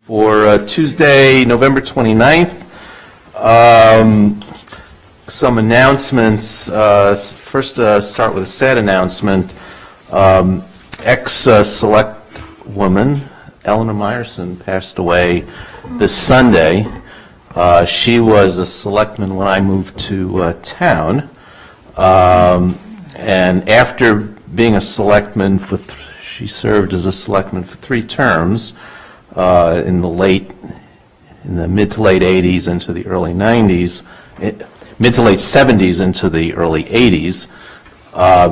For Tuesday, November 29th, some announcements. First, start with a sad announcement. Ex-select woman Eleanor Meyerson passed away this Sunday. She was a selectman when I moved to town, and after being a selectman she served as a selectman for 3 terms in the mid to late 80s into the early 90s, mid to late 70s into the early 80s.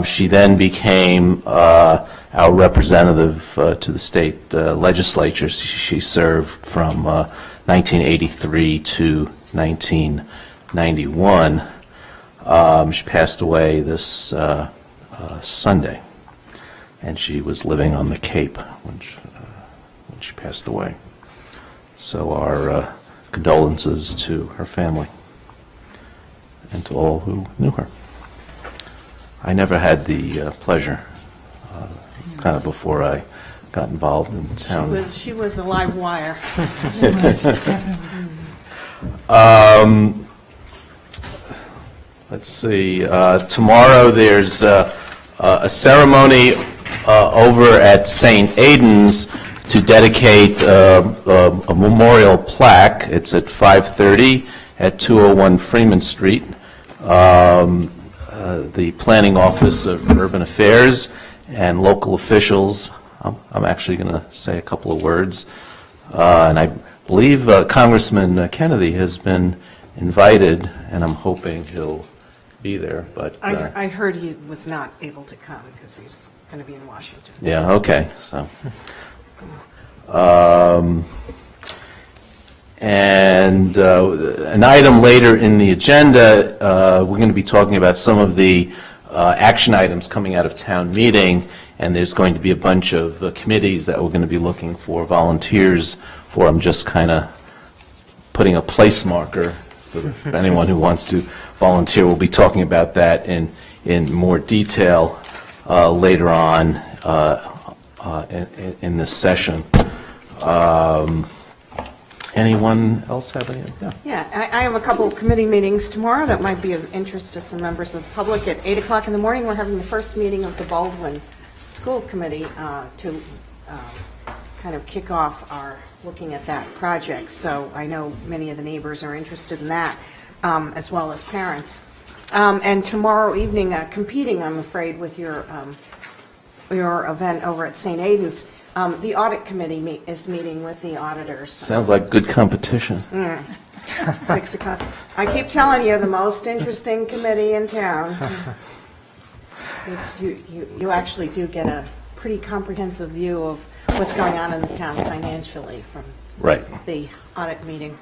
She then became our representative to the state legislature. She served from 1983 to 1991. She passed away this Sunday, and she was living on the Cape when she passed away. So our condolences to her family and to all who knew her. I never had the pleasure. It's kind of before I got involved in town. She was a live wire. Let's see. Tomorrow there's a ceremony over at St. Aidan's to dedicate a memorial plaque. It's at 5:30 at 201 Freeman Street. The Planning Office of Urban Affairs and local officials. I'm actually going to say a couple of words. And I believe Congressman Kennedy has been invited, and I'm hoping he'll be there. But I heard he was not able to come because he was going to be in Washington. Yeah, okay. So, and an item later in the agenda, we're going to be talking about some of the action items coming out of town meeting, and there's going to be a bunch of committees that we're going to be looking for volunteers for. I'm just kind of putting a place marker for anyone who wants to volunteer. We'll be talking about that in more detail later on in this session. Anyone else have any? Yeah, I have a couple of committee meetings tomorrow that might be of interest to some members of the public. At 8 o'clock in the morning, we're having the first meeting of the Baldwin School Committee to kind of kick off our looking at that project. So I know many of the neighbors are interested in that, as well as parents. And tomorrow evening, competing, I'm afraid, with your event over at St. Aidan's, the audit committee is meeting with the auditors. Sounds like good competition. 6 o'clock. I keep telling you, the most interesting committee in town. You actually do get a pretty comprehensive view of what's going on in the town financially from the audit meeting.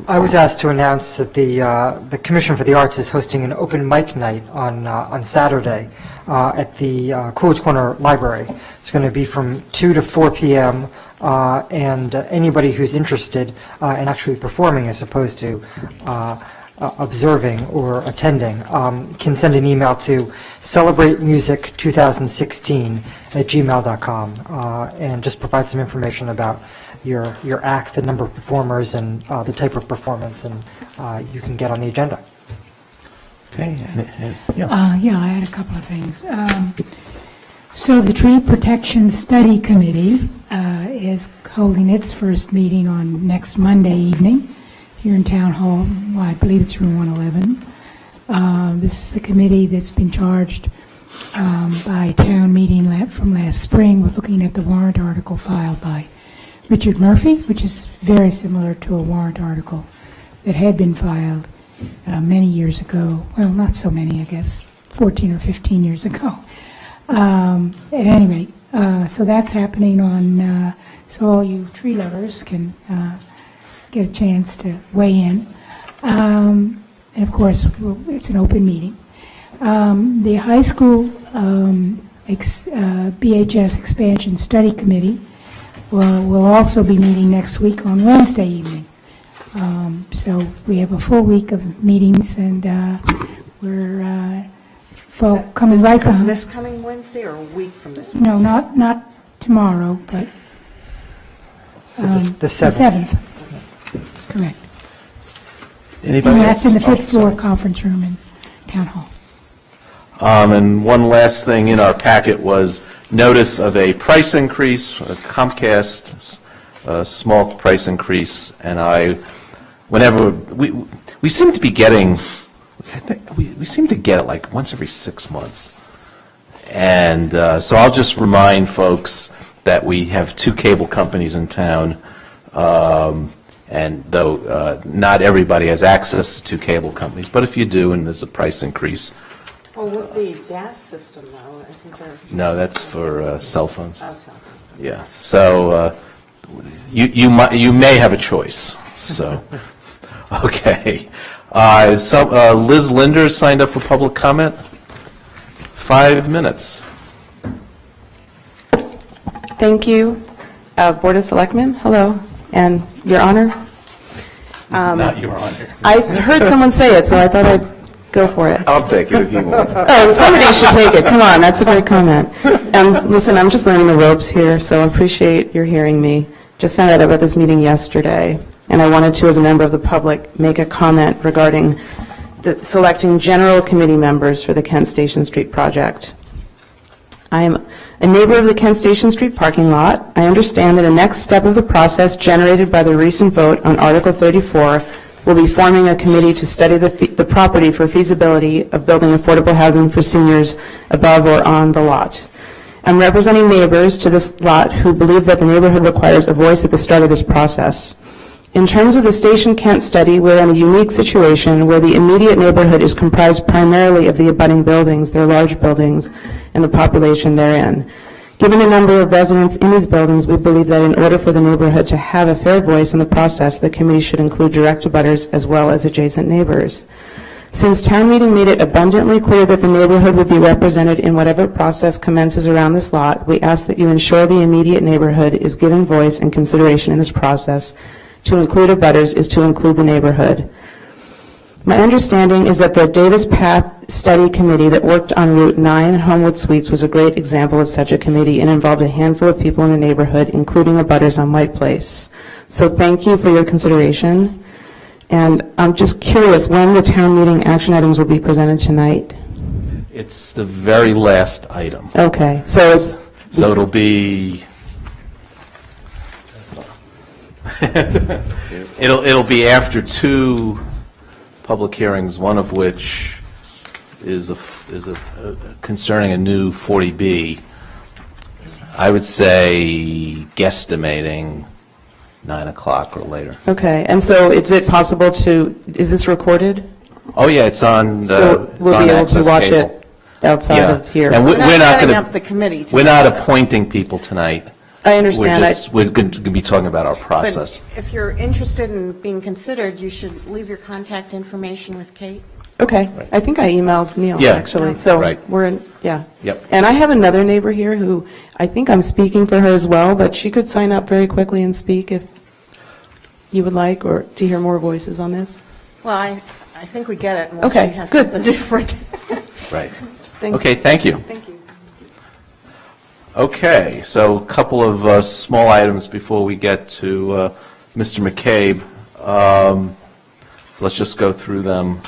I was asked to announce that the Commission for the Arts is hosting an open mic night on Saturday at the Coolidge Corner Library. It's going to be from 2 to 4 p.m. And anybody who's interested in actually performing as opposed to observing or attending can send an email to celebratemusic2016@gmail.com and just provide some information about your act, the number of performers, and the type of performance, and you can get on the agenda. Okay. Yeah, I had a couple of things. So the Tree Protection Study Committee is holding its first meeting on next Monday evening here in Town Hall. Well, I believe it's room 111. This is the committee that's been charged by town meeting from last spring with looking at the warrant article filed by Richard Murphy, which is very similar to a warrant article that had been filed many years ago. Well, not so many, I guess, 14 or 15 years ago. At any rate, so that's happening on, so all you tree lovers can get a chance to weigh in. And of course, it's an open meeting. The high school BHS Expansion Study Committee will also be meeting next week on Wednesday evening. So we have a full week of meetings, and we're coming right behind. This coming Wednesday or a week from this No, Wednesday? not tomorrow, but So the 7th. Correct. Anybody And that's in the else? fifth floor conference room in Town Hall. And one last thing in our packet was notice of a price increase, a Comcast, small price increase, and we seem to be getting, I think we seem to get it like once every 6 months. And so I'll just remind folks that we have 2 cable companies in town, and though not everybody has access to 2 cable companies, but if you do and there's a price increase. Well, with the DAS system, though, isn't there? No, that's for cell phones. Oh, so. Yeah, so you may have a choice, so, okay. Liz Linder signed up for public comment. 5 minutes. Thank you. Board of Selectmen, hello, and Your Honor. Not your honor. I heard someone say it, so I thought I'd go for it. I'll take it if you want. Oh, somebody should take it. Come on, that's a great comment. Listen, I'm just learning the ropes here, so I appreciate your hearing me. Just found out about this meeting yesterday, and I wanted to, as a member of the public, make a comment regarding selecting general committee members for the Kent Station Street project. I am a neighbor of the Kent Station Street parking lot. I understand that a next step of the process generated by the recent vote on Article 34 will be forming a committee to study the property for feasibility of building affordable housing for seniors above or on the lot. I'm representing neighbors to this lot who believe that the neighborhood requires a voice at the start of this process. In terms of the Station Kent study, we're in a unique situation where the immediate neighborhood is comprised primarily of the abutting buildings, their large buildings, and the population therein. Given the number of residents in these buildings, we believe that in order for the neighborhood to have a fair voice in the process, the committee should include direct abutters as well as adjacent neighbors. Since town meeting made it abundantly clear that the neighborhood would be represented in whatever process commences around this lot, we ask that you ensure the immediate neighborhood is given voice and consideration in this process. To include abutters is to include the neighborhood. My understanding is that the Davis Path Study Committee that worked on Route 9 and Homewood Suites was a great example of such a committee and involved a handful of people in the neighborhood, including abutters on White Place. So thank you for your consideration. And I'm just curious when the town meeting action items will be presented tonight. It's the very last item. Okay, so it's, So it'll be, it'll be after 2 public hearings, one of which is concerning a new 40B. I would say guesstimating 9 o'clock or later. okay, and so is it possible to, is this recorded? Oh, yeah, it's on the, So it's we'll on be able to Access watch Cable. it outside Yeah. of here? And We're not setting gonna- up the committee tonight. We're not appointing people tonight. I understand. We're going to be talking about our process. But if you're interested in being considered, you should leave your contact information with Kate. Okay, I think I emailed Neil, Yeah, actually, so right. we're in, yeah. Yep. And I have another neighbor here who, I think I'm speaking for her as well, but she could sign up very quickly and speak if you would like, or to hear more voices on this. Well, I think we get it. unless Okay, she has good. something different. Right. Thanks. Okay, thank you. Thank you. Okay, so a couple of small items before we get to Mr. McCabe. So let's just go through them.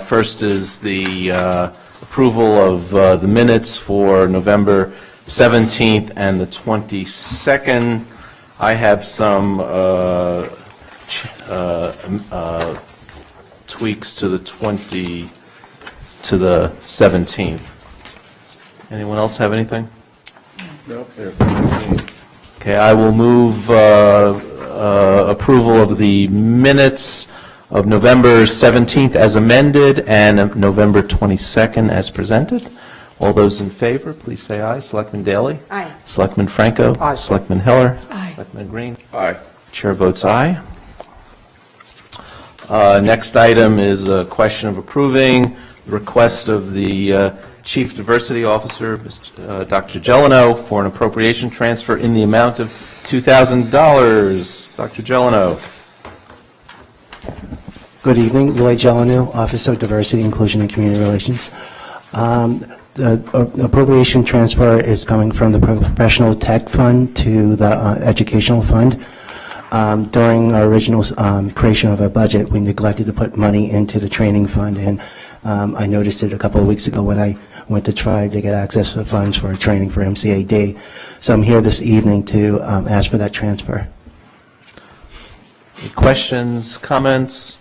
First is the approval of the minutes for November 17th and the 22nd. I have some tweaks to the 17th. Anyone else have anything? No. Okay, I will move approval of the minutes of November 17th as amended and November 22nd as presented. All those in favor, please say aye. Selectman Daley? Aye. Selectman Franco? Aye. Selectman Heller? Aye. Selectman Green? Aye. Chair votes aye. Next item is a question of approving the request of the Chief Diversity Officer, Dr. Gelano, for an appropriation transfer in the amount of $2,000. Dr. Gelano. Good Good evening, Lloyd Gelano, Office of Diversity, Inclusion, and Community Relations. The appropriation transfer is coming from the professional tech fund to the educational fund. During our original creation of our budget, we neglected to put money into the training fund, and I noticed it a couple of weeks ago when I went to try to get access to funds for training for MCAD. So I'm here this evening to ask for that transfer. Any questions, comments?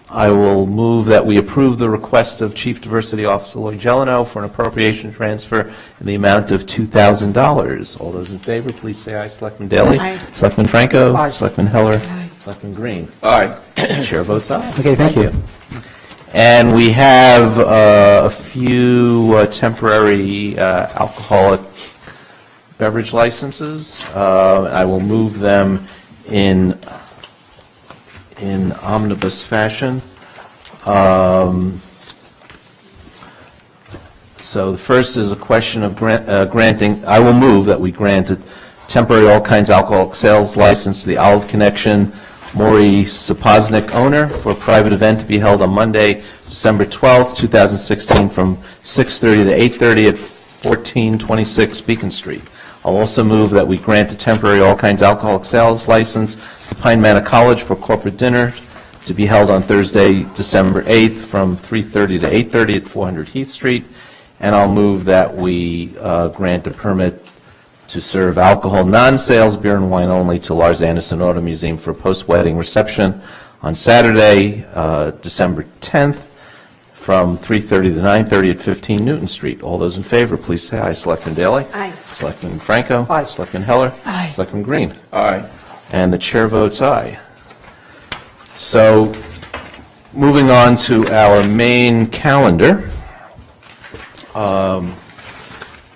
I will move that we approve the request of Chief Diversity Officer Lloyd Gelano for an appropriation transfer in the amount of $2,000. All those in favor, please say aye. Selectman Daley? Aye. Selectman Franco? Aye. Selectman Heller? Aye. Selectman Green? Aye. Chair votes aye. Okay, thank you. And we have a few temporary alcoholic beverage licenses. I will move them in omnibus fashion. So the first is a question of granting, I will move that we grant a temporary all kinds alcoholic sales license to the Olive Connection Maury Sapoznik owner for a private event to be held on Monday, December 12th, 2016 from 6:30 to 8:30 at 1426 Beacon Street. I'll also move that we grant a temporary all kinds alcoholic sales license to Pine Manor College for corporate dinner to be held on Thursday, December 8th from 3:30 to 8:30 at 400 Heath Street. And I'll move that we grant a permit to serve alcohol, non-sales, beer and wine only to Lars Anderson Auto Museum for a post-wedding reception on Saturday, December 10th from 3:30 to 9:30 at 15 Newton Street. All those in favor, please say aye. Selectman Daley? Aye. Selectman Franco? Aye. Selectman Heller? Aye. Selectman Green? Aye. And the chair votes aye. So, moving on to our main calendar,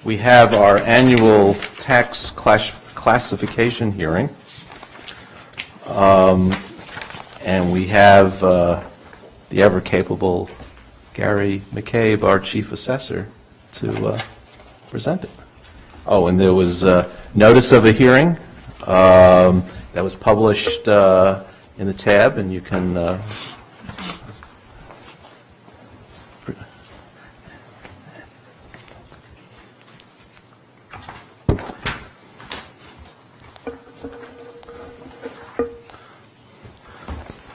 we have our annual tax classification hearing, and we have the ever-capable Gary McCabe, our chief assessor, to present it. Oh, and there was notice of a hearing that was published in the tab, and you can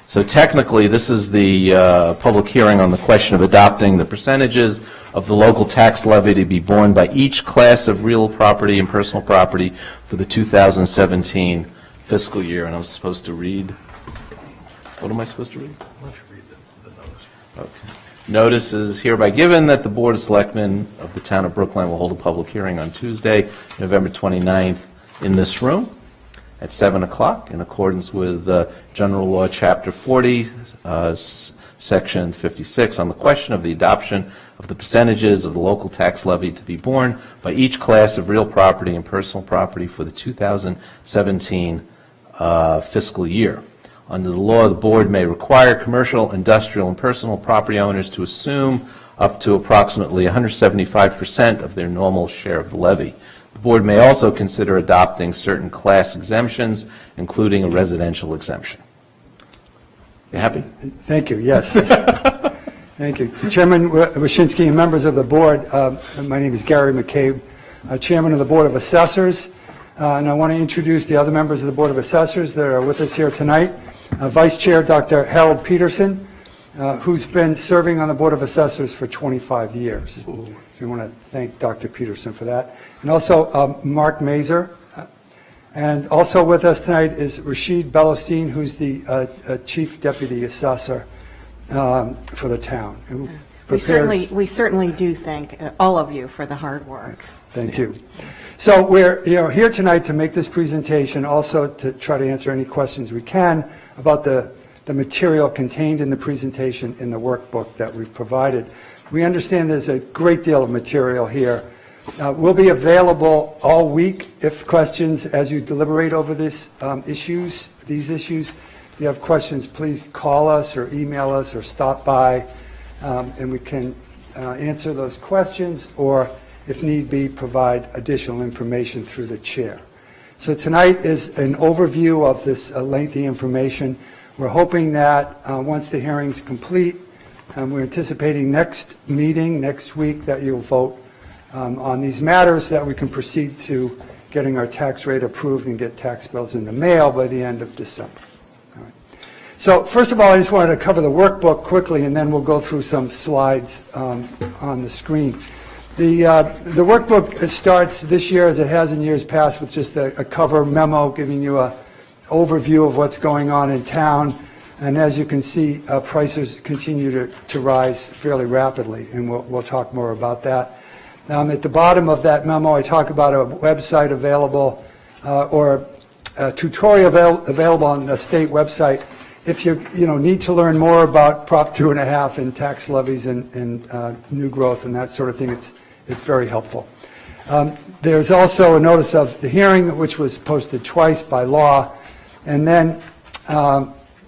So technically, this is the public hearing on the question of adopting the percentages of the local tax levy to be borne by each class of real property and personal property for the 2017 fiscal year. And I'm supposed to read, what am I supposed to read? Why don't you read the notice? Okay. Notice is hereby given that the Board of Selectmen of the Town of Brookline will hold a public hearing on Tuesday, November 29th, in this room at 7 o'clock in accordance with General Law, Chapter 40, Section 56, on the question of the adoption of the percentages of the local tax levy to be borne by each class of real property and personal property for the 2017 fiscal year. Under the law, the Board may require commercial, industrial, and personal property owners to assume up to approximately 175% of their normal share of the levy. The Board may also consider adopting certain class exemptions, including a residential exemption. You happy? Thank you, yes. Thank you. Chairman Wyszynski and members of the Board, my name is Gary McCabe, Chairman of the Board of Assessors, and I want to introduce the other members of the Board of Assessors that are with us here tonight. Vice Chair Dr. Harold Peterson, who's been serving on the Board of Assessors for 25 years. So we want to thank Dr. Peterson for that. And also Mark Mazer. And also with us tonight is Rashid Bellowstein, who's the Chief Deputy Assessor for the town. Who We certainly do thank all of you for the hard work. Thank you. So we're here tonight to make this presentation, also to try to answer any questions we can about the material contained in the presentation in the workbook that we've provided. We understand there's a great deal of material here. We'll be available all week if questions, as you deliberate over these issues. If you have questions, please call us or email us or stop by, and we can answer those questions, or if need be, provide additional information through the chair. So tonight is an overview of this lengthy information. We're hoping that once the hearing's complete, we're anticipating next meeting, next week, that you'll vote on these matters, that we can proceed to getting our tax rate approved and get tax bills in the mail by the end of December. All right. So first of all, I just wanted to cover the workbook quickly, and then we'll go through some slides on the screen. The workbook starts this year, as it has in years past, with just a cover memo giving you an overview of what's going on in town. And as you can see, prices continue to rise fairly rapidly, and we'll talk more about that. At the bottom of that memo, I talk about a website available or a tutorial available on the state website if you need to learn more about Prop 2.5 and tax levies and new growth and that sort of thing. It's very helpful. There's also a notice of the hearing, which was posted twice by law, and then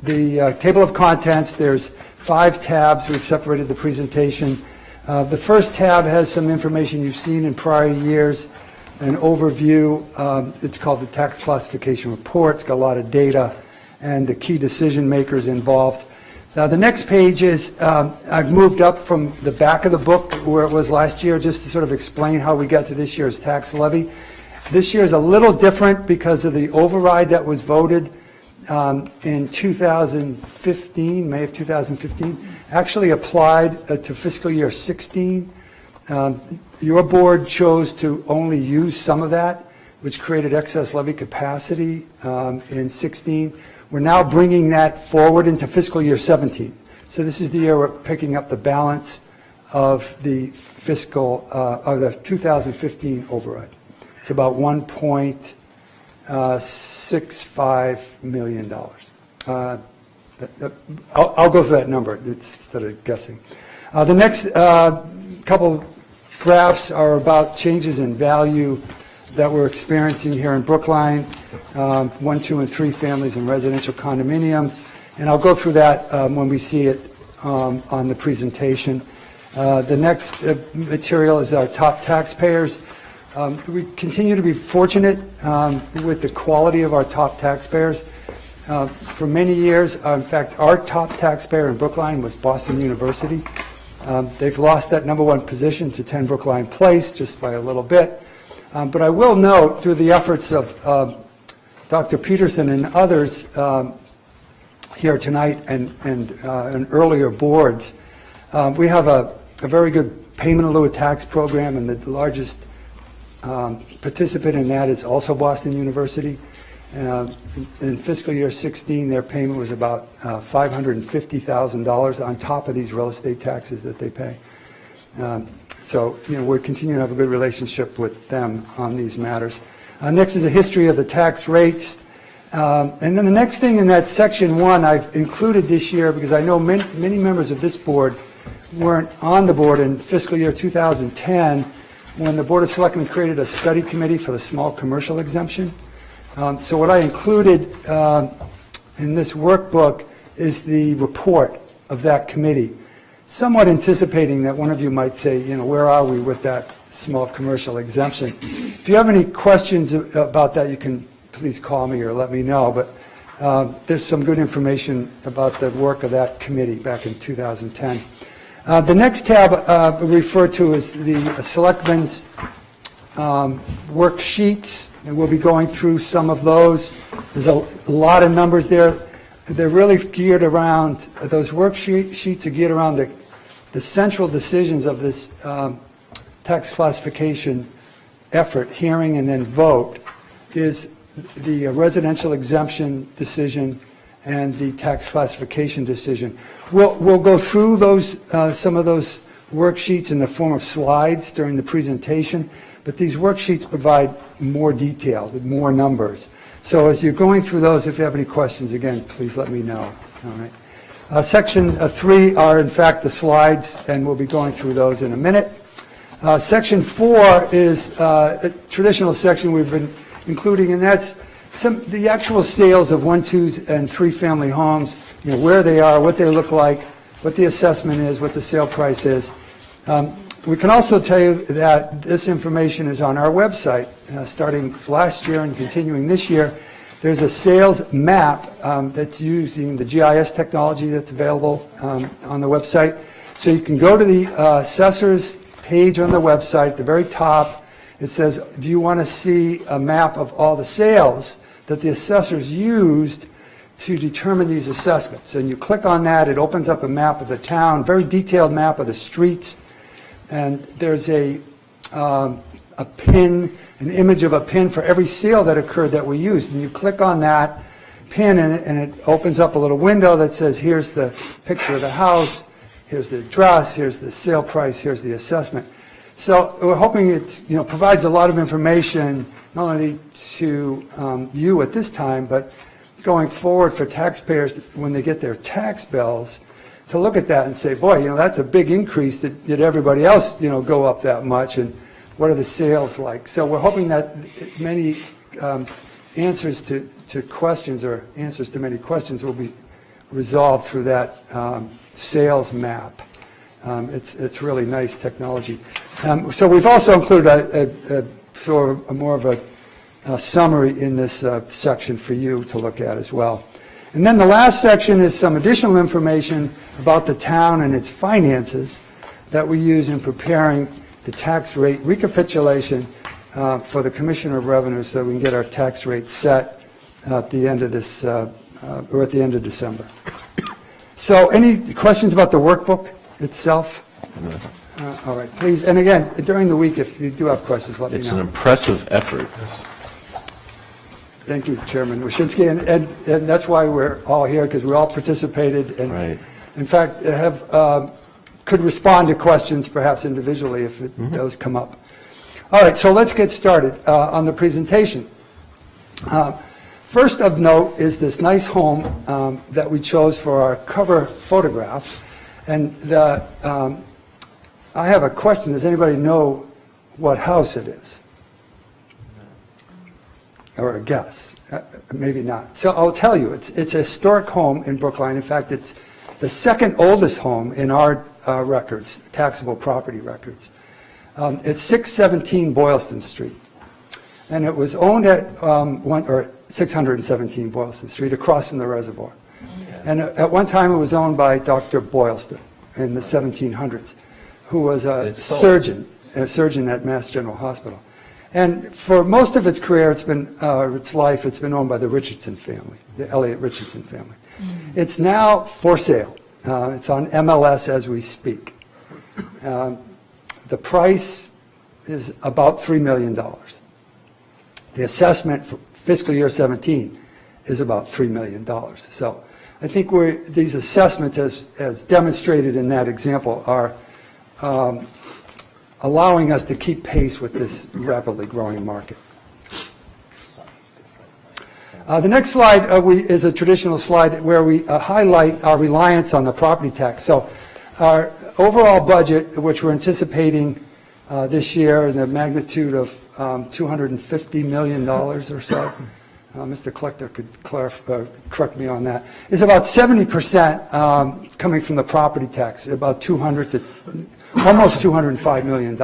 the table of contents. There's 5 tabs. We've separated the presentation. The first tab has some information you've seen in prior years, an overview. It's called the Tax Classification Report. It's got a lot of data and the key decision makers involved. The next page is, I've moved up from the back of the book where it was last year, just to sort of explain how we got to this year's tax levy. This year is a little different because of the override that was voted in 2015, May of 2015, actually applied to fiscal year 16. Your board chose to only use some of that, which created excess levy capacity in 16. We're now bringing that forward into fiscal year 17. So this is the year we're picking up the balance of the fiscal, of the 2015 override. It's about $1.65 million. I'll go through that number instead of guessing. The next couple graphs are about changes in value that we're experiencing here in Brookline, 1, 2, and 3 families in residential condominiums. And I'll go through that when we see it on the presentation. The next material is our top taxpayers. We continue to be fortunate with the quality of our top taxpayers. For many years, in fact, our top taxpayer in Brookline was Boston University. They've lost that #1 position to 10 Brookline Place just by a little bit. But I will note, through the efforts of Dr. Peterson and others here tonight and earlier boards, we have a very good payment in lieu of tax program, and the largest participant in that is also Boston University. In fiscal year 16, their payment was about $550,000 on top of these real estate taxes that they pay. So, we're continuing to have a good relationship with them on these matters. Next is a history of the tax rates. And then the next thing in that section 1 I've included this year because I know many members of this board weren't on the board in fiscal year 2010 when the Board of Selectmen created a study committee for the small commercial exemption. So what I included in this workbook is the report of that committee, somewhat anticipating that one of you might say, where are we with that small commercial exemption? If you have any questions about that, you can please call me or let me know, but there's some good information about the work of that committee back in 2010. The next tab we refer to as the Selectmen's worksheets, and we'll be going through some of those. There's a lot of numbers there. They're really geared around, those worksheets are geared around the central decisions of this tax classification effort, hearing and then vote, is the residential exemption decision and the tax classification decision. We'll go through those some of those worksheets in the form of slides during the presentation, but these worksheets provide more detail, with more numbers. So as you're going through those, if you have any questions, again, please let me know. All right. Section 3 are, in fact, the slides, and we'll be going through those in a minute. Section 4 is a traditional section we've been including, and that's the actual sales of 1, 2, and 3 family homes, where they are, what they look like, what the assessment is, what the sale price is. We can also tell you that this information is on our website, starting last year and continuing this year. There's a sales map that's using the GIS technology that's available on the website. So you can go to the assessor's page on the website, at the very top, it says, do you want to see a map of all the sales that the assessors used to determine these assessments? And you click on that, it opens up a map of the town, very detailed map of the streets, and there's a pin, an image of a pin for every sale that occurred that we used. And you click on that pin, and it opens up a little window that says, here's the picture of the house, here's the address, here's the sale price, here's the assessment. So we're hoping it provides a lot of information, not only to you at this time, but going forward for taxpayers when they get their tax bills, to look at that and say, boy, that's a big increase. Did everybody else, go up that much? And what are the sales like? So we're hoping that many answers to questions, or answers to many questions, will be resolved through that sales map. It's really nice technology. So we've also included for more of a summary in this section for you to look at as well. And then the last section is some additional information about the town and its finances that we use in preparing the tax rate recapitulation for the Commissioner of Revenue, so we can get our tax rate set at the end of this, or at the end of December. So any questions about the workbook itself? All right, please. And again, during the week, if you do have questions, let me know. It's an impressive effort. Thank you, Chairman Wyszynski, and that's why we're all here, because we all participated, and Right. in fact could respond to questions perhaps individually if it does come up. All right, so let's get started on the presentation. First of note is this nice home that we chose for our cover photograph, and I have a question. Does anybody know what house it is? Or a guess? Maybe not. So I'll tell you, it's a historic home in Brookline. In fact, it's the second oldest home in our records, taxable property records. It's 617 Boylston Street. And it was owned at 617 Boylston Street, across from the reservoir. And at one time it was owned by Dr. Boylston in the 1700s, who was a surgeon at Mass General Hospital. And for most of its career, its life, it's been owned by the Richardson family, the Elliott Richardson family. It's now for sale. It's on MLS as we speak. The price is about $3 million. The assessment for fiscal year 17 is about $3 million. So I think these assessments, as demonstrated in that example, are allowing us to keep pace with this rapidly growing market. The next slide is a traditional slide where we highlight our reliance on the property tax. So our overall budget, which we're anticipating this year in the magnitude of $250 million or so, Mr. Collector could correct me on that, is about 70% coming from the property tax, about almost $205 million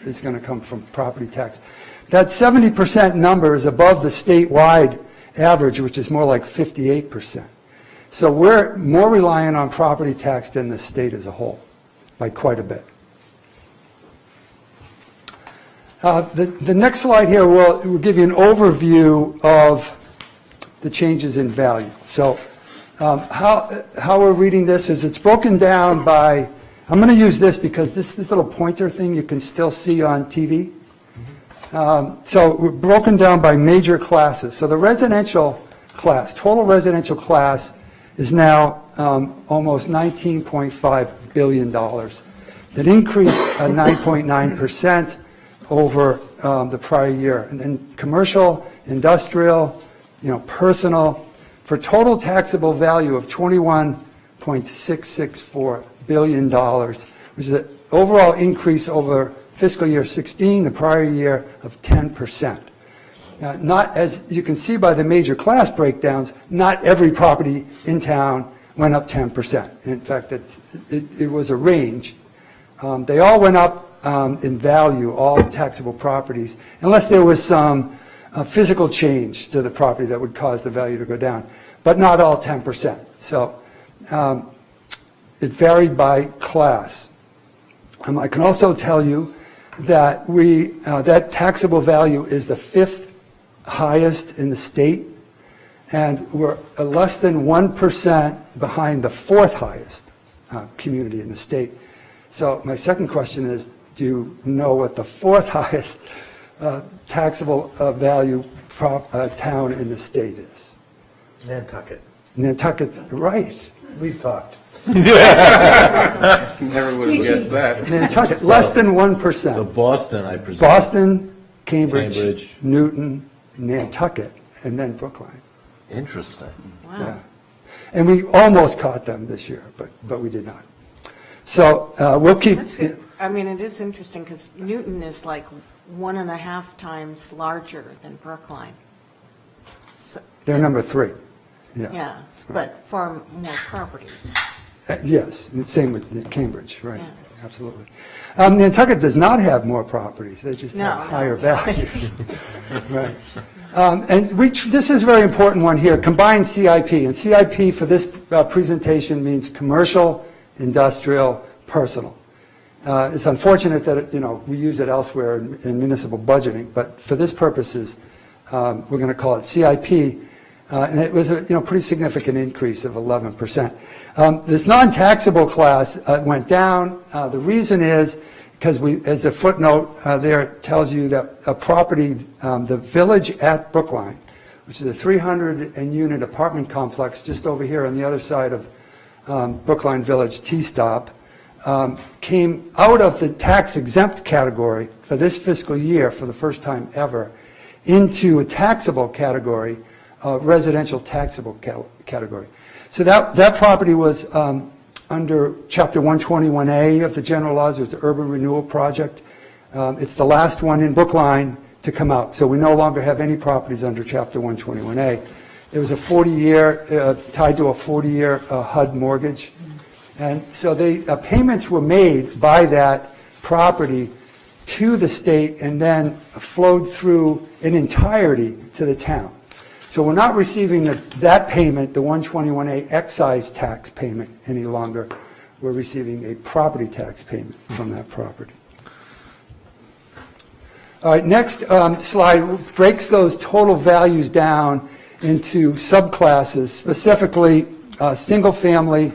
is going to come from property tax. That 70% number is above the statewide average, which is more like 58%. So we're more reliant on property tax than the state as a whole, by quite a bit. The next slide here will give you an overview of the changes in value. So how we're reading this is it's broken down by, I'm going to use this because this little pointer thing you can still see on TV. So we're broken down by major classes. So the residential class, total residential class, is now almost $19.5 billion. It increased 9.9% over the prior year. And then commercial, industrial, personal, for total taxable value of $21.664 billion, which is an overall increase over fiscal year 16, the prior year, of 10%. Now, not, as you can see by the major class breakdowns, not every property in town went up 10%. In fact, it was a range. They all went up in value, all taxable properties, unless there was some physical change to the property that would cause the value to go down, but not all 10%. So it varied by class. I can also tell you that that taxable value is the 5th highest in the state, and we're less than 1% behind the 4th highest community in the state. So my second question is, do you know what the 4th highest taxable value town in the state is? Nantucket. Nantucket's right. We've talked. Never would have guessed that. Nantucket, less than So 1%. Boston, I presume. Boston, Cambridge, Cambridge. Newton, Nantucket, and then Brookline. Interesting. Yeah. And we almost caught them this year, but we did not. So we'll keep. I mean, it is interesting because Newton is like 1.5 times larger than Brookline. So, They're number 3. Yeah. yes, but far more properties. Yes, and same with Cambridge, right? Yeah. Absolutely. Nantucket does not have more properties; they just No, have no. higher values. Right. And this is a very important one here: combined CIP. And CIP for this presentation means commercial, industrial, personal. It's unfortunate that we use it elsewhere in municipal budgeting, but for this purposes, we're going to call it CIP. And it was a pretty significant increase of 11%. This non-taxable class went down. The reason is because as a footnote there tells you that a property, the Village at Brookline, which is a 300-unit apartment complex just over here on the other side of Brookline Village T-Stop, came out of the tax-exempt category for this fiscal year for the first time ever into a taxable category, residential taxable category. So that property was under Chapter 121A of the general laws. It was the Urban Renewal Project. It's the last one in Brookline to come out. So we no longer have any properties under Chapter 121A. It was a 40-year, tied to a 40-year HUD mortgage. And so payments were made by that property to the state and then flowed through in entirety to the town. So we're not receiving that payment, the 121A excise tax payment any longer. We're receiving a property tax payment from that property. All right, next slide breaks those total values down into subclasses, specifically single-family,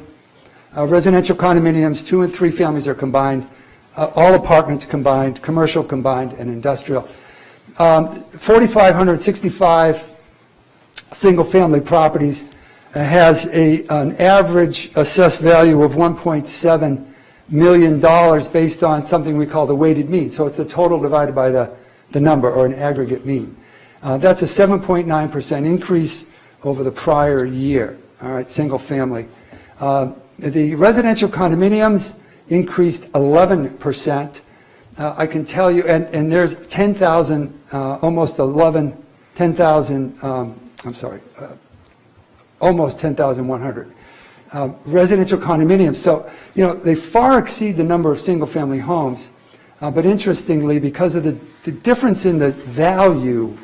residential condominiums, 2 and 3 families are combined, all apartments combined, commercial combined, and industrial. 4,565 single-family properties has an average assessed value of $1.7 million based on something we call the weighted mean. So it's the total divided by the number, or an aggregate mean. That's a 7.9% increase over the prior year, all right, single-family. The residential condominiums increased 11%. I can tell you, and there's 10,000, almost 10,100 residential condominiums. So, they far exceed the number of single-family homes. But interestingly, because of the difference in the value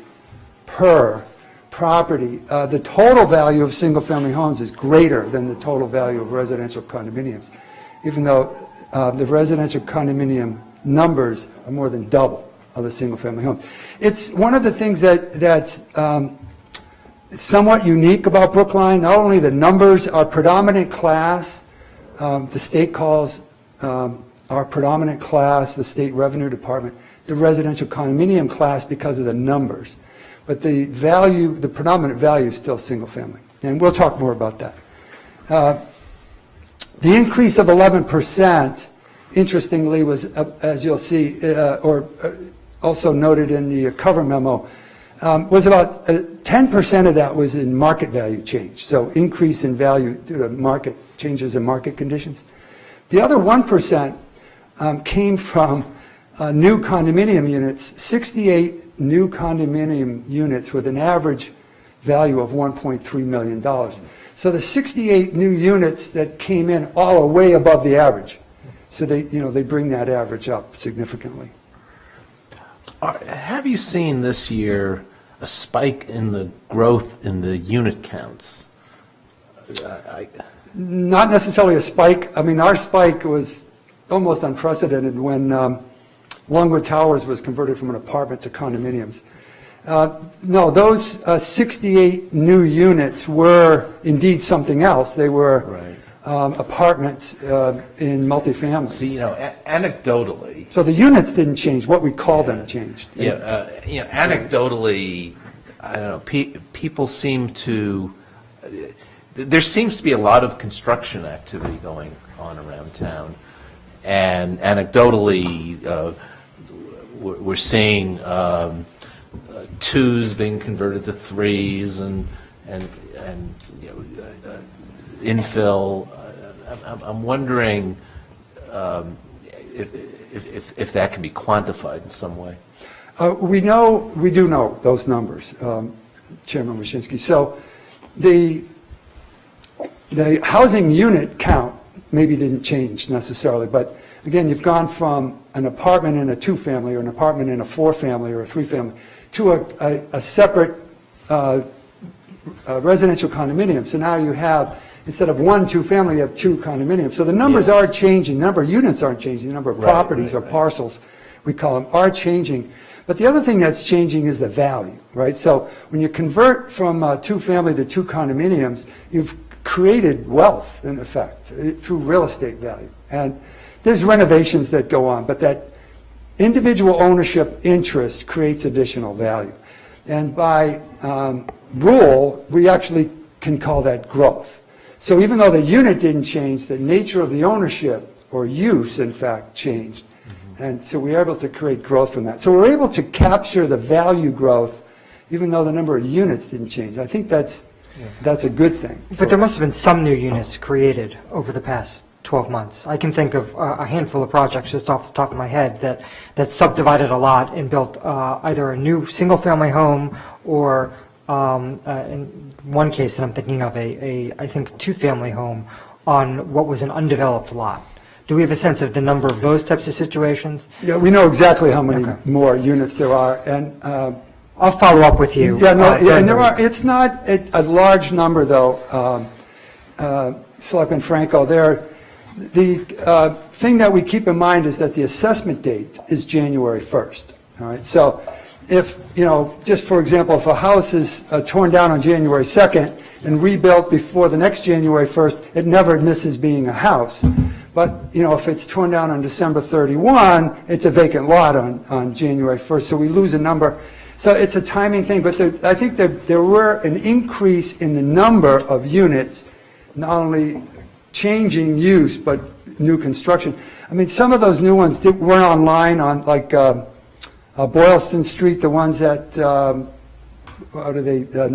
per property, the total value of single-family homes is greater than the total value of residential condominiums, even though the residential condominium numbers are more than double of the single-family homes. It's one of the things that's somewhat unique about Brookline. Not only the numbers, our predominant class, the state calls our predominant class, the state revenue department, the residential condominium class because of the numbers. But the value, the predominant value is still single family. And we'll talk more about that. The increase of 11%, interestingly, was, as you'll see, or also noted in the cover memo, was about 10% of that was in market value change. So increase in value due to market changes in market conditions. The other 1% came from new condominium units, 68 new condominium units with an average value of $1.3 million. So the 68 new units that came in all are way above the average. So they bring that average up significantly. Have you seen this year a spike in the growth in the unit counts? Not necessarily a spike. I mean, our spike was almost unprecedented when Longwood Towers was converted from an apartment to condominiums. No, those 68 new units were indeed something else. They were apartments in multifamily. See, anecdotally. So the units didn't change. What we call them changed. Anecdotally, I don't know. People seem to. There seems to be a lot of construction activity going on around town, and anecdotally, we're seeing twos being converted to threes, and infill. I'm wondering if that can be quantified in some way. We do know those numbers, Chairman Wyszynski. So the housing unit count maybe didn't change necessarily, but again, you've gone from an apartment in a two-family or an apartment in a four-family or a three-family to a separate residential condominium. So now you have, instead of one two-family, you have two condominiums. So the numbers are changing. The number of units aren't changing. The number of properties or parcels, we call them, are changing. But the other thing that's changing is the value, right? So when you convert from two-family to two condominiums, you've created wealth, in effect, through real estate value. And there's renovations that go on, but that individual ownership interest creates additional value. And by rule, we actually can call that growth. So even though the unit didn't change, the nature of the ownership or use, in fact, changed. And so we were able to create growth from that. So we're able to capture the value growth even though the number of units didn't change. I think that's a good thing. But there must have been some new units created over the past 12 months. I can think of a handful of projects just off the top of my head that subdivided a lot and built either a new single-family home or, in one case that I'm thinking of, I think, two-family home on what was an undeveloped lot. Do we have a sense of the number of those types of situations? Yeah, we know exactly how many more units there are, and I'll follow up with you. Yeah, and there are. It's not a large number, though, Selectman Franco. The thing that we keep in mind is that the assessment date is January 1st. All right, so if, just for example, if a house is torn down on January 2nd and rebuilt before the next January 1st, it never misses being a house. But, if it's torn down on December 31, it's a vacant lot on January 1st, so we lose a number. So it's a timing thing, but I think there were an increase in the number of units, not only changing use, but new construction. I mean, some of those new ones weren't online on, like, Boylston Street, the ones at, what are they, the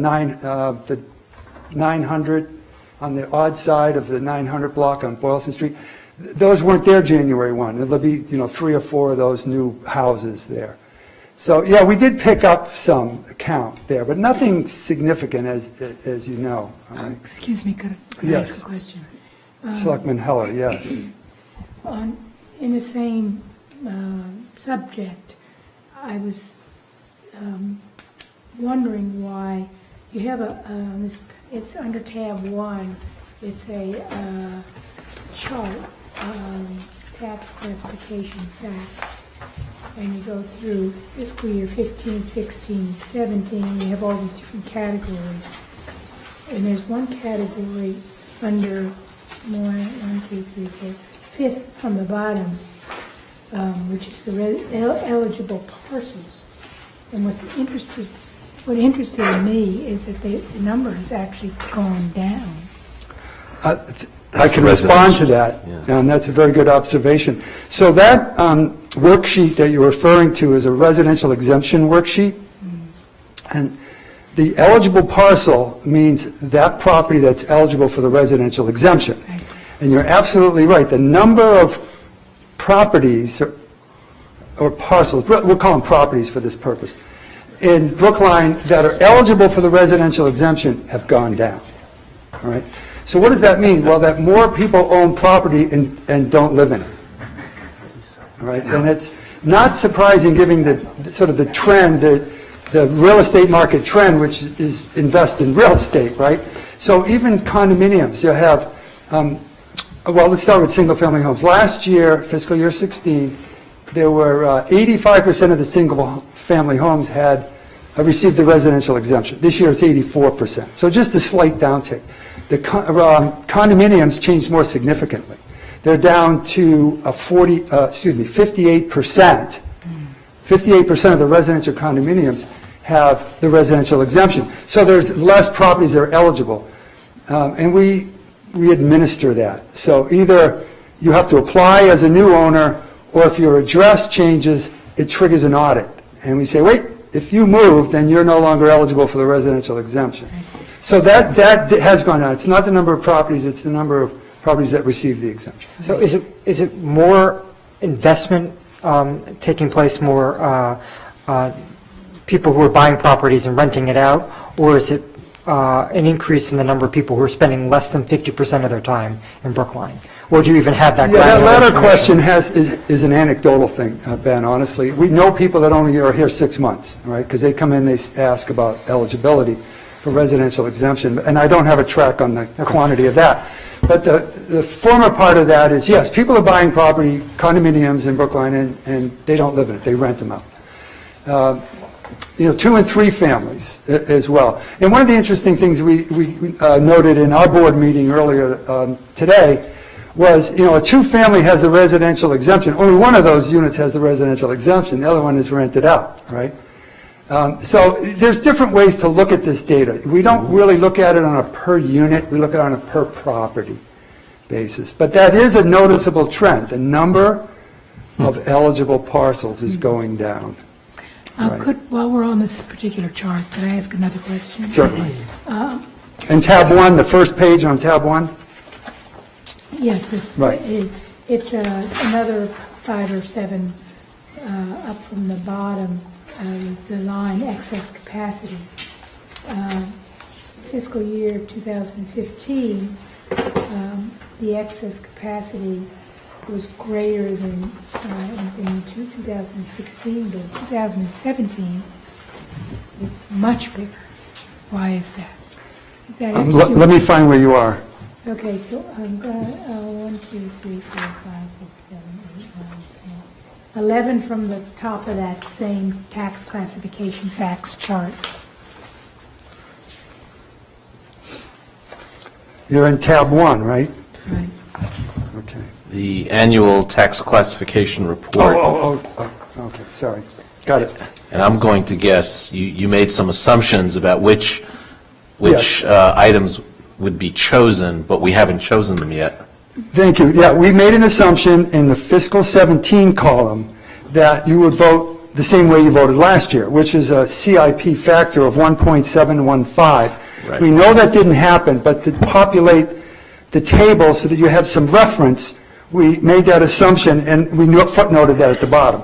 900, on the odd side of the 900 block on Boylston Street. Those weren't there January 1. There'll be, 3 or 4 of those new houses there. So, yeah, we did pick up some count there, but nothing significant, as you know. Right? Excuse me, could I ask a question? Selectman Heller, yes. In the same subject, I was wondering why you have it's under tab 1, it's a chart, tax classification facts. And you go through fiscal year 15, 16, 17, you have all these different categories. And there's one category under one, two, three, four, fifth from the bottom, which is the eligible parcels. And what interested me is that the number has actually gone down. I can respond to that, and that's a very good observation. So that worksheet that you're referring to is a residential exemption worksheet, and the eligible parcel means that property that's eligible for the residential exemption. And you're absolutely right. The number of properties or parcels, we'll call them properties for this purpose, in Brookline that are eligible for the residential exemption have gone down. All right. So what does that mean? Well, that more people own property and don't live in it. All right, and it's not surprising given the sort of the trend, the real estate market trend, which is invest in real estate, right? So even condominiums, you have Well, let's start with single-family homes. Last year, fiscal year 16, there were 85% of the single-family homes had received the residential exemption. This year, it's 84%. So just a slight downtick. The condominiums changed more significantly. They're down to 58%. 58% of the residential condominiums have the residential exemption. So there's less properties that are eligible. And we administer that. So either you have to apply as a new owner, or if your address changes, it triggers an audit. And we say, wait, if you move, then you're no longer eligible for the residential exemption. So that has gone down. It's not the number of properties, it's the number of properties that receive the exemption. So is it more investment taking place, more people who are buying properties and renting it out, or is it an increase in the number of people who are spending less than 50% of their time in Brookline? Or do you even have that? Yeah, that granular latter information? question is an anecdotal thing, Ben, honestly. We know people that only are here 6 months, right? Because they come in, they ask about eligibility for residential exemption, and I don't have a track on the quantity of that. But the former part of that is, yes, people are buying property, condominiums in Brookline, and they don't live in it, they rent them out. 2 and 3 families as well. And one of the interesting things we noted in our board meeting earlier today was, a 2-family has a residential exemption. Only one of those units has the residential exemption. The other one is rented out, right? So there's different ways to look at this data. We don't really look at it on a per unit. We look at it on a per property basis. But that is a noticeable trend. The number of eligible parcels is going down. Right. While we're on this particular chart, could I ask another question? Certainly. And tab 1, the first page on tab 1? Yes, Right. It's another 5 or 7 up from the bottom of the line, excess capacity. Fiscal year 2015, the excess capacity was greater than in 2016, but in 2017, it's much bigger. Why is that? Is that Let me find where you are. Okay, so I'm going to, 1, 2, 3, 4, 5, 6, 7, 8, 9, 10. 11 from the top of that same tax classification facts chart. You're in tab 1, right? Right. Okay. The annual tax classification report. Okay, sorry. Got it. And I'm going to guess, you made some assumptions about which Yes. items would be chosen, but we haven't chosen them yet. Thank you. Yeah, we made an assumption in the fiscal 17 column that you would vote the same way you voted last year, which is a CIP factor of 1.715. Right. We know that didn't happen, but to populate the table so that you have some reference, we made that assumption, and we footnoted that at the bottom,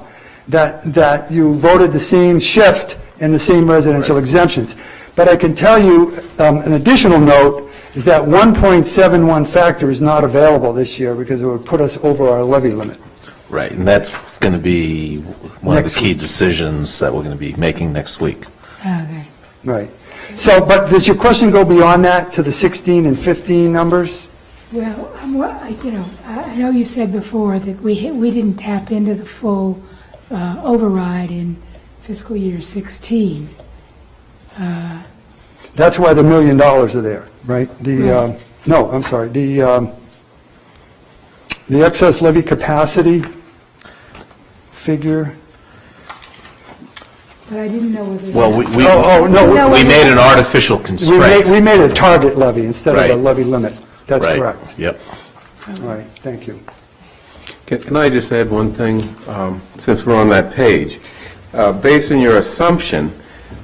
that you voted the same shift and the same residential exemptions. But I can tell you, an additional note is that 1.71 factor is not available this year because it would put us over our levy limit. Right, and that's going to be one Next of the key week. decisions that we're going to be making next week. Okay. Right. So, but does your question go beyond that to the 16 and 15 numbers? Well, I know you said before that we didn't tap into the full override in fiscal year 16. That's why the $1 million are there, right? No, I'm sorry. The excess levy capacity figure. But I didn't know whether. Well, no, we made an artificial constraint. We made a target levy instead of a Right. levy limit. That's Right. correct. Yep. Right, thank you. Can I just add one thing, since we're on that page? Based on your assumption,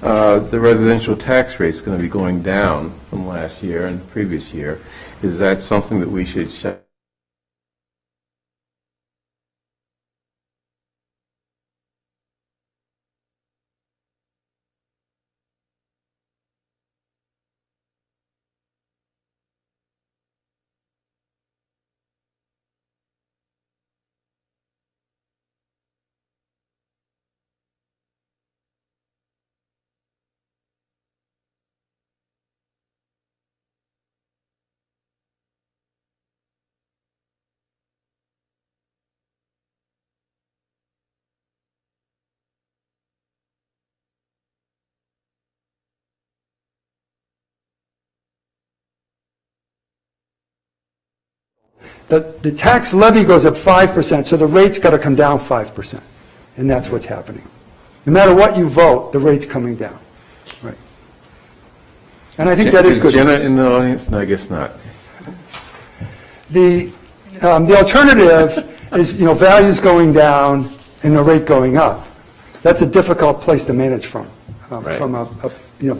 the residential tax rate is going to be going down from last year and the previous year. Is that something that we should the tax levy goes up 5%, so the rate's got to come down 5%. And that's what's happening. No matter what you vote, the rate's coming down. Right. And I think that is good. Is Jenna in the audience? No, I guess not. The alternative is, values going down and the rate going up. That's a difficult place to manage from Right.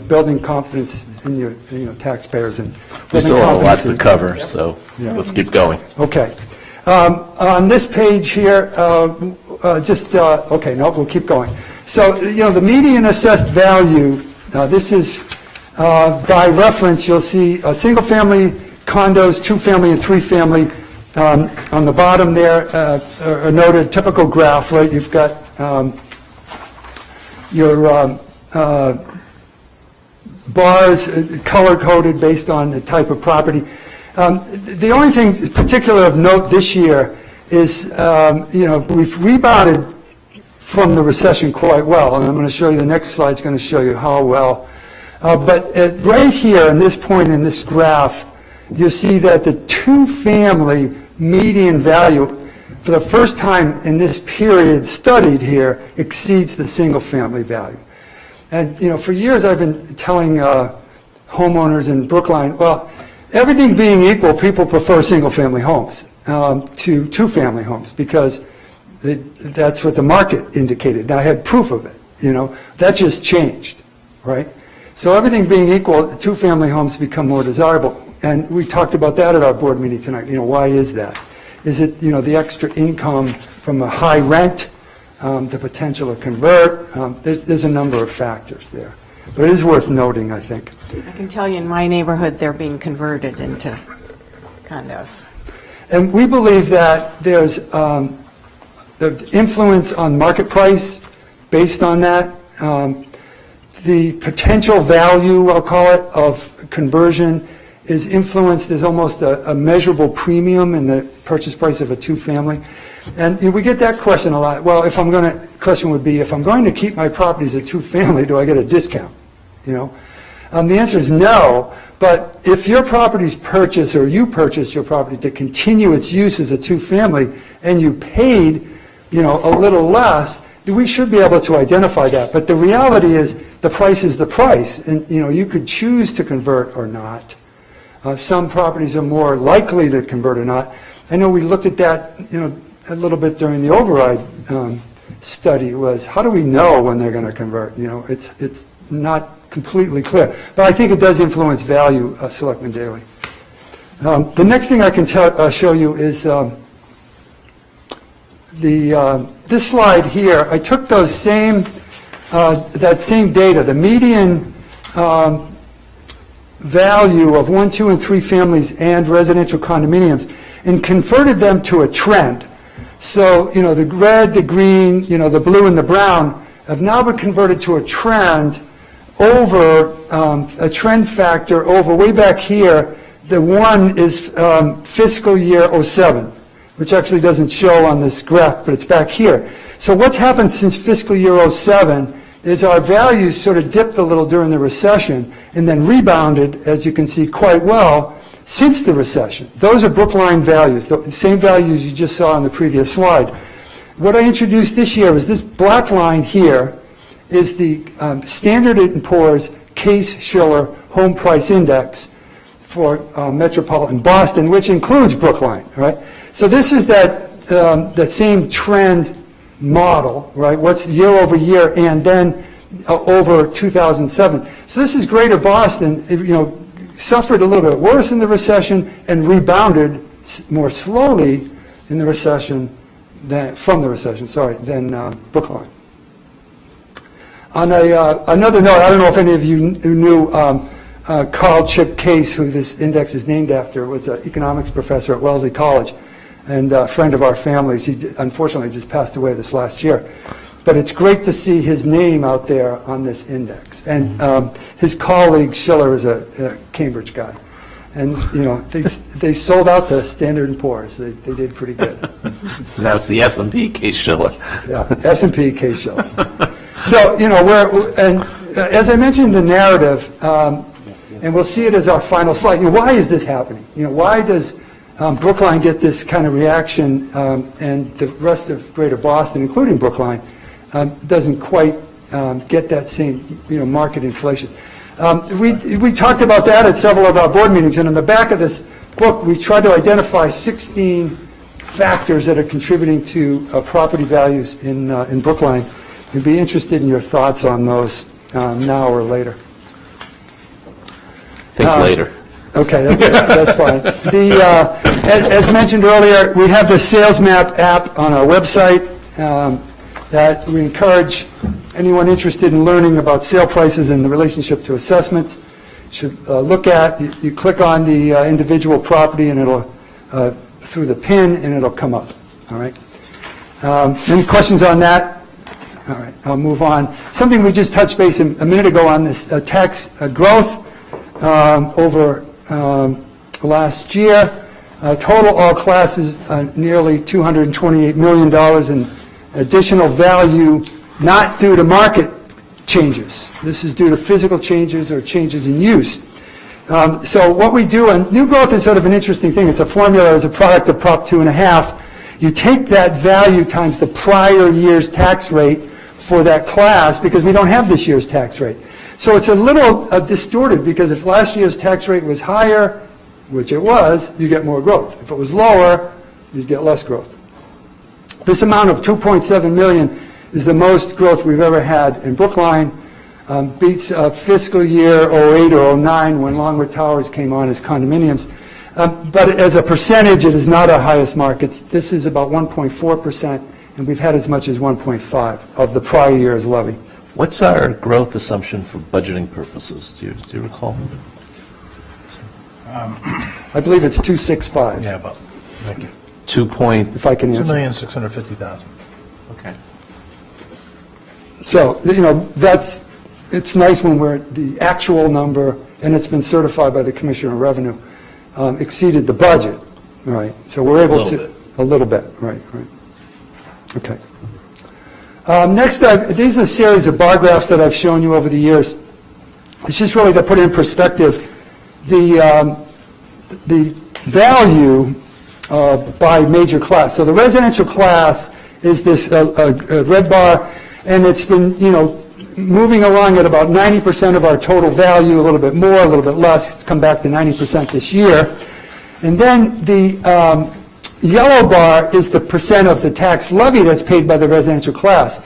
building confidence in your, taxpayers and We building still have a lot confidence to in- cover, so Yeah. let's keep going. Okay. On this page here, we'll keep going. So, the median assessed value, this is by reference, you'll see single-family condos, two-family and three-family. On the bottom there, are noted typical graph, right? You've got your bars color-coded based on the type of property. The only thing particular of note this year is, we've rebounded from the recession quite well, and I'm going to show you, the next slide's going to show you how well. But right here, in this point in this graph, you see that the two-family median value, for the first time in this period studied here, exceeds the single-family value. And, for years I've been telling homeowners in Brookline, well, everything being equal, people prefer single-family homes to two-family homes because that's what the market indicated. Now, I had proof of it, That just changed, right? So everything being equal, two-family homes become more desirable. And we talked about that at our board meeting tonight. Why is that? Is it, the extra income from a high rent, the potential to convert? There's a number of factors there. But it is worth noting, I think. I can tell you in my neighborhood, they're being converted into condos. And we believe that there's the influence on market price based on that. The potential value, I'll call it, of conversion is influenced. There's almost a measurable premium in the purchase price of a two-family. And we get that question a lot. Well, question would be, if I'm going to keep my property as a two-family, do I get a discount? The answer is no. But if your property's purchased, or you purchased your property to continue its use as a two-family, and you paid, a little less, we should be able to identify that. But the reality is, the price is the price. And, you could choose to convert or not. Some properties are more likely to convert or not. I know we looked at that, a little bit during the override study, was how do we know when they're going to convert? It's not completely clear. But I think it does influence value, Selectman Daley. The next thing I can show you is this slide here. I took that same data, the median value of 1, 2, and 3 families and residential condominiums, and converted them to a trend. So, the red, the green, the blue, and the brown have now been converted to a trend over, a trend factor over, way back here, the one is fiscal year 07, which actually doesn't show on this graph, but it's back here. So what's happened since fiscal year 07 is our values sort of dipped a little during the recession and then rebounded, as you can see, quite well since the recession. Those are Brookline values, the same values you just saw on the previous slide. What I introduced this year is this black line here is the Standard & Poor's Case-Shiller Home Price Index for metropolitan Boston, which includes Brookline, right? So this is that same trend model, right? What's year over year, and then over 2007. So this is Greater Boston. Suffered a little bit worse in the recession and rebounded more slowly in the recession than Brookline. On another note, I don't know if any of you knew Carl Chip Case, who this index is named after, was an economics professor at Wellesley College and a friend of our families. He unfortunately just passed away this last year. But it's great to see his name out there on this index. And his colleague Schiller is a Cambridge guy. And, they sold out the Standard & Poor's. They did pretty good. So now it's the S&P Case-Shiller. Yeah, S&P Case-Shiller. So, as I mentioned in the narrative, and we'll see it as our final slide, why is this happening? Why does Brookline get this kind of reaction, and the rest of Greater Boston, including Brookline, doesn't quite get that same, market inflation. We talked about that at several of our board meetings, and on the back of this book, we tried to identify 16 factors that are contributing to property values in Brookline. We'd be interested in your thoughts on those now or later. Think later. Okay, that's fine. As mentioned earlier, we have the Sales Map app on our website that we encourage anyone interested in learning about sale prices and the relationship to assessments should look at. You click on the individual property and it'll, through the pin, and it'll come up. All right. Any questions on that? All right, I'll move on. Something we just touched base a minute ago on this tax growth over last year. Total all classes, nearly $228 million in additional value, not due to market changes. This is due to physical changes or changes in use. So what we do, and new growth is sort of an interesting thing. It's a formula, it's a product of Prop 2.5. You take that value times the prior year's tax rate for that class, because we don't have this year's tax rate. So it's a little distorted, because if last year's tax rate was higher, which it was, you get more growth. If it was lower, you get less growth. This amount of $2.7 million is the most growth we've ever had in Brookline. Beats fiscal year 08 or 09 when Longwood Towers came on as condominiums. But as a percentage, it is not our highest mark. This is about 1.4%, and we've had as much as 1.5 of the prior year's levy. What's our growth assumption for budgeting purposes? Do you recall? I believe it's 265. Yeah, about, thank you. 2 point. If I can answer. $2,650,000. Okay. So, it's nice when we're the actual number, and it's been certified by the Commissioner of Revenue, exceeded the budget, right? So we're able to, a little bit, right. Okay. Next, these are a series of bar graphs that I've shown you over the years. It's just really to put in perspective the value by major class. So the residential class is this red bar, and it's been, moving along at about 90% of our total value, a little bit more, a little bit less. It's come back to 90% this year. And then the yellow bar is the percent of the tax levy that's paid by the residential class,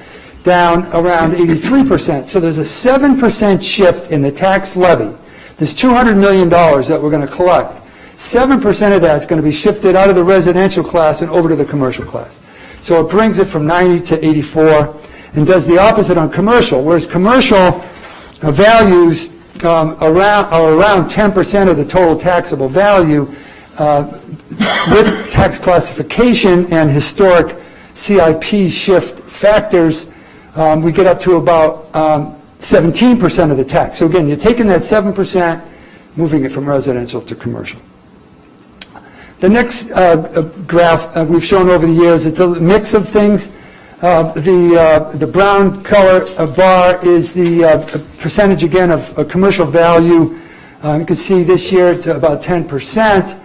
down around 83%. So there's a 7% shift in the tax levy. There's $200 million that we're going to collect. 7% of that is going to be shifted out of the residential class and over to the commercial class. So it brings it from 90 to 84 and does the opposite on commercial, whereas commercial values are around 10% of the total taxable value with tax classification and historic CIP shift factors. We get up to about 17% of the tax. So again, you're taking that 7%, moving it from residential to commercial. The next graph we've shown over the years, it's a mix of things. The brown color bar is the percentage, again, of commercial value. You can see this year it's about 10%,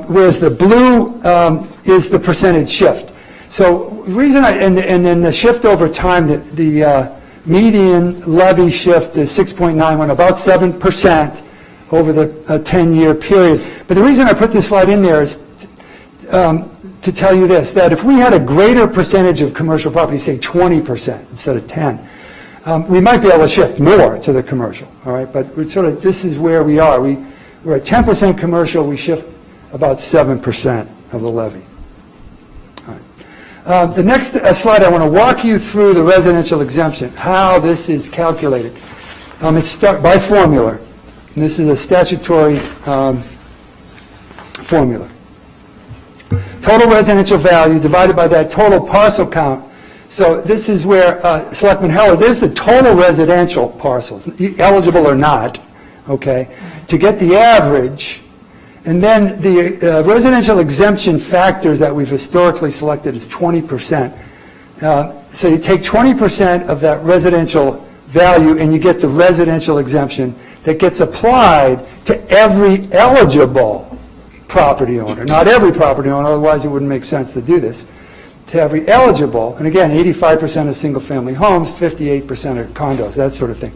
whereas the blue is the percentage shift. So the reason and then the shift over time, the median levy shift is 6.9, went about 7% over the 10-year period. But the reason I put this slide in there is to tell you this, that if we had a greater percentage of commercial property, say 20% instead of 10, we might be able to shift more to the commercial, all right? But we're sort of, this is where we are. We're at 10% commercial, we shift about 7% of the levy. All right. The next slide, I want to walk you through the residential exemption, how this is calculated. It's by formula. This is a statutory formula. Total residential value divided by that total parcel count. So this is where Selectman Heller, there's the total residential parcels, eligible or not, okay, to get the average. And then the residential exemption factors that we've historically selected is 20%. So you take 20% of that residential value and you get the residential exemption that gets applied to every eligible property owner, not every property owner, otherwise it wouldn't make sense to do this, to every eligible, and again, 85% of single-family homes, 58% of condos, that sort of thing.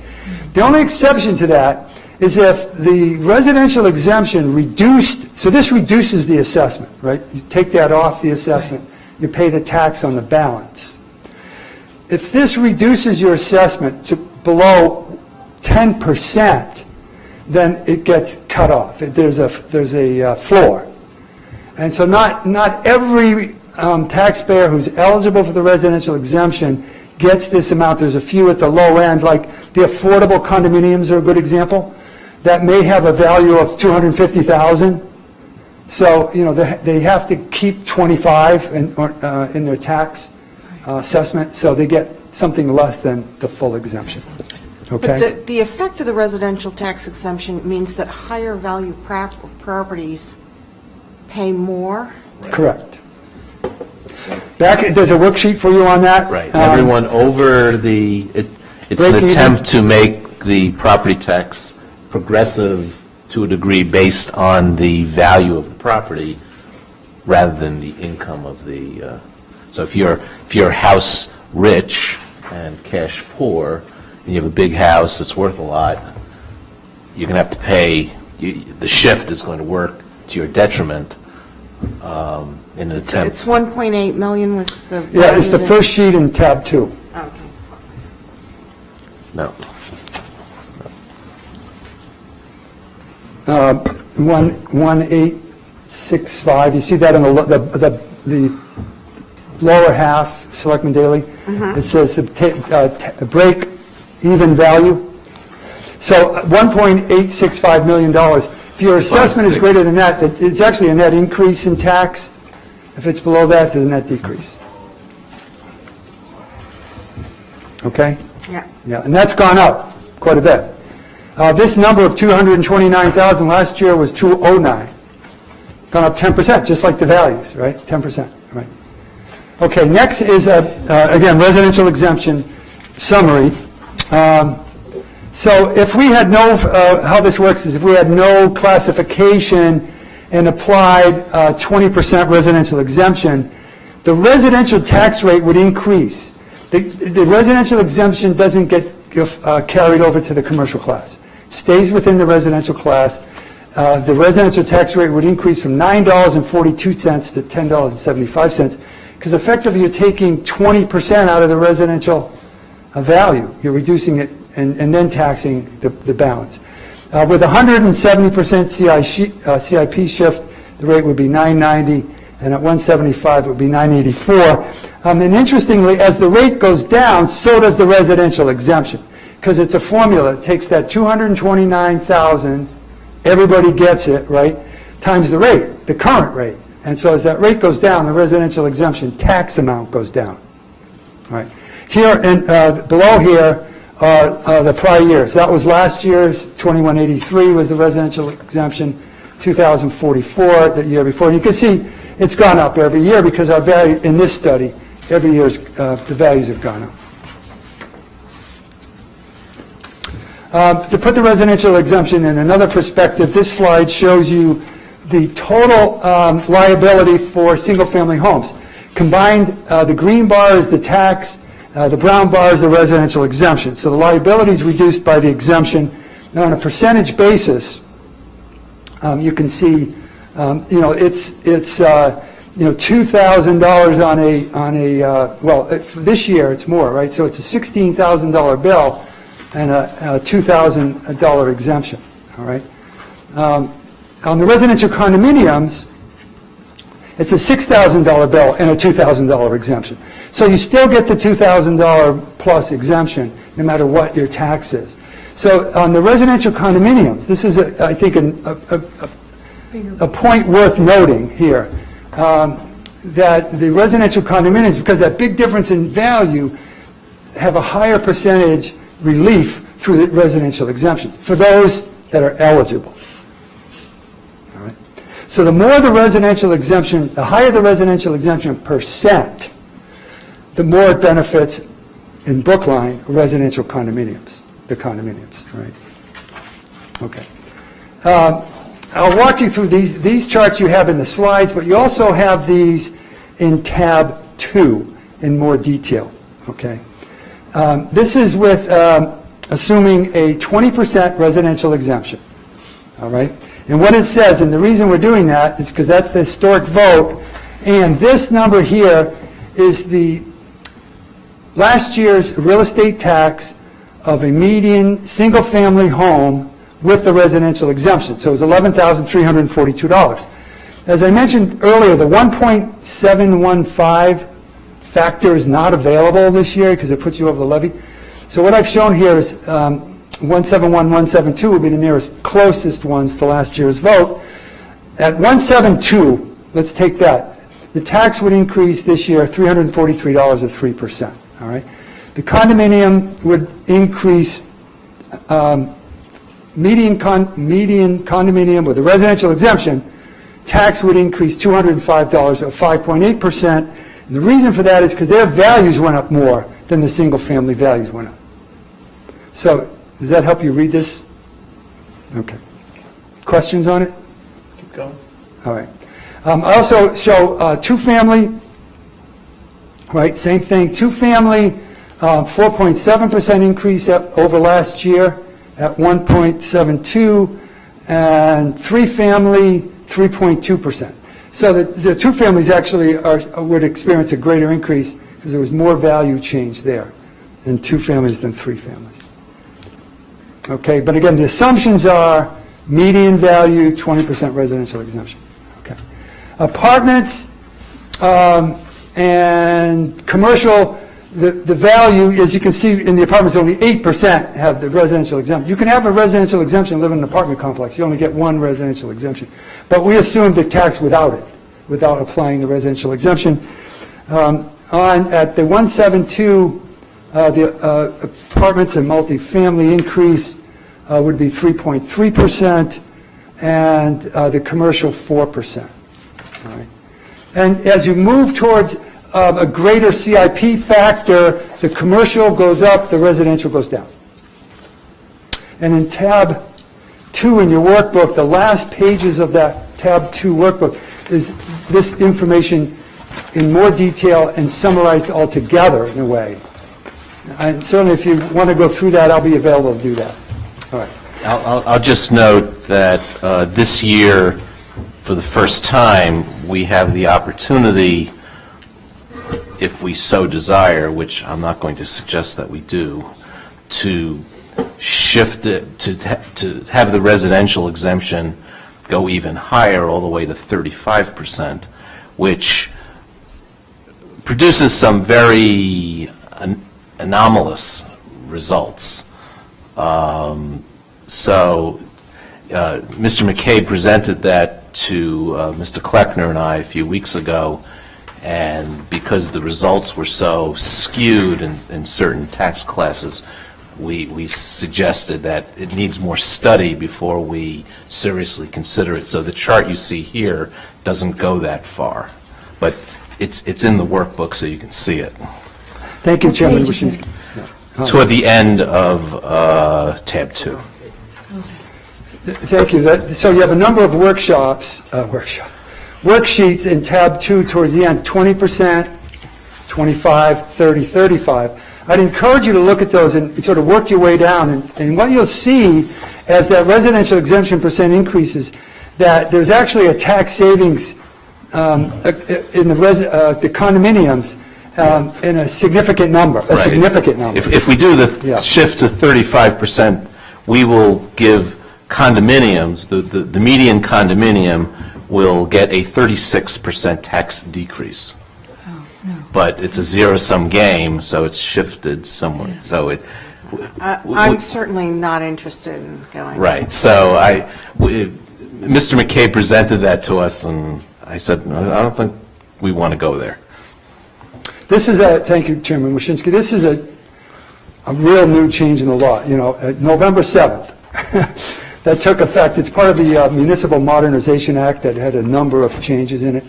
The only exception to that is if the residential exemption reduced, so this reduces the assessment, right? You take that off the assessment, you pay the tax on the balance. If this reduces your assessment to below 10%, then it gets cut off. There's a floor. And so not every taxpayer who's eligible for the residential exemption gets this amount. There's a few at the low end, like the affordable condominiums are a good example, that may have a value of $250,000. So, they have to keep 25 in their tax assessment, so they get something less than the full exemption. Okay? But the effect of the residential tax exemption means that higher value properties pay more? Correct. There's a worksheet for you on that. Right. Everyone over it's an attempt to make the property tax progressive to a degree based on the value of the property rather than the income of the, so if you're house rich and cash poor, and you have a big house that's worth a lot, you're going to have to pay, the shift is going to work to your detriment in an attempt. It's 1.8 million was the... Yeah, it's the first sheet in tab 2. Okay. No. 1865, you see that in the lower half, Selectmen Daily? It says break even value. So $1.865 million. If your assessment is greater than that, it's actually a net increase in tax. If it's below that, it's a net decrease. Okay? Yeah. Yeah, and that's gone up quite a bit. This number of 229,000 last year was 209. It's gone up 10%, just like the values, right? 10%, right? Okay, next is, again, residential exemption summary. So if we had how this works is if we had no classification and applied 20% residential exemption, the residential tax rate would increase. The residential exemption doesn't get carried over to the commercial class. It stays within the residential class. The residential tax rate would increase from $9.42 to $10.75, because effectively you're taking 20% out of the residential value. You're reducing it and then taxing the balance. With 170% CIP shift, the rate would be $9.90, and at 175 it would be $9.84. And interestingly, as the rate goes down, so does the residential exemption, because it's a formula. It takes that 229,000, everybody gets it, right, times the rate, the current rate. And so as that rate goes down, the residential exemption tax amount goes down. All right. Here and below here are the prior years. That was last year's 2183 was the residential exemption, 2044 the year before. And you can see it's gone up every year because our value in this study, every year the values have gone up. To put the residential exemption in another perspective, this slide shows you the total liability for single-family homes. Combined, the green bar is the tax, the brown bar is the residential exemption. So the liability is reduced by the exemption. Now, on a percentage basis, you can see, it's $2,000 on a well, this year it's more, right? So it's a $16,000 bill and a $2,000 exemption. All right. On the residential condominiums, it's a $6,000 bill and a $2,000 exemption. So you still get the $2,000 plus exemption no matter what your tax is. So on the residential condominiums, this is, I think, a point worth noting here, that the residential condominiums, because that big difference in value, have a higher percentage relief through the residential exemption for those that are eligible. All right. So the more the residential exemption, the higher the residential exemption percent, the more it benefits in Brookline residential condominiums, the condominiums, right? Okay. I'll walk you through these charts you have in the slides, but you also have these in tab 2 in more detail, okay? This is with assuming a 20% residential exemption, all right? And what it says, and the reason we're doing that is because that's the historic vote, and this number here is the last year's real estate tax of a median single-family home with the residential exemption. So it was $11,342. As I mentioned earlier, the 1.715 factor is not available this year because it puts you over the levy. So what I've shown here is 171, 172 would be the nearest closest ones to last year's vote. At 172, let's take that. The tax would increase this year $343 or 3%. All right. The condominium would increase. Median condominium with a residential exemption, tax would increase $205 or 5.8%. And the reason for that is because their values went up more than the single-family values went up. So does that help you read this? Okay. Questions on it? Keep going. All right. I also show two-family, right, same thing. Two-family, 4.7% increase over last year at 1.72, and three-family, 3.2%. So the two families actually would experience a greater increase because there was more value change there in two families than three families. Okay, but again, the assumptions are median value, 20% residential exemption. Okay. Apartments and commercial, the value, as you can see in the apartments, only 8% have the residential exemption. You can have a residential exemption and live in an apartment complex. You only get one residential exemption. But we assume the tax without it, without applying the residential exemption. At the 172, the apartments and multifamily increase would be 3.3%, and the commercial 4%. All right. And as you move towards a greater CIP factor, the commercial goes up, the residential goes down. And in tab 2 in your workbook, the last pages of that tab 2 workbook is this information in more detail and summarized all together in a way. And certainly if you want to go through that, I'll be available to do that. All right. I'll just note that this year, for the first time, we have the opportunity, if we so desire, which I'm not going to suggest that we do, to shift it, to have the residential exemption go even higher, all the way to 35%, which produces some very anomalous results. So Mr. McKay presented that to Mr. Kleckner and I a few weeks ago, and because the results were so skewed in certain tax classes, we suggested that it needs more study before we seriously consider it. So the chart you see here doesn't go that far, but it's in the workbook so you can see it. Thank you, Chairman Wyszynski. Toward the end of tab 2. Thank you. So you have a number of worksheets in tab 2 towards the end, 20%, 25, 30, 35. I'd encourage you to look at those and sort of work your way down. And what you'll see as that residential exemption percent increases, that there's actually a tax savings in the condominiums in a significant number, Right. significant number. If we do the shift to 35%, we will give condominiums, the median condominium will get a 36% tax decrease. Oh, no. But it's a zero-sum game, so it's shifted somewhere. So I'm certainly not interested in going. right. So Mr. McKay presented that to us, and I said, I don't think we want to go there. This is thank you, Chairman Wyszynski. This is a real new change in the law. You know, November 7th, that took effect. It's part of the Municipal Modernization Act that had a number of changes in it.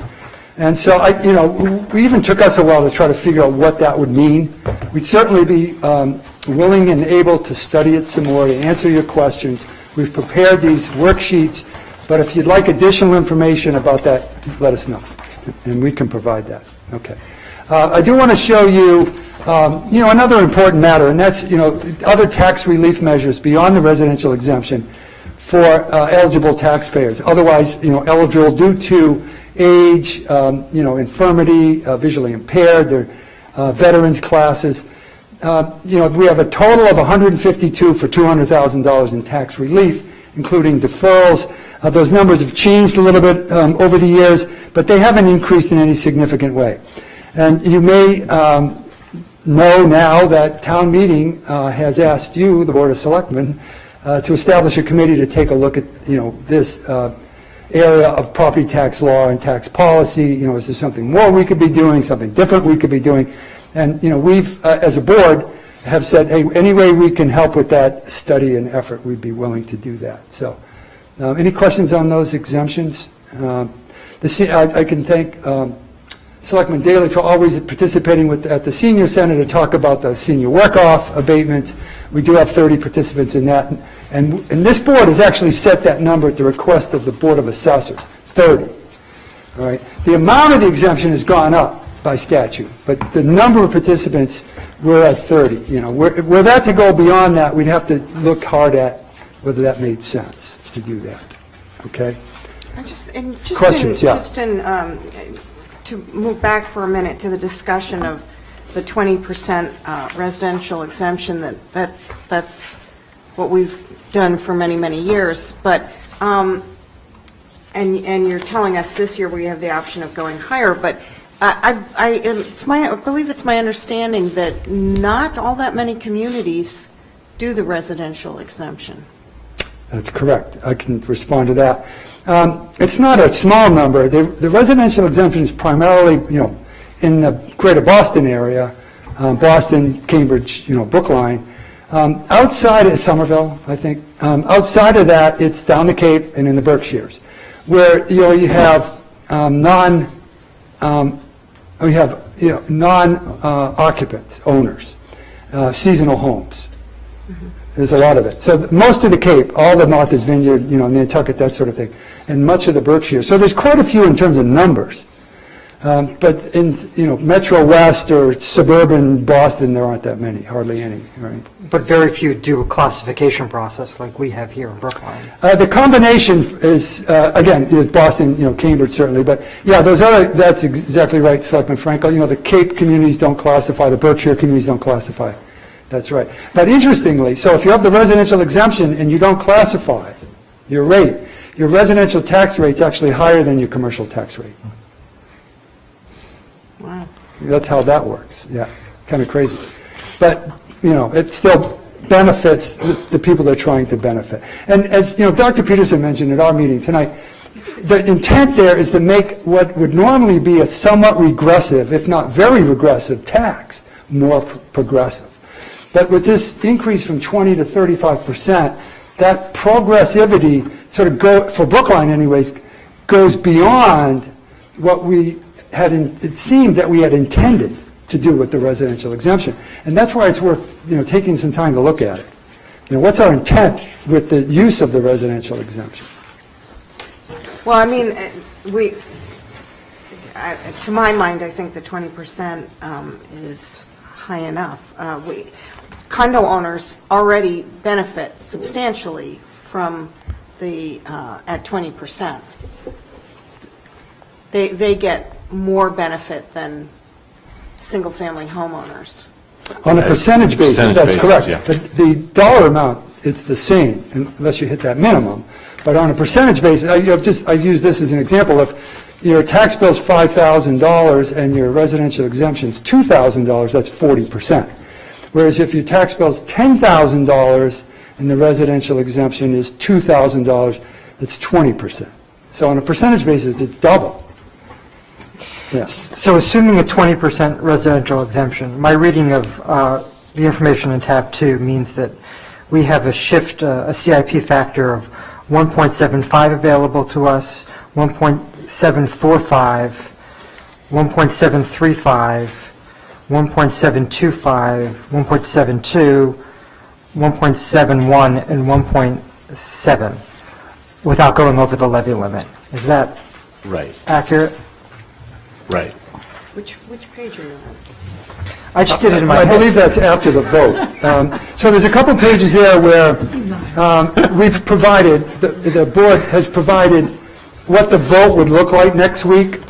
And so, it even took us a while to try to figure out what that would mean. We'd certainly be willing and able to study it some more, to answer your questions. We've prepared these worksheets, But if you'd like additional information about that, let us know, and we can provide that. Okay. I do want to show you, another important matter, and that's, other tax relief measures beyond the residential exemption for eligible taxpayers. Otherwise, eligible due to age, infirmity, visually impaired, their veterans classes. We have a total of 152 for $200,000 in tax relief, including deferrals. Those numbers have changed a little bit over the years, but they haven't increased in any significant way. And you may know now that town meeting has asked you, the Board of Selectmen, to establish a committee to take a look at, this area of property tax law and tax policy. Is there something more we could be doing, something different we could be doing? And, we've, as a board, have said, hey, any way we can help with that study and effort, we'd be willing to do that. So, any questions on those exemptions? I can thank Selectman Daley for always participating at the senior center to talk about the senior work-off abatements. We do have 30 participants in that. And this board has actually set that number at the request of the Board of Assessors, 30. All right. The amount of the exemption has gone up by statute, but the number of participants, we're at 30. Were that to go beyond that, we'd have to look hard at whether that made sense to do that. Okay? Questions? Yeah. To move back for a minute to the discussion of the 20% residential exemption, that's what we've done for many, many years. But and you're telling us this year we have the option of going higher. But I believe it's my understanding that not all that many communities do the residential exemption. That's correct. I can respond to that. It's not a small number. The residential exemption is primarily, in the greater Boston area, Boston, Cambridge, Brookline. Outside of Somerville, I think, outside of that, it's down the Cape and in the Berkshires, where you have non-occupants, owners, seasonal homes. There's a lot of it. So most of the Cape, all the Martha's Vineyard, Nantucket, that sort of thing, and much of the Berkshire. So there's quite a few in terms of numbers. But in, Metro West or suburban Boston, there aren't that many, hardly any, right? But very few do a classification process like we have here in Brookline. The combination is, again, is Boston, Cambridge certainly, but yeah, that's exactly right, Selectman Franco. The Cape communities don't classify, the Berkshire communities don't classify. That's right. But interestingly, so if you have the residential exemption and you don't classify your rate, your residential tax rate's actually higher than your commercial tax rate. Wow. That's how that works. Yeah, kind of crazy. But, it still benefits the people they're trying to benefit. And as, Dr. Peterson mentioned at our meeting tonight, the intent there is to make what would normally be a somewhat regressive, if not very regressive, tax more progressive. But with this increase from 20 to 35%, that progressivity sort of for Brookline anyways, goes beyond what we had, it seemed that we had intended to do with the residential exemption. And that's why it's worth, taking some time to look at it. What's our intent with the use of the residential exemption? Well, I mean, to my mind, I think the 20% is high enough. Condo owners already benefit substantially from the at 20%. They get more benefit than single-family homeowners. On a percentage basis, that's correct. Yeah. The dollar amount, it's the same unless you hit that minimum. But on a percentage basis, I use this as an example. If your tax bill's $5,000 and your residential exemption's $2,000, that's 40%. Whereas if your tax bill's $10,000 and the residential exemption is $2,000, that's 20%. So on a percentage basis, it's double. Yes. So assuming a 20% residential exemption, my reading of the information in tab 2 means that we have a shift, a CIP factor of 1.75 available to us, 1.745, 1.735, 1.725, 1.72, 1.71, and 1.7. without going over the levy limit. Is that Right, accurate? right. Which page are you on? I just did it in my I head. believe that's after the vote. So there's a couple pages there where we've provided, the board has provided what the vote would look like next week,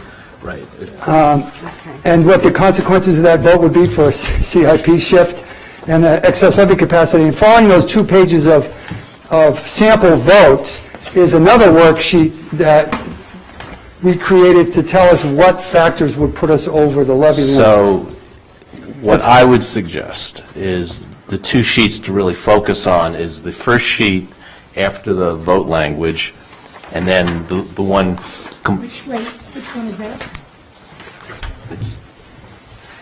Right. and what the consequences of that vote would be for a CIP shift and the excess levy capacity. And following those 2 pages of sample votes is another worksheet that we created to tell us what factors would put us over the levy limit. So what I would suggest is the 2 sheets to really focus on is the first sheet after the vote language, and then the one, Which one is that?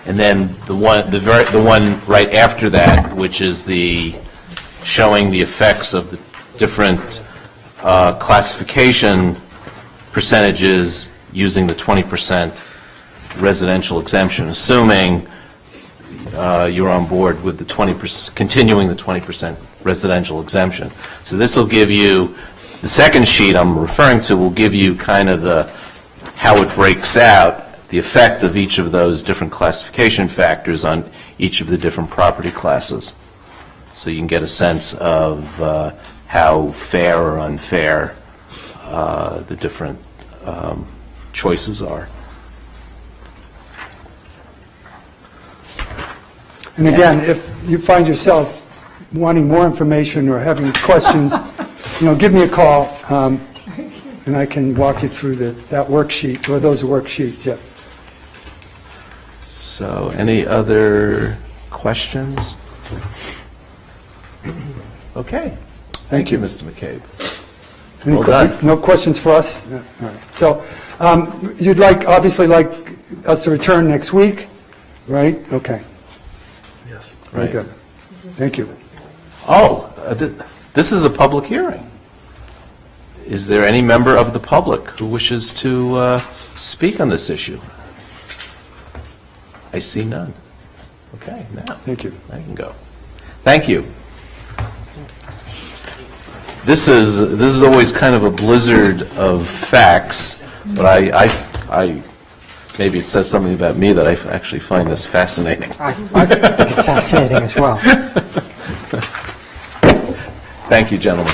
and then the one right after that, which is the showing the effects of the different classification percentages using the 20% residential exemption, assuming you're on board with the 20%, continuing the 20% residential exemption. So this will give you, the second sheet I'm referring to will give you kind of how it breaks out, the effect of each of those different classification factors on each of the different property classes. So you can get a sense of how fair or unfair the different choices are. And again, if you find yourself wanting more information or having questions, give me a call, and I can walk you through that worksheet, or those worksheets, yeah. So any other questions? Okay. Thank you, Mr. McCabe. Any Well done. No questions for us? Yeah, all right. So you'd obviously like us to return next week, right? Okay. Yes. Very Right. good. Thank you. Oh, this is a public hearing. Is there any member of the public who wishes to speak on this issue? I see none. Okay, now. Thank you. I can go. Thank you. This is always kind of a blizzard of facts, but I maybe it says something about me that I actually find this fascinating. I think it's fascinating as well. Thank you, gentlemen.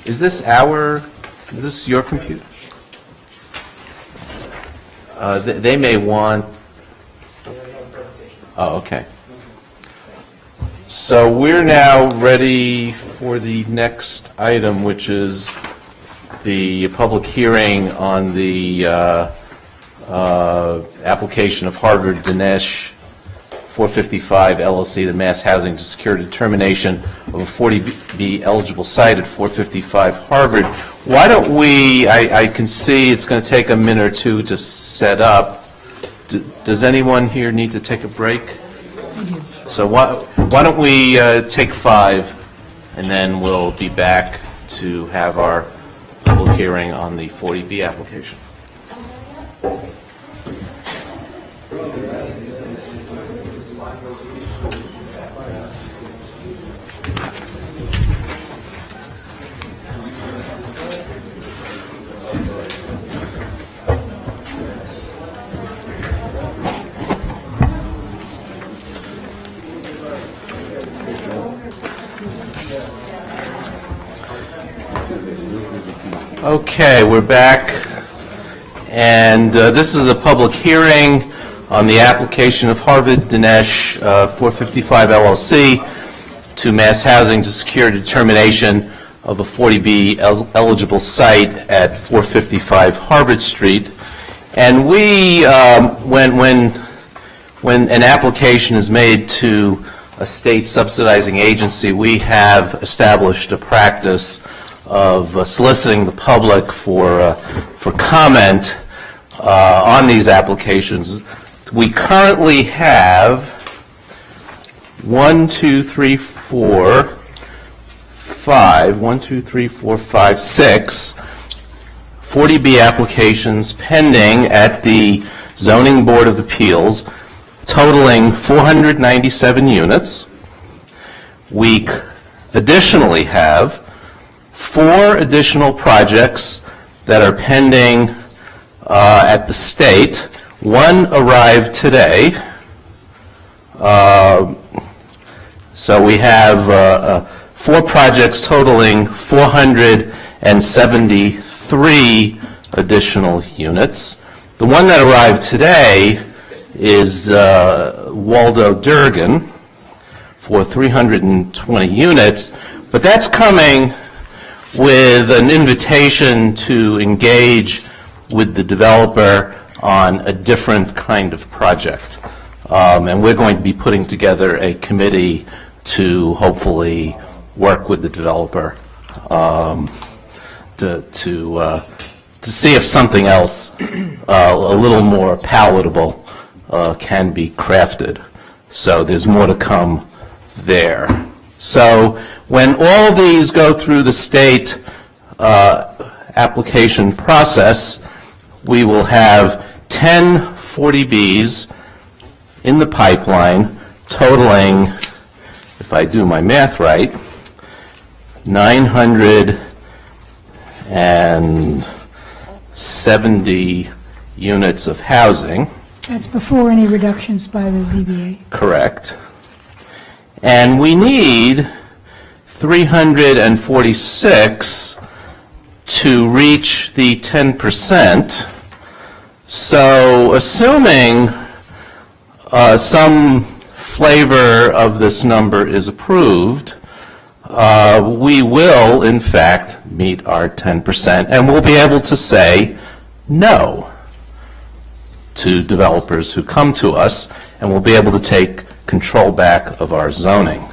Is this your computer? They may want, oh, okay. So we're now ready for the next item, which is the public hearing on the application of Harvard Dinesh 455 LLC to Mass Housing to secure determination of a 40B eligible site at 455 Harvard. Why don't we, I can see it's going to take a minute or two to set up. Does anyone here need to take a break? So why don't we take 5, and then we'll be back to have our public hearing on the 40B application. Okay, we're back, and this is a public hearing on the application of Harvard Dinesh 455 LLC to Mass Housing to secure determination of a 40B eligible site at 455 Harvard Street. And we, when an application is made to a state subsidizing agency, we have established a practice of soliciting the public for comment on these applications. We currently have 1, 2, 3, 4, 5, 1, 2, 3, 4, 5, 6 40B applications pending at the Zoning Board of Appeals, totaling 497 units. we additionally have 4 additional projects that are pending at the state. One arrived today. So we have 4 projects totaling 473 additional units. The one that arrived today is Waldo Durgan for 320 units, but that's coming with an invitation to engage with the developer on a different kind of project. And we're going to be putting together a committee to hopefully work with the developer to see if something else a little more palatable can be crafted. So there's more to come there. So when all these go through the state application process, we will have 10 40Bs in the pipeline totaling, if I do my math right, 970 units of housing. That's before any reductions by the ZBA. Correct. And we need 346 to reach the 10%. So assuming some flavor of this number is approved, we will, in fact, meet our 10%, and we'll be able to say no to developers who come to us, and we'll be able to take control back of our zoning.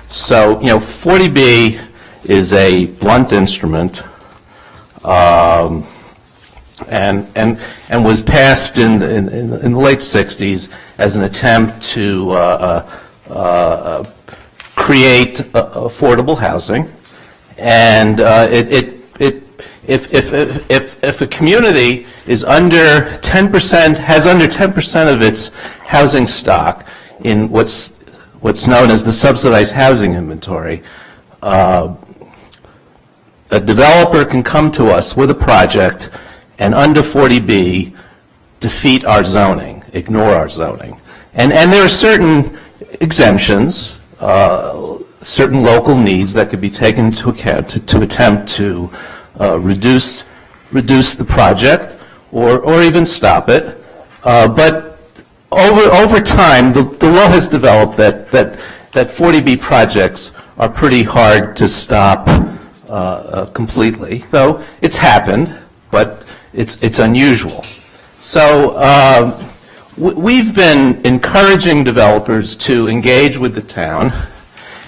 So, 40B is a blunt instrument, and was passed in the late 60s as an attempt to create affordable housing. And if a community is under 10%, has under 10% of its housing stock in what's known as the subsidized housing inventory, a developer can come to us with a project and under 40B defeat our zoning, ignore our zoning. And there are certain exemptions, certain local needs that could be taken into account to attempt to reduce the project or even stop it. But over time, the law has developed that 40B projects are pretty hard to stop completely, though it's happened, but it's unusual. So we've been encouraging developers to engage with the town,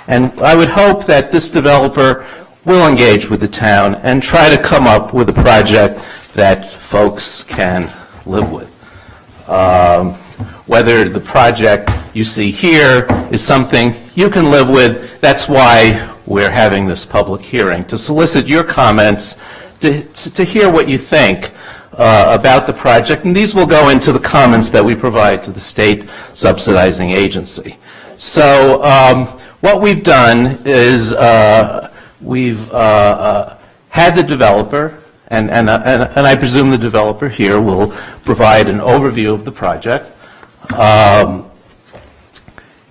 and I would hope that this developer will engage with the town and try to come up with a project that folks can live with. Whether the project you see here is something you can live with, that's why we're having this public hearing, to solicit your comments, to hear what you think about the project, and these will go into the comments that we provide to the state subsidizing agency. So what we've done is we've had the developer, and I presume the developer here will provide an overview of the project,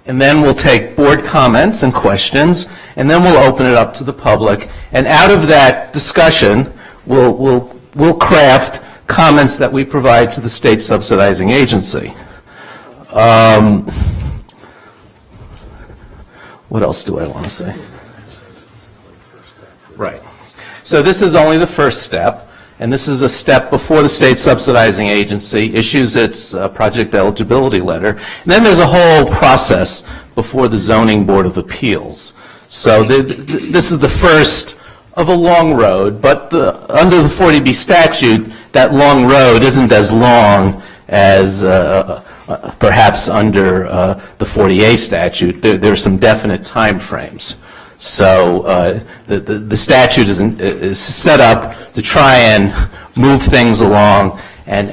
and then we'll take board comments and questions, and then we'll open it up to the public, and out of that discussion, we'll craft comments that we provide to the state subsidizing agency. What else do I want to say? Right. So this is only the first step, and this is a step before the state subsidizing agency issues its project eligibility letter. And then there's a whole process before the Zoning Board of Appeals. So this is the first of a long road, but under the 40B statute, that long road isn't as long as perhaps under the 40A statute. There are some definite time frames. So the statute is set up to try and move things along and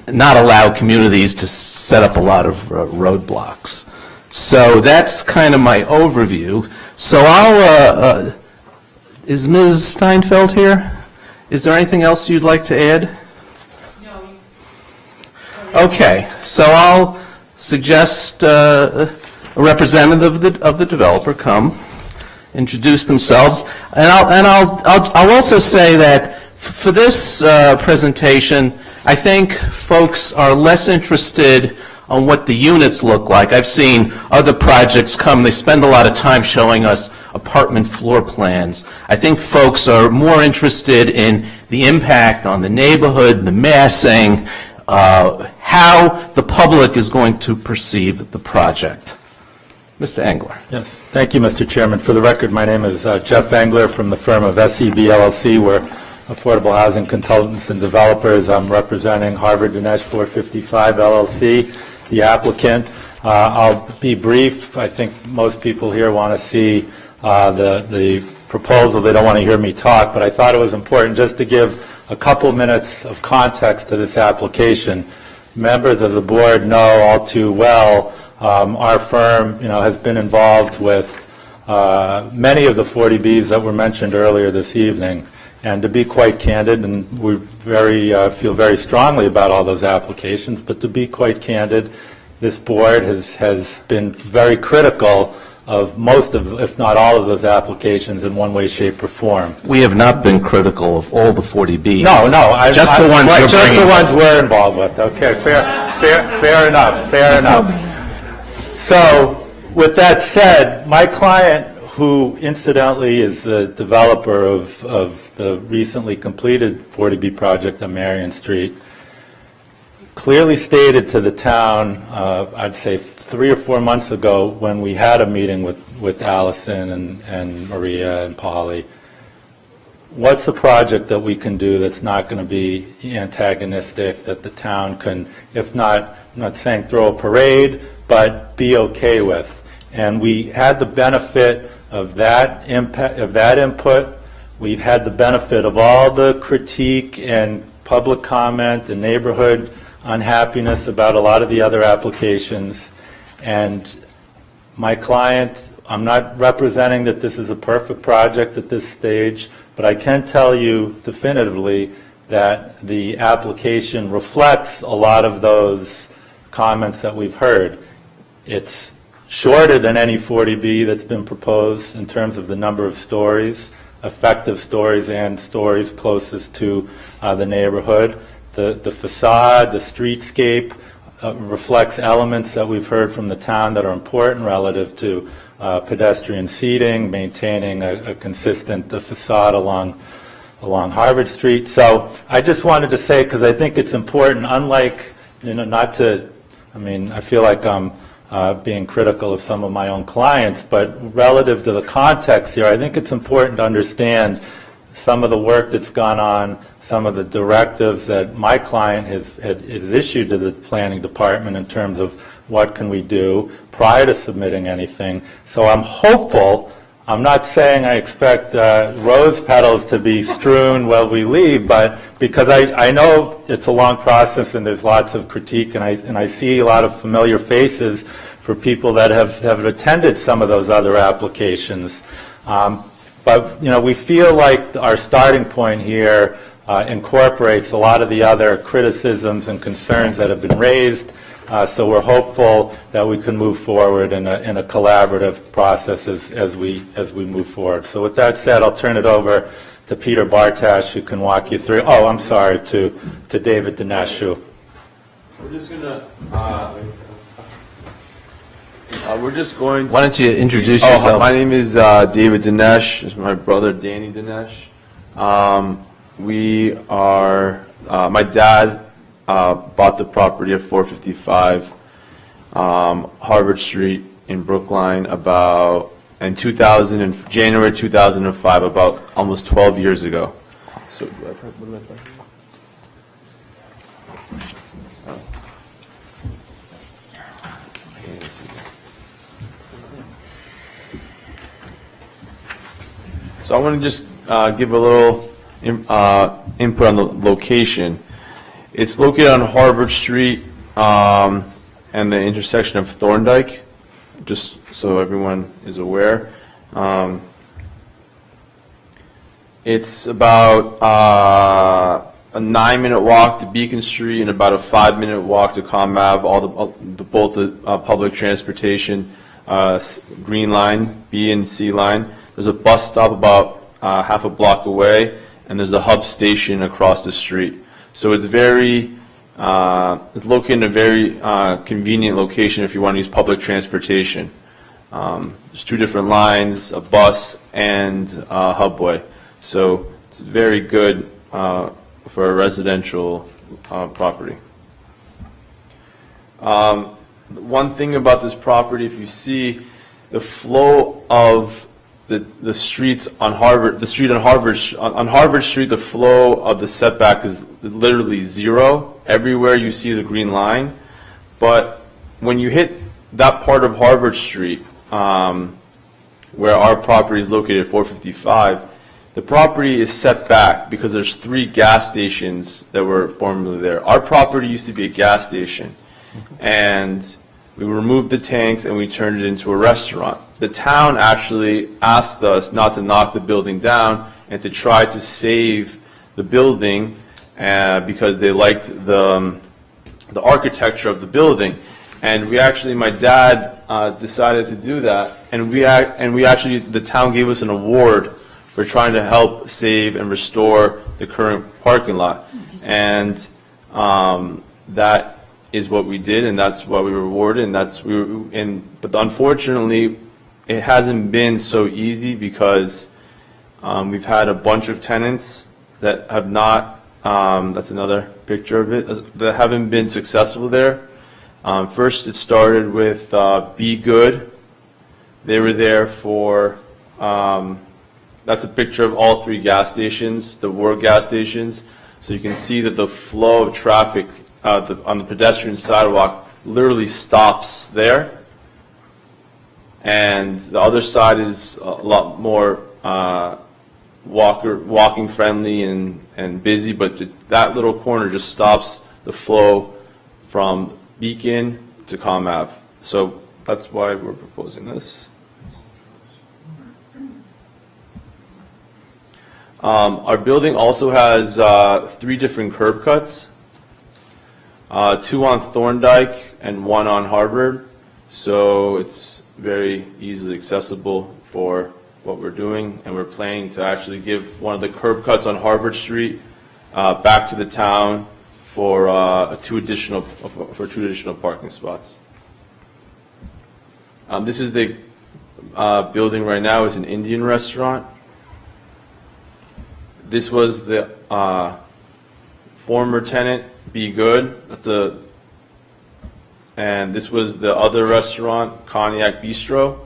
not allow communities to set up a lot of roadblocks. So that's kind of my overview. So is Ms. Steinfeld here? Is there anything else you'd like to add? No. Okay, so I'll suggest a representative of the developer come, introduce themselves, and I'll also say that for this presentation, I think folks are less interested on what the units look like. I've seen other projects come, they spend a lot of time showing us apartment floor plans. I think folks are more interested in the impact on the neighborhood, the massing, how the public is going to perceive the project. Mr. Engler. Yes, thank you, Mr. Chairman. For the record, my name is Jeff Engler from the firm of SEB LLC. We're affordable housing consultants and developers. I'm representing Harvard Dinesh 455 LLC, the applicant. I'll be brief. I think most people here want to see the proposal. They don't want to hear me talk, but I thought it was important just to give a couple minutes of context to this application. Members of the board know all too well our firm, has been involved with many of the 40Bs that were mentioned earlier this evening. And to be quite candid, and we feel very strongly about all those applications, but to be quite candid, this board has been very critical of most of, if not all of those applications in one way, shape, or form. We have not been critical of all the 40Bs. No, just the ones you're just the bringing ones us. we're involved with. Okay, fair enough. So, with that said, my client, who incidentally is the developer of the recently completed 40B project on Marion Street, clearly stated to the town, I'd say 3 or 4 months ago when we had a meeting with Allison and Maria and Polly, what's a project that we can do that's not going to be antagonistic, that the town can, if not, I'm not saying throw a parade, but be okay with. And we had the benefit of that impact, of that input. We've had the benefit of all the critique and public comment and neighborhood unhappiness about a lot of the other applications. And my client, I'm not representing that this is a perfect project at this stage, but I can tell you definitively that the application reflects a lot of those comments that we've heard. It's shorter than any 40B that's been proposed in terms of the number of stories, effective stories and stories closest to the neighborhood. The facade, the streetscape reflects elements that we've heard from the town that are important relative to pedestrian seating, maintaining a consistent facade along Harvard Street. So I just wanted to say, because I think it's important, unlike, not to, I feel like I'm being critical of some of my own clients, but relative to the context here, I think it's important to understand some of the work that's gone on, some of the directives that my client has issued to the planning department in terms of what can we do prior to submitting anything. So I'm hopeful. I'm not saying I expect rose petals to be strewn while we leave, but because I know it's a long process and there's lots of critique, and I see a lot of familiar faces for people that have attended some of those other applications. But we feel like our starting point here incorporates a lot of the other criticisms and concerns that have been raised. So we're hopeful that we can move forward in a collaborative process as we move forward. So with that said, I'll turn it over to Peter Bartash, who can walk you through. Oh, I'm sorry, to David Dinesh. We're just going to... Why don't you introduce yourself? My name is David Dinesh. This is my brother, Danny Dinesh. My dad bought the property at 455 Harvard Street in Brookline in January 2005, about almost 12 years ago. So, I want to just give a little input on the location. It's located on Harvard Street and the intersection of Thorndike, just so everyone is aware. It's about a 9-minute walk to Beacon Street and about a 5-minute walk to Comm Ave, both the public transportation, Green Line, B and C line. There's a bus stop about half a block away, and there's a hub station across the street. So it's it's located in a very convenient location if you want to use public transportation. There's 2 different lines, a bus and a hubway. So it's very good for a residential property. One thing about this property, if you see the flow of the streets on Harvard, on Harvard Street, the flow of the setbacks is literally 0. Everywhere you see the green line, but when you hit that part of Harvard Street, where our property is located at 455, the property is set back because there's 3 gas stations that were formerly there. Our property used to be a gas station, and we removed the tanks and we turned it into a restaurant. The town actually asked us not to knock the building down and to try to save the building because they liked the architecture of the building. And we actually, my dad decided to do that, and we actually, the town gave us an award for trying to help save and restore the current parking lot. And that is what we did, and that's what we were rewarded, but unfortunately, it hasn't been so easy because we've had a bunch of tenants that have not, that's another picture of it, that haven't been successful there. First, it started with Be Good. They were there for, that's a picture of all 3 gas stations, the War gas stations. So you can see that the flow of traffic on the pedestrian sidewalk literally stops there. And the other side is a lot more walking friendly and busy, but that little corner just stops the flow from Beacon to Comm Ave. So that's why we're proposing this. Our building also has 3 different curb cuts, 2 on Thorndike and 1 on Harvard. So it's very easily accessible for what we're doing, and we're planning to actually give one of the curb cuts on Harvard Street back to the town for 2 additional parking spots. This is the building right now. Is an Indian restaurant. This was the former tenant, Be Good. And this was the other restaurant, Cognac Bistro.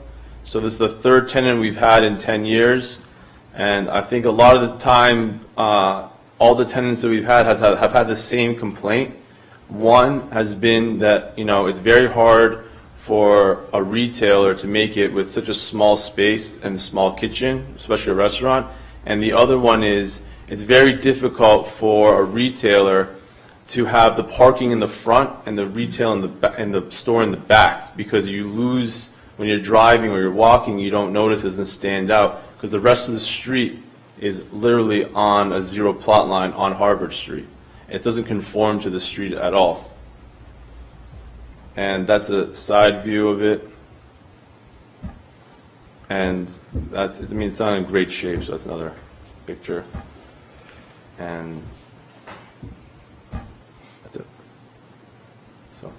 So this is the 3rd tenant we've had in 10 years. And I think a lot of the time, all the tenants that we've had have had the same complaint. One has been that, it's very hard for a retailer to make it with such a small space and small kitchen, especially a restaurant. And the other one is it's very difficult for a retailer to have the parking in the front and the retail in the store in the back, because you lose when you're driving or you're walking, you don't notice, it doesn't stand out, because the rest of the street is literally on a 0 plot line on Harvard Street. It doesn't conform to the street at all. And that's a side view of it. And it's not in great shape, so that's another picture. And that's it. So.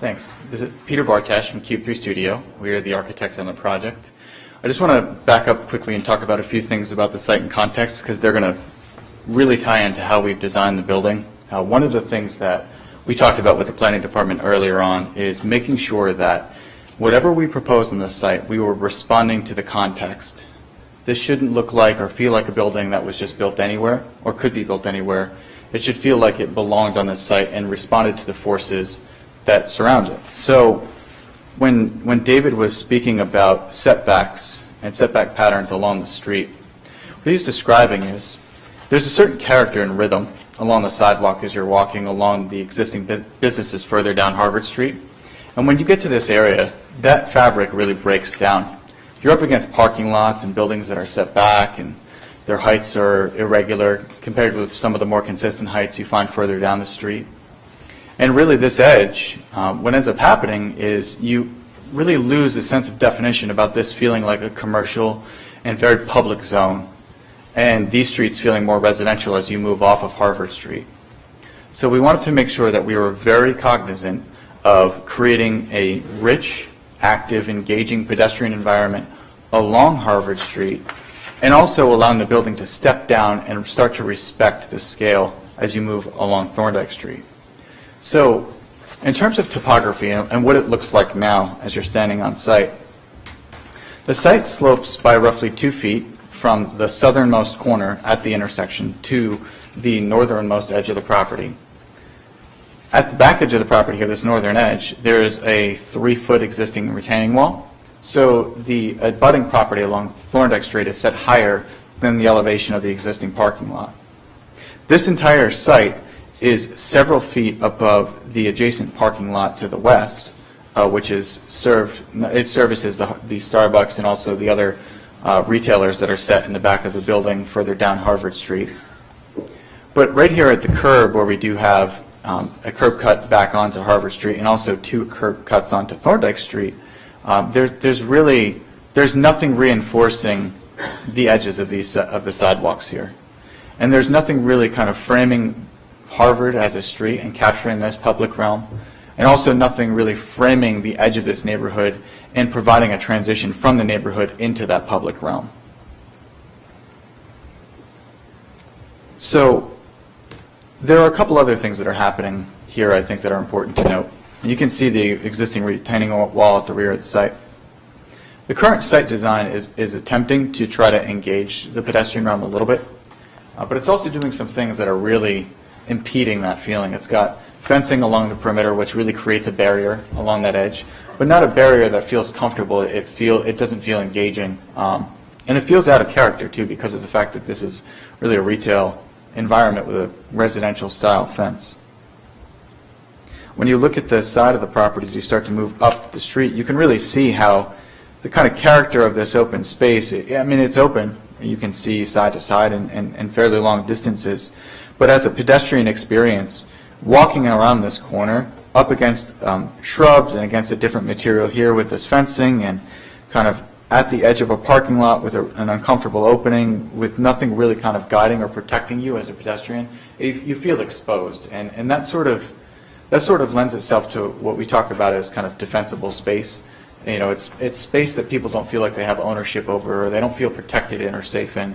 Thanks. This is Peter Bartash from Cube 3 Studio. We are the architect on the project. I just want to back up quickly and talk about a few things about the site and context, because they're going to really tie into how we've designed the building. One of the things that we talked about with the planning department earlier on is making sure that whatever we proposed on the site, we were responding to the context. This shouldn't look like or feel like a building that was just built anywhere or could be built anywhere. It should feel like it belonged on the site and responded to the forces that surround it. So when David was speaking about setbacks and setback patterns along the street. What he's describing is there's a certain character and rhythm along the sidewalk as you're walking along the existing businesses further down Harvard Street. And when you get to this area, that fabric really breaks down. You're up against parking lots and buildings that are set back, and their heights are irregular compared with some of the more consistent heights you find further down the street. And really this edge, what ends up happening is you really lose a sense of definition about this feeling like a commercial and very public zone, and these streets feeling more residential as you move off of Harvard Street. So we wanted to make sure that we were very cognizant of creating a rich, active, engaging pedestrian environment along Harvard Street, and also allowing the building to step down and start to respect the scale as you move along Thorndike Street. So in terms of topography and what it looks like now as you're standing on site, the site slopes by roughly 2 feet from the southernmost corner at the intersection to the northernmost edge of the property. At the back edge of the property here, this northern edge, there is a 3-foot existing retaining wall. So the abutting property along Thorndike Street is set higher than the elevation of the existing parking lot. This entire site is several feet above the adjacent parking lot to the west, which is it services the Starbucks and also the other retailers that are set in the back of the building further down Harvard Street. But right here at the curb, where we do have a curb cut back onto Harvard Street and also 2 curb cuts onto Thorndike Street, there's nothing reinforcing the edges of the sidewalks here. And there's nothing really kind of framing Harvard as a street and capturing this public realm, and also nothing really framing the edge of this neighborhood and providing a transition from the neighborhood into that public realm. So there are a couple other things that are happening here, I think, that are important to note. You can see the existing retaining wall at the rear of the site. The current site design is attempting to try to engage the pedestrian realm a little bit, but it's also doing some things that are really impeding that feeling. It's got fencing along the perimeter, which really creates a barrier along that edge, but not a barrier that feels comfortable. It doesn't feel engaging, and it feels out of character too, because of the fact that this is really a retail environment with a residential style fence. When you look at the side of the properties, you start to move up the street, you can really see how the kind of character of this open space, it's open, you can see side to side and fairly long distances, but as a pedestrian experience, walking around this corner up against shrubs and against a different material here with this fencing and kind of at the edge of a parking lot with an uncomfortable opening with nothing really kind of guiding or protecting you as a pedestrian, you feel exposed, and that sort of lends itself to what we talk about as kind of defensible space. It's space that people don't feel like they have ownership over, or they don't feel protected in or safe in.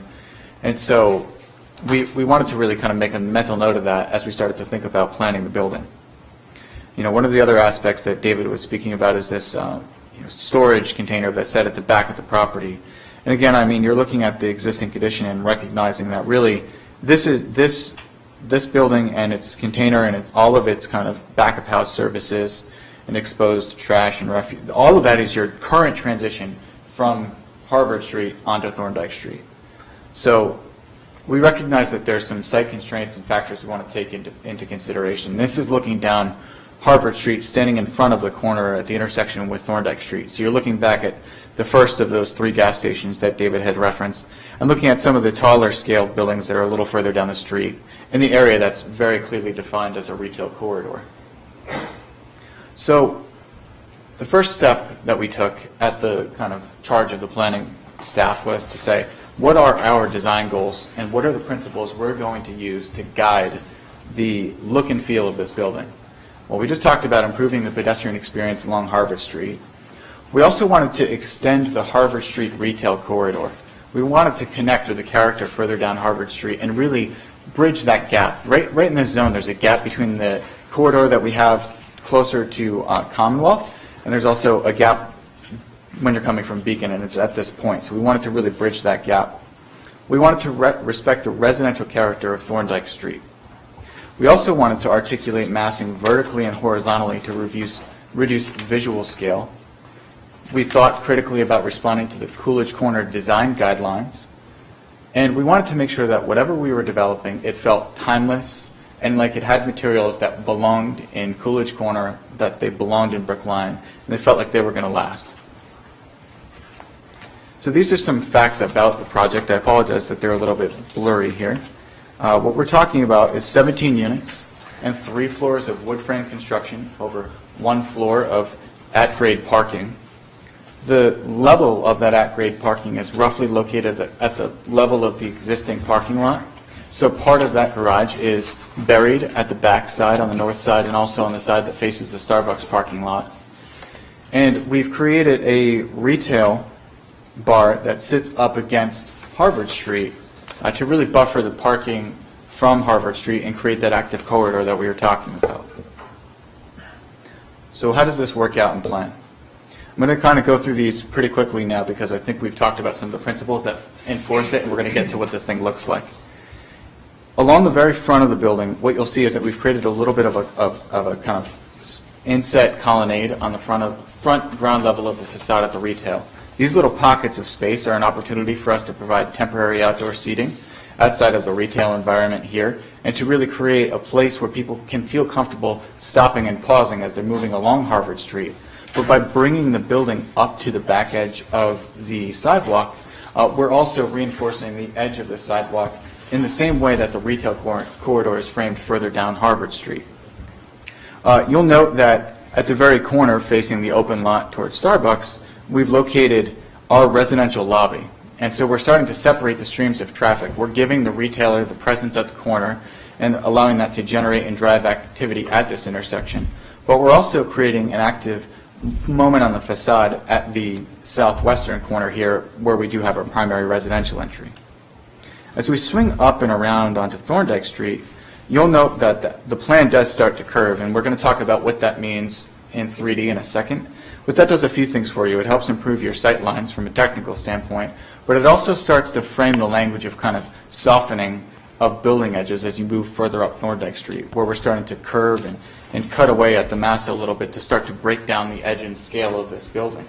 And so we wanted to really kind of make a mental note of that as we started to think about planning the building. One of the other aspects that David was speaking about is this storage container that's set at the back of the property. And again, you're looking at the existing condition and recognizing that really this building and its container and all of its kind of back of house services and exposed trash and refuse, all of that is your current transition from Harvard Street onto Thorndike Street. So we recognize that there's some site constraints and factors we want to take into consideration. This is looking down Harvard Street, standing in front of the corner at the intersection with Thorndike Street. So you're looking back at the first of those 3 gas stations that David had referenced, and looking at some of the taller scale buildings that are a little further down the street in the area that's very clearly defined as a retail corridor. So the first step that we took at the kind of charge of the planning staff was to say, what are our design goals and what are the principles we're going to use to guide the look and feel of this building? Well, we just talked about improving the pedestrian experience along Harvard Street. We also wanted to extend the Harvard Street retail corridor. We wanted to connect with the character further down Harvard Street and really bridge that gap. Right in this zone, there's a gap between the corridor that we have closer to Commonwealth, and there's also a gap when you're coming from Beacon, and it's at this point. So we wanted to really bridge that gap. We wanted to respect the residential character of Thorndike Street. We also wanted to articulate massing vertically and horizontally to reduce visual scale. we thought critically about responding to the Coolidge Corner design guidelines, and we wanted to make sure that whatever we were developing, it felt timeless and like it had materials that belonged in Coolidge Corner, that they belonged in Brookline, and they felt like they were going to last. So these are some facts about the project. I apologize that they're a little bit blurry here. What we're talking about is 17 units and 3 floors of wood frame construction over 1 floor of at-grade parking. The level of that at-grade parking is roughly located at the level of the existing parking lot. So part of that garage is buried at the back side, on the north side, and also on the side that faces the Starbucks parking lot. And we've created a retail bar that sits up against Harvard Street to really buffer the parking from Harvard Street and create that active corridor that we were talking about. So how does this work out in plan? I'm going to kind of go through these pretty quickly now because I think we've talked about some of the principles that enforce it, and we're going to get to what this thing looks like. Along the very front of the building, what you'll see is that we've created a little bit of a kind of inset colonnade on the front ground level of the facade at the retail. These little pockets of space are an opportunity for us to provide temporary outdoor seating outside of the retail environment here, and to really create a place where people can feel comfortable stopping and pausing as they're moving along Harvard Street. But by bringing the building up to the back edge of the sidewalk, we're also reinforcing the edge of the sidewalk in the same way that the retail corridor is framed further down Harvard Street. You'll note that at the very corner facing the open lot towards Starbucks, we've located our residential lobby. And so we're starting to separate the streams of traffic. We're giving the retailer the presence at the corner and allowing that to generate and drive activity at this intersection. But we're also creating an active moment on the facade at the southwestern corner here where we do have our primary residential entry. As we swing up and around onto Thorndike Street, you'll note that the plan does start to curve, and we're going to talk about what that means in 3D in a second. But that does a few things for you. It helps improve your sight lines from a technical standpoint, but it also starts to frame the language of kind of softening of building edges as you move further up Thorndike Street, where we're starting to curve and cut away at the mass a little bit to start to break down the edge and scale of this building.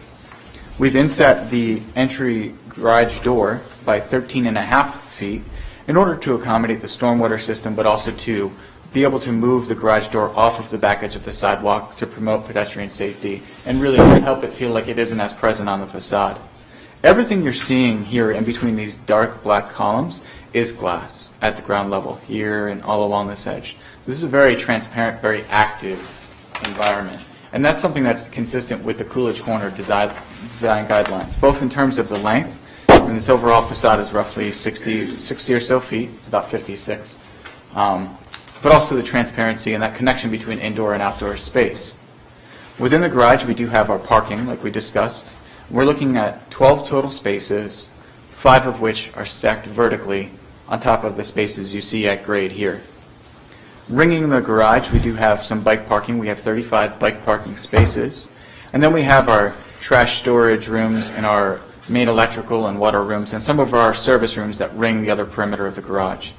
We've inset the entry garage door by 13.5 feet in order to accommodate the stormwater system, but also to be able to move the garage door off of the back edge of the sidewalk to promote pedestrian safety and really help it feel like it isn't as present on the facade. Everything you're seeing here in between these dark black columns is glass at the ground level here and all along this edge. So this is a very transparent, very active environment. And that's something that's consistent with the Coolidge Corner design guidelines, both in terms of the length, and this overall facade is roughly 60 or so feet, it's about 56, but also the transparency and that connection between indoor and outdoor space. Within the garage, we do have our parking, like we discussed. We're looking at 12 total spaces, 5 of which are stacked vertically on top of the spaces you see at grade here. Ringing the garage, we do have some bike parking. We have 35 bike parking spaces. And then we have our trash storage rooms and our main electrical and water rooms and some of our service rooms that ring the other perimeter of the garage.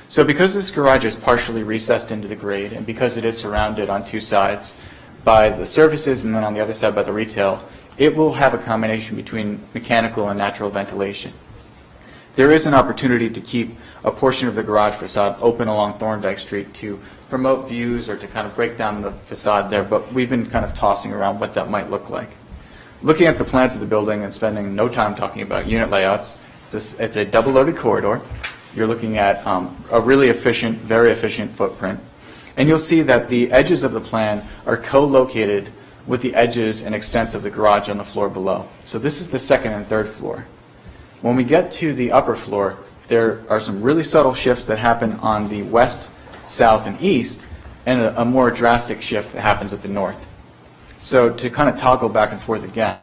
So because this garage is partially recessed into the grade and because it is surrounded on 2 sides by the services and then on the other side by the retail, it will have a combination between mechanical and natural ventilation. There is an opportunity to keep a portion of the garage facade open along Thorndike Street to promote views or to kind of break down the facade there, but we've been kind of tossing around what that might look like. Looking at the plans of the building and spending no time talking about unit layouts, it's a double-loaded corridor. You're looking at a really efficient, very efficient footprint. And you'll see that the edges of the plan are co-located with the edges and extents of the garage on the floor below. So this is the second and third floor. When we get to the upper floor, there are some really subtle shifts that happen on the west, south, and east, and a more drastic shift that happens at the north. So to kind of toggle back and forth again,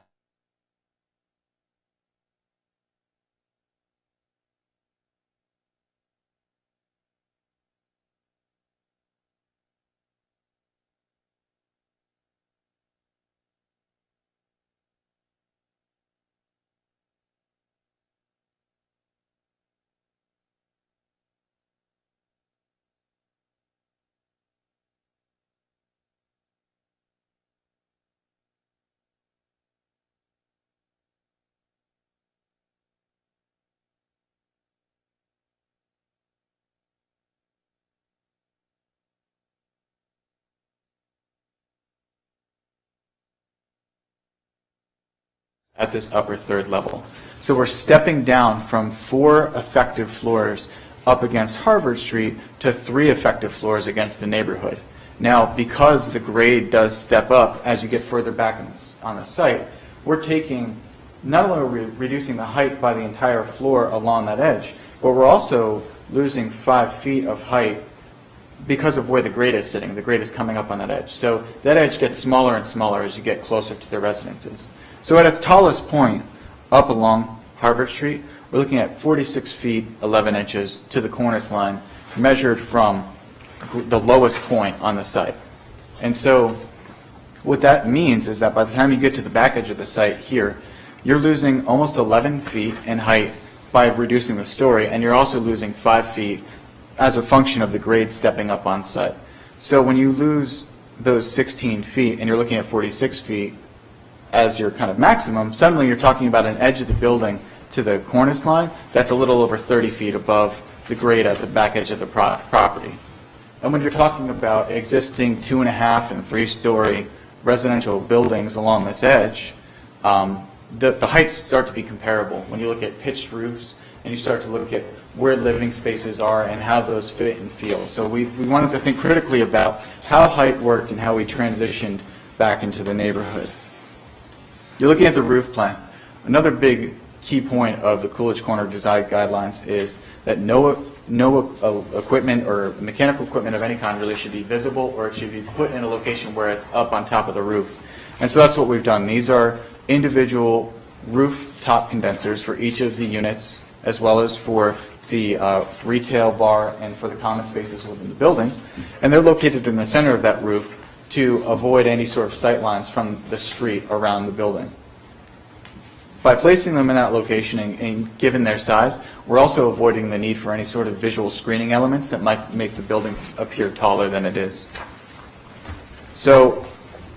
at this upper third level. So we're stepping down from 4 effective floors up against Harvard Street to 3 effective floors against the neighborhood. Now, because the grade does step up as you get further back on the site, we're taking, not only are we reducing the height by the entire floor along that edge, but we're also losing 5 feet of height because of where the grade is sitting. The grade is coming up on that edge. So that edge gets smaller and smaller as you get closer to the residences. So at its tallest point, up along Harvard Street, we're looking at 46 feet, 11 inches to the cornice line, measured from the lowest point on the site. And so what that means is that by the time you get to the back edge of the site here, you're losing almost 11 feet in height by reducing the story, and you're also losing 5 feet as a function of the grade stepping up on site. So when you lose those 16 feet and you're looking at 46 feet as your kind of maximum, suddenly you're talking about an edge of the building to the cornice line that's a little over 30 feet above the grade at the back edge of the property. And when you're talking about existing 2.5 and 3-story residential buildings along this edge, the heights start to be comparable. When you look at pitched roofs and you start to look at where living spaces are and how those fit and feel. So we wanted to think critically about how height worked and how we transitioned back into the neighborhood. You're looking at the roof plan. Another big key point of the Coolidge Corner design guidelines is that no equipment or mechanical equipment of any kind really should be visible, or it should be put in a location where it's up on top of the roof. And so that's what we've done. These are individual rooftop condensers for each of the units, as well as for the retail bar and for the common spaces within the building. And they're located in the center of that roof to avoid any sort of sight lines from the street around the building. By placing them in that location and given their size, we're also avoiding the need for any sort of visual screening elements that might make the building appear taller than it is. So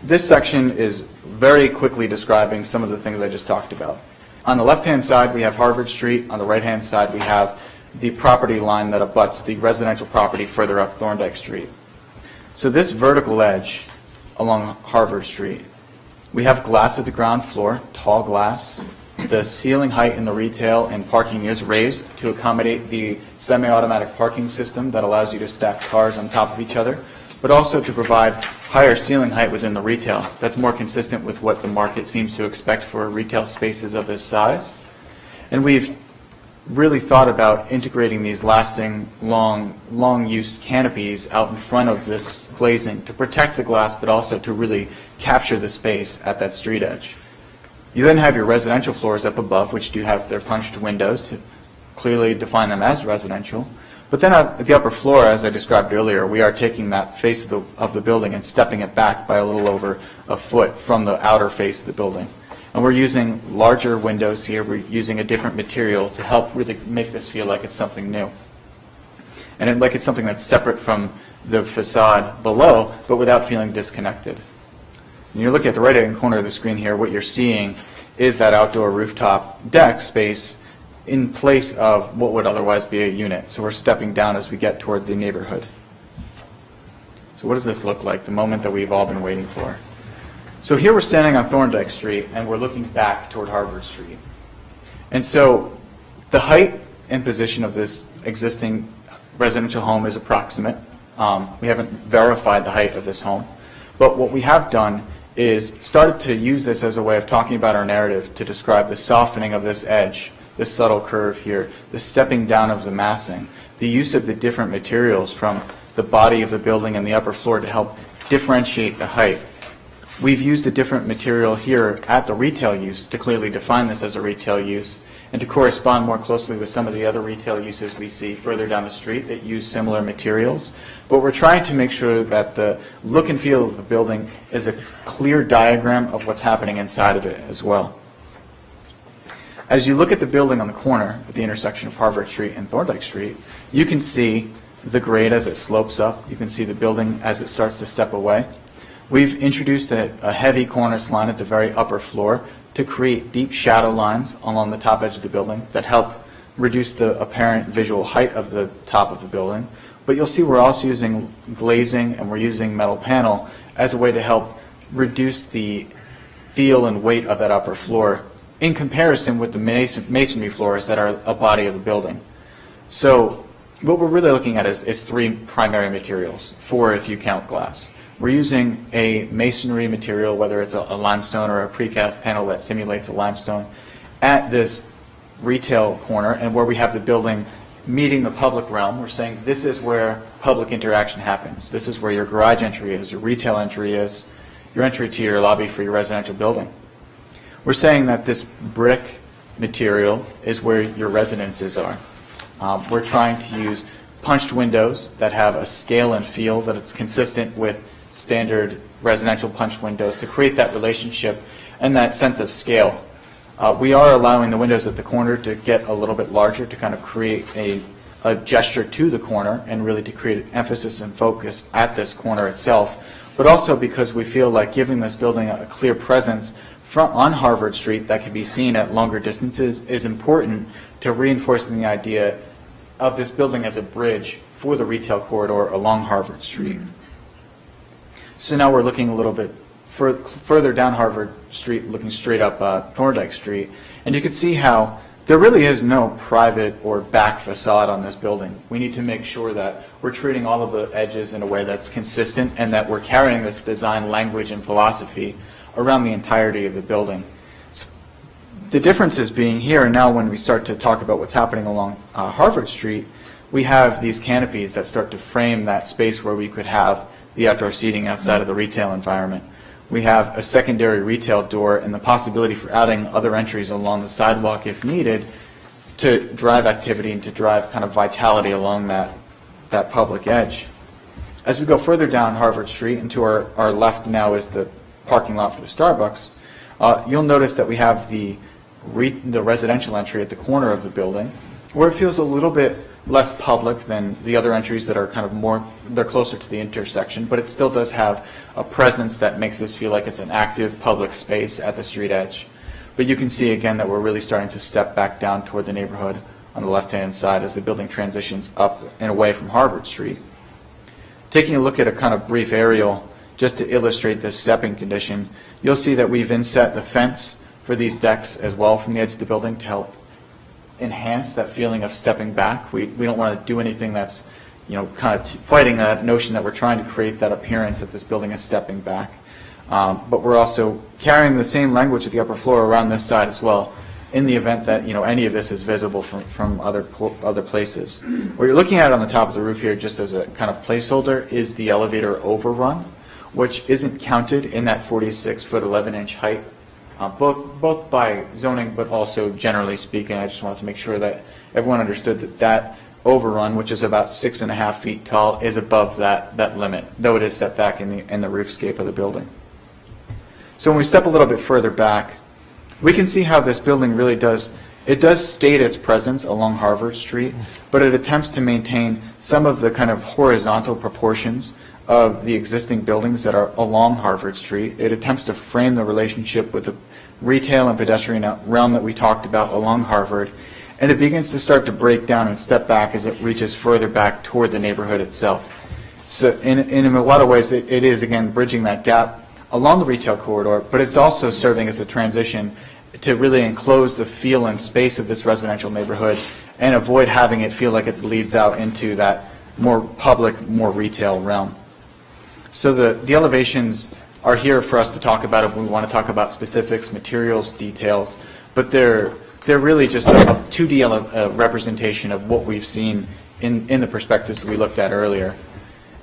this section is very quickly describing some of the things I just talked about. On the left-hand side, we have Harvard Street. On the right-hand side, we have the property line that abuts the residential property further up Thorndike Street. So this vertical edge along Harvard Street, we have glass at the ground floor, tall glass. The ceiling height in the retail and parking is raised to accommodate the semi-automatic parking system that allows you to stack cars on top of each other, but also to provide higher ceiling height within the retail. That's more consistent with what the market seems to expect for retail spaces of this size. And we've really thought about integrating these lasting, long-use canopies out in front of this glazing to protect the glass, but also to really capture the space at that street edge. You then have your residential floors up above, which do have their punched windows to clearly define them as residential. But then at the upper floor, as I described earlier, we are taking that face of the building and stepping it back by a little over a foot from the outer face of the building. And we're using larger windows here. We're using a different material to help really make this feel like it's something new. And like it's something that's separate from the facade below, but without feeling disconnected. When you look at the right-hand corner of the screen here, what you're seeing is that outdoor rooftop deck space in place of what would otherwise be a unit. So we're stepping down as we get toward the neighborhood. So what does this look like, the moment that we've all been waiting for? So here we're standing on Thorndike Street, and we're looking back toward Harvard Street. And so the height and position of this existing residential home is approximate. We haven't verified the height of this home. But what we have done is started to use this as a way of talking about our narrative to describe the softening of this edge, this subtle curve here, the stepping down of the massing, the use of the different materials from the body of the building and the upper floor to help differentiate the height. We've used a different material here at the retail use to clearly define this as a retail use and to correspond more closely with some of the other retail uses we see further down the street that use similar materials. But we're trying to make sure that the look and feel of the building is a clear diagram of what's happening inside of it as well. As you look at the building on the corner at the intersection of Harvard Street and Thorndike Street, you can see the grade as it slopes up. You can see the building as it starts to step away. We've introduced a heavy cornice line at the very upper floor to create deep shadow lines along the top edge of the building that help reduce the apparent visual height of the top of the building. But you'll see we're also using glazing and we're using metal panel as a way to help reduce the feel and weight of that upper floor in comparison with the masonry floors that are a body of the building. So what we're really looking at is three primary materials, four if you count glass. We're using a masonry material, whether it's a limestone or a precast panel that simulates a limestone, at this retail corner, and where we have the building meeting the public realm. We're saying this is where public interaction happens. This is where your garage entry is, your retail entry is, your entry to your lobby for your residential building. We're saying that this brick material is where your residences are. We're trying to use punched windows that have a scale and feel that it's consistent with standard residential punched windows to create that relationship and that sense of scale. We are allowing the windows at the corner to get a little bit larger to kind of create a gesture to the corner and really to create an emphasis and focus at this corner itself, but also because we feel like giving this building a clear presence on Harvard Street that can be seen at longer distances is important to reinforcing the idea of this building as a bridge for the retail corridor along Harvard Street. So now we're looking a little bit further down Harvard Street, looking straight up Thorndike Street, and you can see how there really is no private or back facade on this building. We need to make sure that we're treating all of the edges in a way that's consistent and that we're carrying this design language and philosophy around the entirety of the building. The difference is being here now when we start to talk about what's happening along Harvard Street, we have these canopies that start to frame that space where we could have the outdoor seating outside of the retail environment. We have a secondary retail door and the possibility for adding other entries along the sidewalk if needed to drive activity and to drive kind of vitality along that public edge. As we go further down Harvard Street, and to our left now is the parking lot for the Starbucks, you'll notice that we have the residential entry at the corner of the building, where it feels a little bit less public than the other entries that are kind of more, they're closer to the intersection, but it still does have a presence that makes this feel like it's an active public space at the street edge. But you can see again that we're really starting to step back down toward the neighborhood on the left-hand side as the building transitions up and away from Harvard Street. Taking a look at a kind of brief aerial just to illustrate this stepping condition, you'll see that we've inset the fence for these decks as well from the edge of the building to help enhance that feeling of stepping back. We don't want to do anything that's, kind of fighting that notion that we're trying to create that appearance that this building is stepping back. But we're also carrying the same language at the upper floor around this side as well, in the event that any of this is visible from other places. What you're looking at on the top of the roof here, just as a kind of placeholder, is the elevator overrun, which isn't counted in that 46-foot 11-inch height. Both by zoning, but also generally speaking. I just wanted to make sure that everyone understood that overrun, which is about 6.5 feet tall, is above that limit, though it is set back in the roofscape of the building. So when we step a little bit further back, we can see how this building really does state its presence along Harvard Street, but it attempts to maintain some of the kind of horizontal proportions of the existing buildings that are along Harvard Street. It attempts to frame the relationship with the retail and pedestrian realm that we talked about along Harvard, and it begins to start to break down and step back as it reaches further back toward the neighborhood itself. So in a lot of ways, it is, again, bridging that gap along the retail corridor, but it's also serving as a transition to really enclose the feel and space of this residential neighborhood and avoid having it feel like it bleeds out into that more public, more retail realm. So the elevations are here for us to talk about if we want to talk about specifics, materials, details, but they're really just a 2D representation of what we've seen in the perspectives we looked at earlier.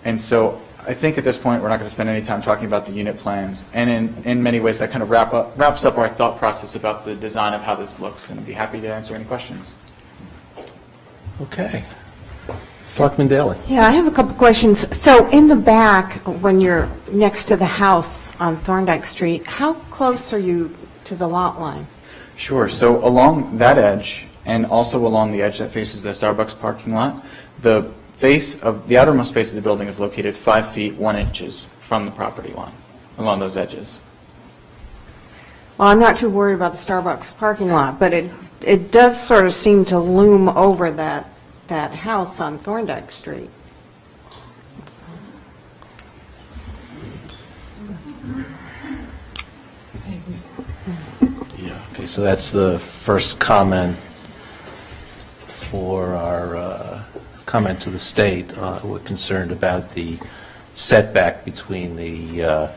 And so I think at this point we're not going to spend any time talking about the unit plans, and in many ways that kind of wraps up our thought process about the design of how this looks, and I'd be happy to answer any questions. Okay. Selectman Daley. Yeah, I have a couple questions. So in the back, when you're next to the house on Thorndike Street, how close are you to the lot line? Sure. So along that edge, and also along the edge that faces the Starbucks parking lot, the outermost face of the building is located 5 feet 1 inches from the property line, along those edges. Well, I'm not too worried about the Starbucks parking lot, but it does sort of seem to loom over that house on Thorndike Street. Yeah, Okay, so that's the first comment for our comment to the state. We're concerned about the setback between the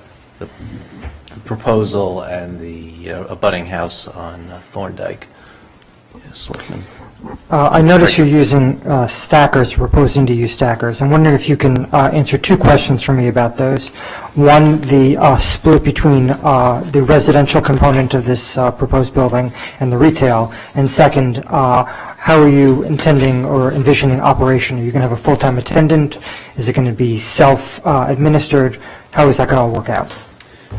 proposal and the abutting house on Thorndike. Yes, Selectman. I notice you're using stackers, proposing to use stackers. I'm wondering if you can answer two questions for me about those. One, the split between the residential component of this proposed building and the retail. And second, how are you intending or envisioning operation? Are you going to have a full-time attendant? Is it going to be self-administered? How is that going to all work out?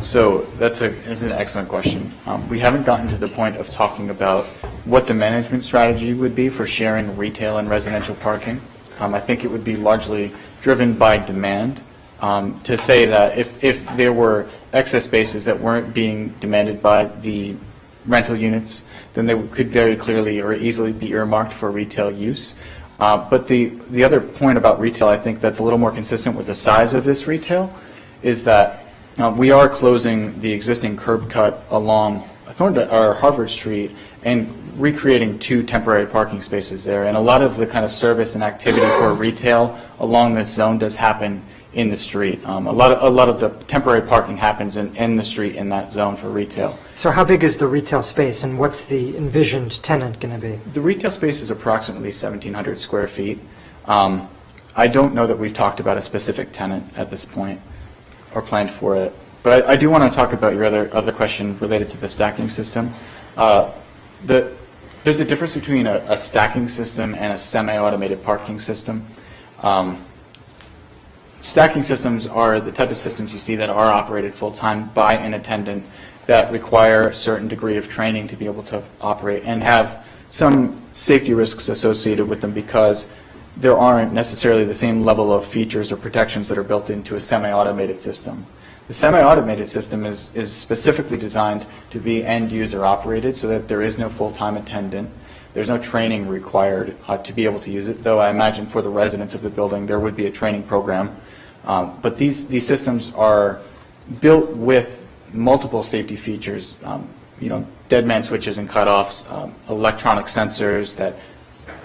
So that's an excellent question. We haven't gotten to the point of talking about what the management strategy would be for sharing retail and residential parking. I think it would be largely driven by demand. To say that if there were excess spaces that weren't being demanded by the rental units, then they could very clearly or easily be earmarked for retail use. But the other point about retail, I think that's a little more consistent with the size of this retail, is that we are closing the existing curb cut along Harvard Street and recreating 2 temporary parking spaces there. And a lot of the kind of service and activity for retail along this zone does happen in the street. A lot of the temporary parking happens in the street in that zone for retail. So how big is the retail space, and what's the envisioned tenant going to be? The retail space is approximately 1,700 square feet. I don't know that we've talked about a specific tenant at this point or planned for it. But I do want to talk about your other question related to the stacking system. There's a difference between a stacking system and a semi-automated parking system. Stacking systems are the type of systems you see that are operated full-time by an attendant that require a certain degree of training to be able to operate and have some safety risks associated with them because there aren't necessarily the same level of features or protections that are built into a semi-automated system. The semi-automated system is specifically designed to be end-user operated so that there is no full-time attendant. There's no training required to be able to use it, though I imagine for the residents of the building there would be a training program. But these systems are built with multiple safety features, dead man switches and cutoffs, electronic sensors that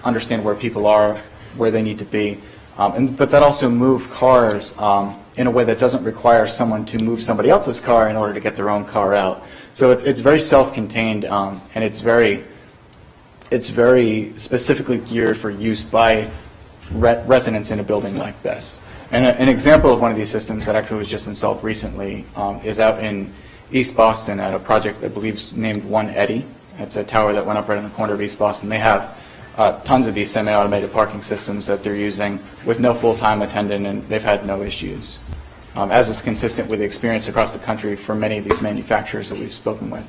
understand where people are, where they need to be, but that also move cars in a way that doesn't require someone to move somebody else's car in order to get their own car out. So it's very self-contained and it's very specifically geared for use by residents in a building like this. And an example of one of these systems that actually was just installed recently is out in East Boston at a project I believe is named One Eddy. It's a tower that went up right in the corner of East Boston. They have tons of these semi-automated parking systems that they're using with no full-time attendant, and they've had no issues, as is consistent with the experience across the country for many of these manufacturers that we've spoken with.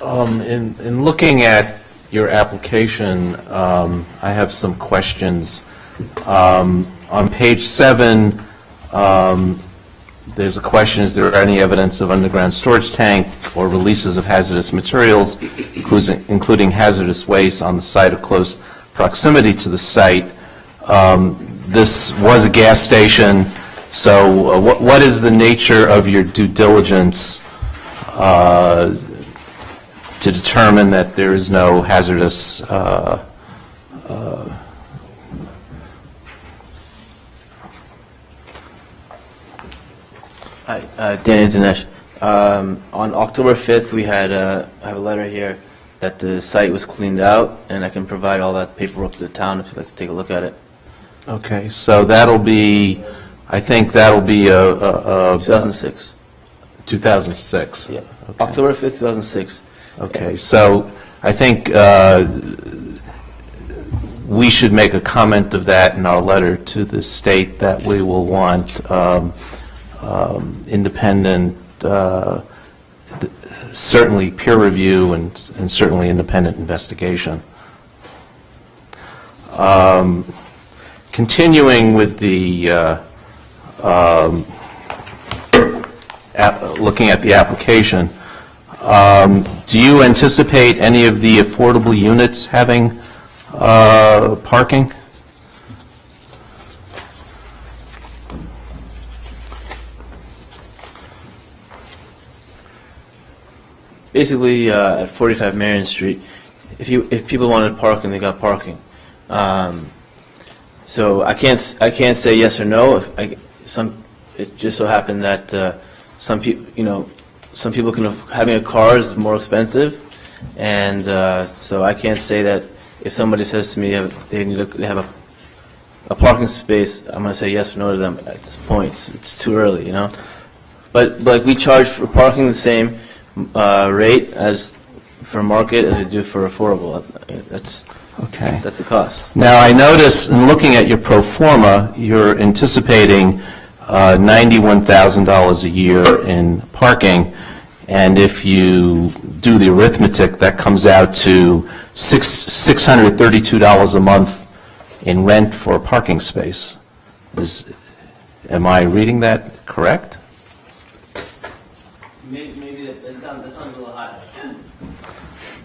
In looking at your application, I have some questions. On page 7, there's a question, is there any evidence of underground storage tank or releases of hazardous materials, including hazardous waste, on the site of close proximity to the site? This was a gas station, so what is the nature of your due diligence to determine that there is no hazardous Hi, Danny Dinesh. On October 5th, we had I have a letter here that the site was cleaned out, and I can provide all that paperwork to the town if you'd like to take a look at it. Okay, so that'll be, I think that'll be a 2006. 2006. Yeah. Okay. October 5th, 2006. Okay, so I think we should make a comment of that in our letter to the state that we will want independent, certainly peer review and certainly independent investigation. Continuing with the looking at the application, do you anticipate any of the affordable units having parking? basically at 45 Marion Street, if people wanted parking, they got parking. So I can't say yes or no. It just so happened that some people having a car is more expensive, and so I can't say that if somebody says to me they have a parking space, I'm going to say yes or no to them at this point. It's too early, you know. But like we charge for parking the same rate as for market as we do for affordable. That's the cost. Now, I notice in looking at your pro forma, you're anticipating $91,000 a year in parking, and if you do the arithmetic, that comes out to $632 a month in rent for a parking space. Am I reading that correct? Maybe that sounds a little high.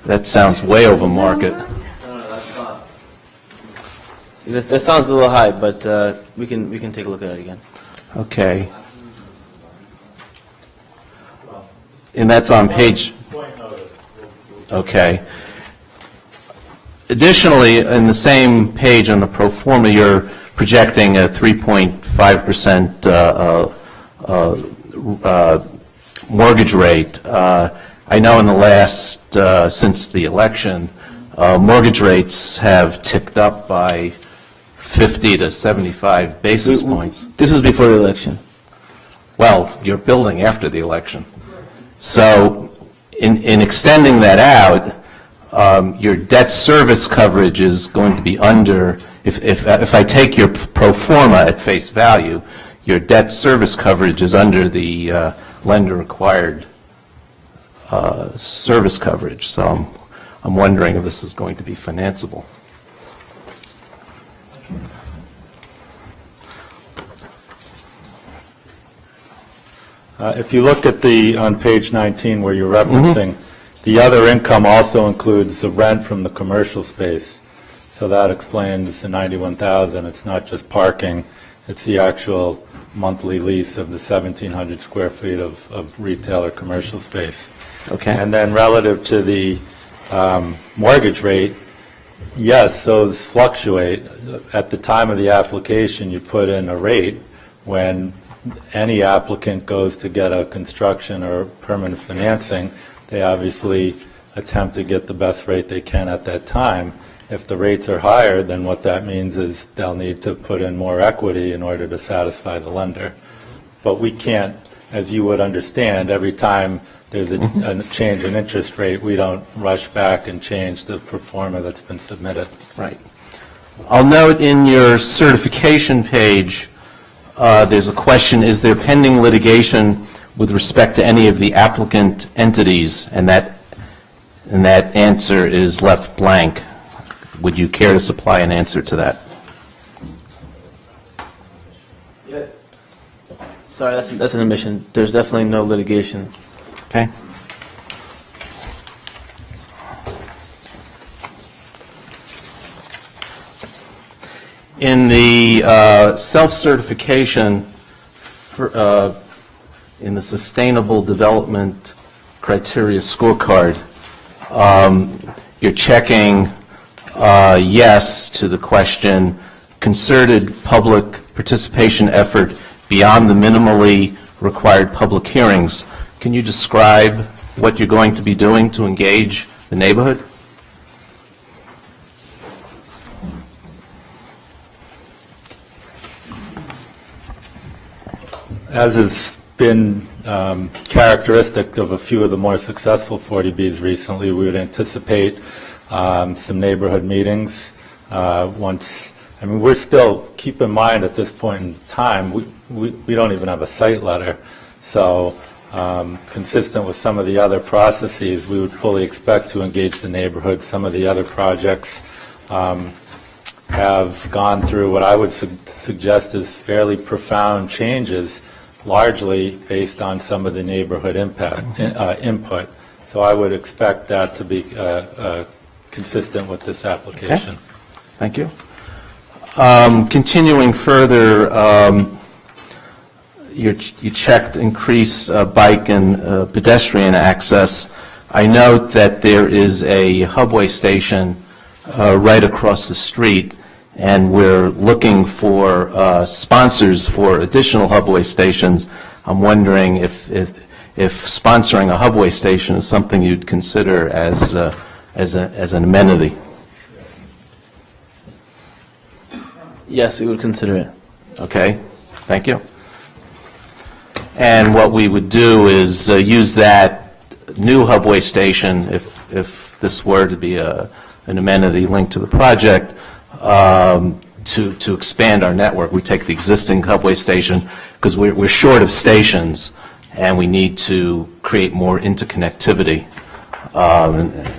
That sounds way over market. No, that's not. That sounds a little high, but we can take a look at it again. Okay. And that's on page... Okay. Additionally, in the same page on the pro forma, you're projecting a 3.5% mortgage rate. I know in the last, since the election, mortgage rates have ticked up by 50 to 75 basis points. This is before the election. Well, you're building after the election. So in extending that out, your debt service coverage is going to be under, if I take your pro forma at face value, your debt service coverage is under the lender required service coverage. So I'm wondering if this is going to be financeable. If you look at on page 19 where you're referencing, the other income also includes the rent from the commercial space. So that explains the $91,000. It's not just parking, it's the actual monthly lease of the 1,700 square feet of retail or commercial space. Okay. And then relative to the mortgage rate, yes, those fluctuate. At the time of the application, you put in a rate. When any applicant goes to get a construction or permanent financing, they obviously attempt to get the best rate they can at that time. If the rates are higher, then what that means is they'll need to put in more equity in order to satisfy the lender. But we can't, as you would understand, every time there's a change in interest rate, we don't rush back and change the pro forma that's been submitted. Right. I'll note in your certification page, there's a question, is there pending litigation with respect to any of the applicant entities? And that answer is left blank. Would you care to supply an answer to that? Yeah. Sorry, that's an omission. There's definitely no litigation. Okay. In the self-certification in the Sustainable Development Criteria Scorecard, you're checking yes to the question, concerted public participation effort beyond the minimally required public hearings. Can you describe what you're going to be doing to engage the neighborhood? As has been characteristic of a few of the more successful 40Bs recently, we would anticipate some neighborhood meetings. We're still, keep in mind at this point in time, we don't even have a site letter. So consistent with some of the other processes, we would fully expect to engage the neighborhood. Some of the other projects have gone through what I would suggest is fairly profound changes, largely based on some of the neighborhood input. So I would expect that to be consistent with this application. Okay. Thank you. Continuing further, you checked increase bike and pedestrian access. I note that there is a Hubway station right across the street, and we're looking for sponsors for additional Hubway stations. I'm wondering if sponsoring a Hubway station is something you'd consider as an amenity. Yes, we would consider it. Okay, thank you. And what we would do is use that new Hubway station, if this were to be an amenity linked to the project, to expand our network. We take the existing Hubway station, because we're short of stations, and we need to create more interconnectivity.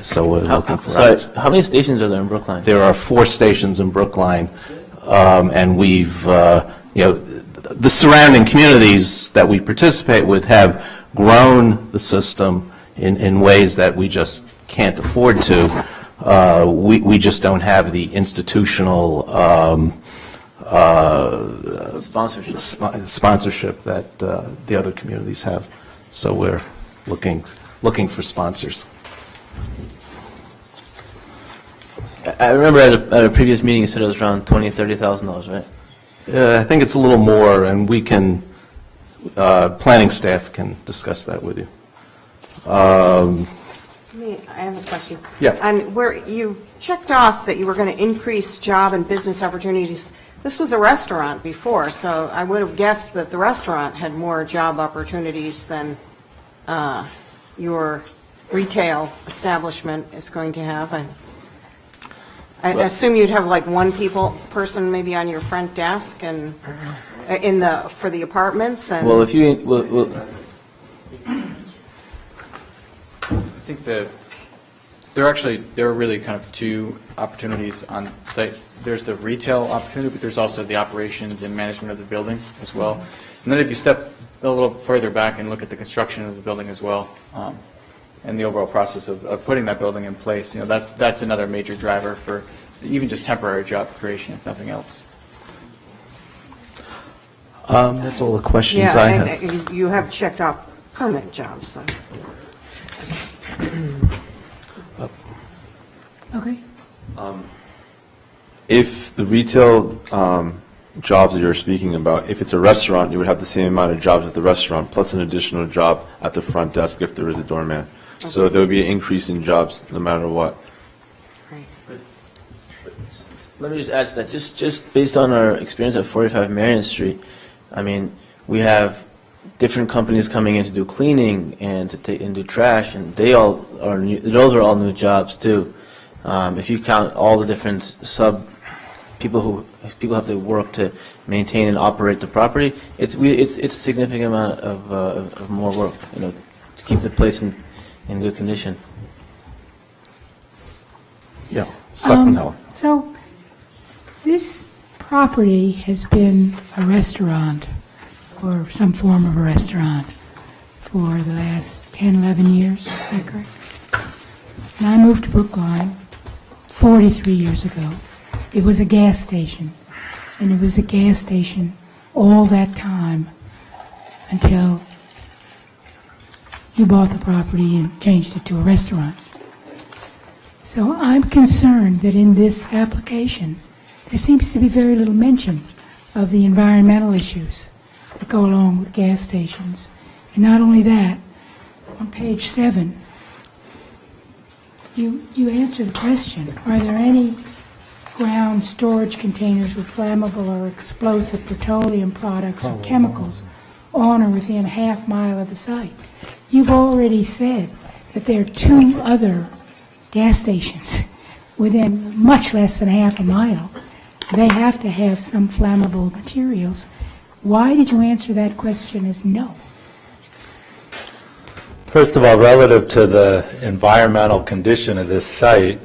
So we're looking for... Sorry, how many stations are there in Brookline? There are 4 stations in Brookline, and we've, the surrounding communities that we participate with have grown the system in ways that we just can't afford to. We just don't have the institutional sponsorship that the other communities have. So we're looking for sponsors. I remember at a previous meeting you said it was around $20,000-$30,000, right? I think it's a little more, and we can, planning staff can discuss that with you. I have a question. Yeah. And where you checked off that you were going to increase job and business opportunities, this was a restaurant before, so I would have guessed that the restaurant had more job opportunities than your retail establishment is going to have. I assume you'd have like one person maybe on your front desk and for the apartments. And well, if you I think there are really kind of 2 opportunities on site. There's the retail opportunity, but there's also the operations and management of the building as well. And then if you step a little further back and look at the construction of the building as well, and the overall process of putting that building in place, that's another major driver for even just temporary job creation, if nothing else. That's all the questions I have. and you have checked off permanent jobs. So. Okay. If the retail jobs that you're speaking about, if it's a restaurant, you would have the same amount of jobs at the restaurant, plus an additional job at the front desk if there is a doorman. Okay. So there would be an increase in jobs no matter what. Let me just add to that. Just based on our experience at 45 Marion Street, I mean, we have different companies coming in to do cleaning and to do trash, and they all are new, those are all new jobs too. If you count all the different people have to work to maintain and operate the property, it's a significant amount of more work, to keep the place in good condition. Yeah. So this property has been a restaurant or some form of a restaurant for the last 10, 11 years, is that correct? And I moved to Brookline 43 years ago. It was a gas station, and it was a gas station all that time until you bought the property and changed it to a restaurant. So I'm concerned that in this application, there seems to be very little mention of the environmental issues that go along with gas stations. And not only that, on page 7, you answer the question, are there any ground storage containers with flammable or explosive petroleum products or chemicals on or within a half mile of the site? You've already said that there are 2 other gas stations within much less than half a mile. They have to have some flammable materials. Why did you answer that question as no? First of all, relative to the environmental condition of this site,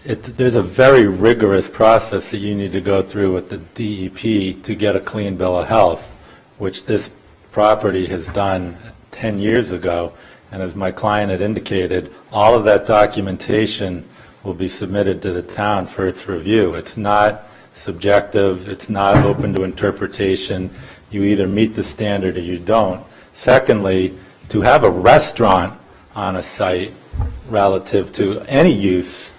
there's a very rigorous process that you need to go through with the DEP to get a clean bill of health, which this property has done 10 years ago. And as my client had indicated, all of that documentation will be submitted to the town for its review. It's not subjective. It's not open to interpretation. You either meet the standard or you don't. Secondly, to have a restaurant on a site relative to any use,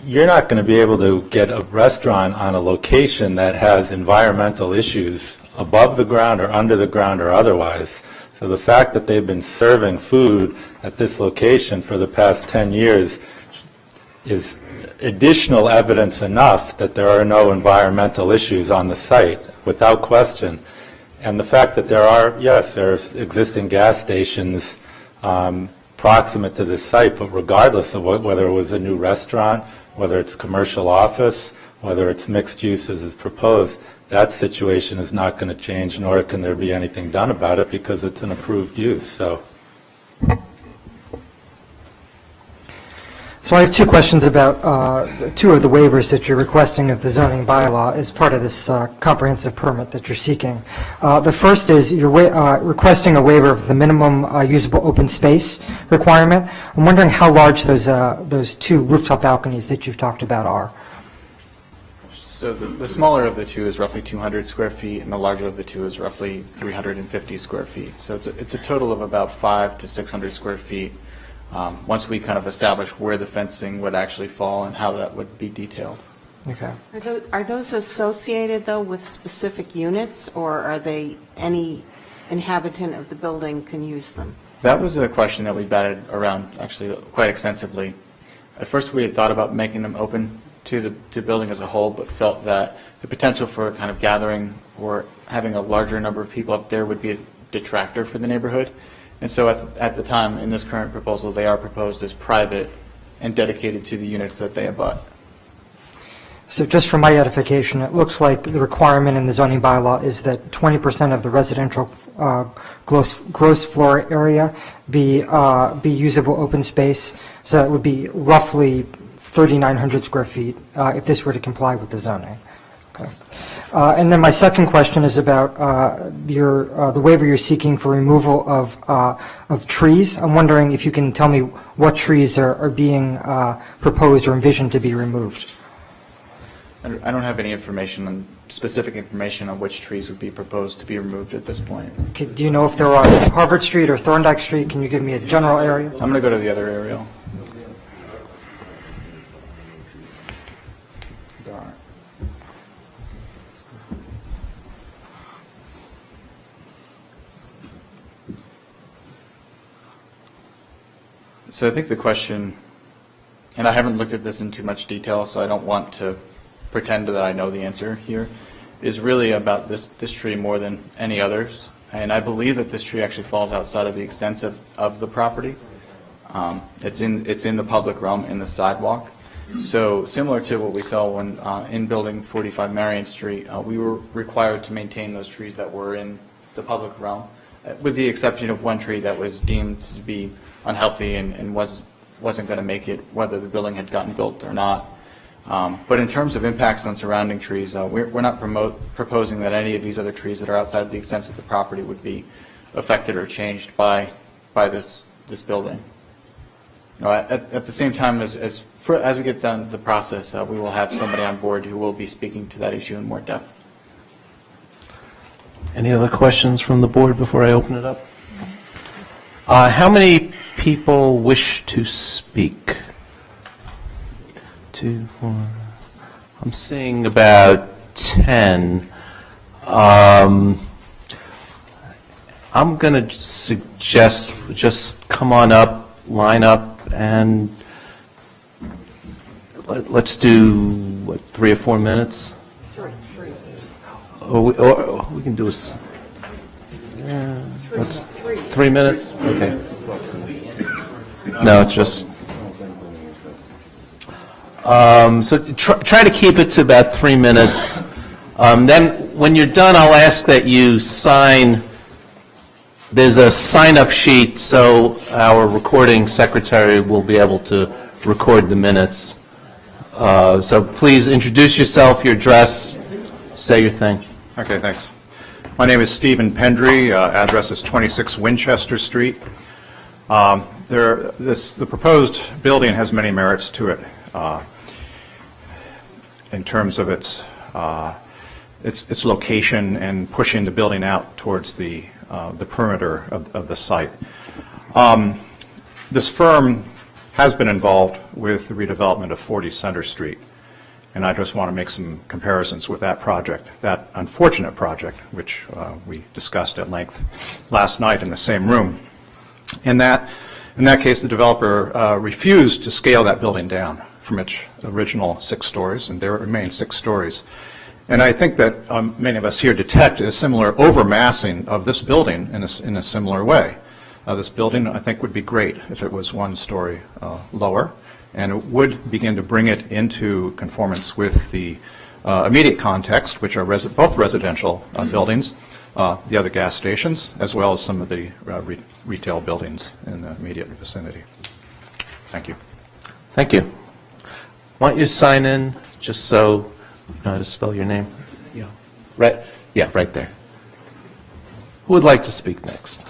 you're not going to be able to get a restaurant on a location that has environmental issues above the ground or under the ground or otherwise. So the fact that they've been serving food at this location for the past 10 years is additional evidence enough that there are no environmental issues on the site, without question. And the fact that there are, yes, there's existing gas stations proximate to this site, but regardless of whether it was a new restaurant, whether it's commercial office, whether it's mixed use as is proposed, that situation is not going to change, nor can there be anything done about it because it's an approved use. So I have two questions about two of the waivers that you're requesting of the zoning bylaw as part of this comprehensive permit that you're seeking. The first is you're requesting a waiver of the minimum usable open space requirement. I'm wondering how large those two rooftop balconies that you've talked about are. So the smaller of the two is roughly 200 square feet, and the larger of the two is roughly 350 square feet. So it's a total of about 500 to 600 square feet. Once we kind of establish where the fencing would actually fall and how that would be detailed. Okay. Are those associated, though, with specific units, or are they any inhabitant of the building can use them? That was a question that we batted around actually quite extensively. At first we had thought about making them open to the building as a whole, but felt that the potential for kind of gathering or having a larger number of people up there would be a detractor for the neighborhood. And so at the time, in this current proposal, they are proposed as private and dedicated to the units that they abut. So just for my edification, it looks like the requirement in the zoning bylaw is that 20% of the residential gross floor area be usable open space. So that would be roughly 3,900 square feet if this were to comply with the zoning. Okay. And then my second question is about the waiver you're seeking for removal of trees. I'm wondering if you can tell me what trees are being proposed or envisioned to be removed. I don't have any specific information on which trees would be proposed to be removed at this point. Okay, do you know if there are Harvard Street or Thorndike Street? Can you give me a general area? I'm going to go to the other aerial. So I think the question, and I haven't looked at this in too much detail, so I don't want to pretend that I know the answer here, is really about this tree more than any others. And I believe that this tree actually falls outside of the extent of the property. It's in the public realm, in the sidewalk. So similar to what we saw when in building 45 Marion Street, we were required to maintain those trees that were in the public realm, with the exception of one tree that was deemed to be unhealthy and wasn't going to make it, whether the building had gotten built or not. But in terms of impacts on surrounding trees, we're not proposing that any of these other trees that are outside of the extent of the property would be affected or changed by this building. At the same time, as we get done the process, we will have somebody on board who will be speaking to that issue in more depth. Any other questions from the board before I open it up? How many people wish to speak? 2, 4. I'm seeing about 10. I'm going to suggest just come on up, line up, and let's do, 3 or 4 minutes? Three. Or we can do that's 3 minutes? Okay. No, it's just... so try to keep it to about 3 minutes. Then when you're done, I'll ask that you sign. There's a sign-up sheet, so our recording secretary will be able to record the minutes. So please introduce yourself, your address, say your thing. Okay, thanks. My name is Stephen Pendry. Address is 26 Winchester Street. The proposed building has many merits to it in terms of its location and pushing the building out towards the perimeter of the site. This firm has been involved with the redevelopment of 40 Center Street. And I just want to make some comparisons with that project, that unfortunate project, which we discussed at length last night in the same room. In that case, the developer refused to scale that building down from its original 6 stories, and there remain 6 stories. And I think that many of us here detect a similar overmassing of this building in a similar way. This building, I think, would be great if it was 1 story lower, and it would begin to bring it into conformance with the immediate context, which are both residential buildings, the other gas stations, as well as some of the retail buildings in the immediate vicinity. Thank you. Thank you. Why don't you sign in, just so you know how to spell your name? Yeah. Right there. Who would like to speak next?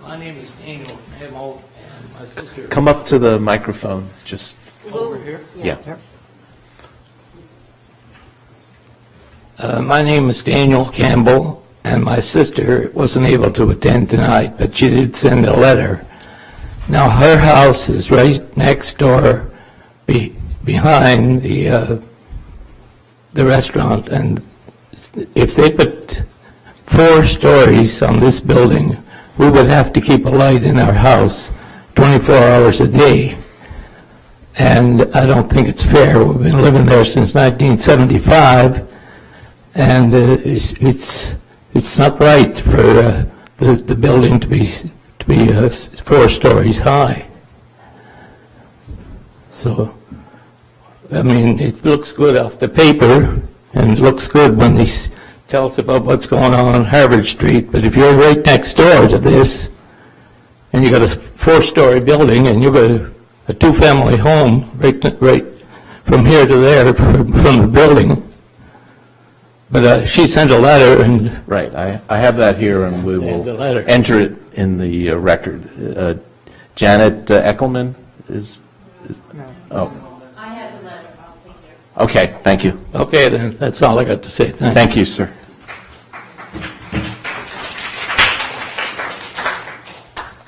My name is Daniel Campbell, and my sister... Come up to the microphone, just... Over here? Yeah. My name is Daniel Campbell, and my sister wasn't able to attend tonight, but she did send a letter. Now, her house is right next door behind the restaurant, and if they put 4 stories on this building, we would have to keep a light in our house 24 hours a day. And I don't think it's fair. We've been living there since 1975, and it's not right for the building to be 4 stories high. So, I mean, it looks good off the paper, and it looks good when they tell us about what's going on Harvard Street, but if you're right next door to this, and you got a 4-story building, and you got a 2-family home right from here to there from the building. But she sent a letter, and Right, I have that here, and we will enter it in the record. Janet Eckelman is... Oh. I have the letter, I'll take it. Okay, thank you. Okay, then, that's all I got to say. Thanks. Thank you, sir.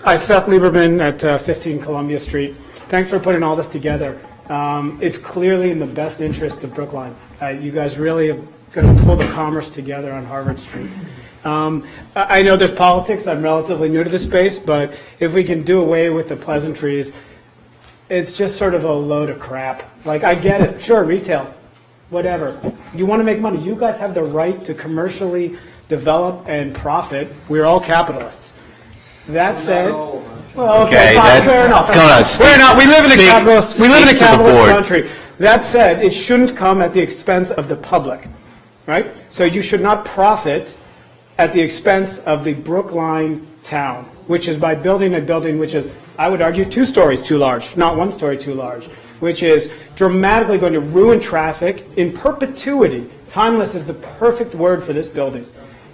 Hi, Seth Lieberman at 15 Columbia Street. Thanks for putting all this together. It's clearly in the best interest of Brookline. You guys really have going to pull the commerce together on Harvard Street. I know there's politics. I'm relatively new to the space, but if we can do away with the pleasantries, it's just sort of a load of crap. Like, I get it. Sure, retail, whatever. You want to make money. You guys have the right to commercially develop and profit. We're all capitalists. That said, well, okay, fine, fair enough. Fair enough. We live in a capitalist country. That said, it shouldn't come at the expense of the public, right? So you should not profit at the expense of the Brookline town, which is by building a building which is, I would argue, 2 stories too large, not 1 story too large, which is dramatically going to ruin traffic in perpetuity. Timeless is the perfect word for this building.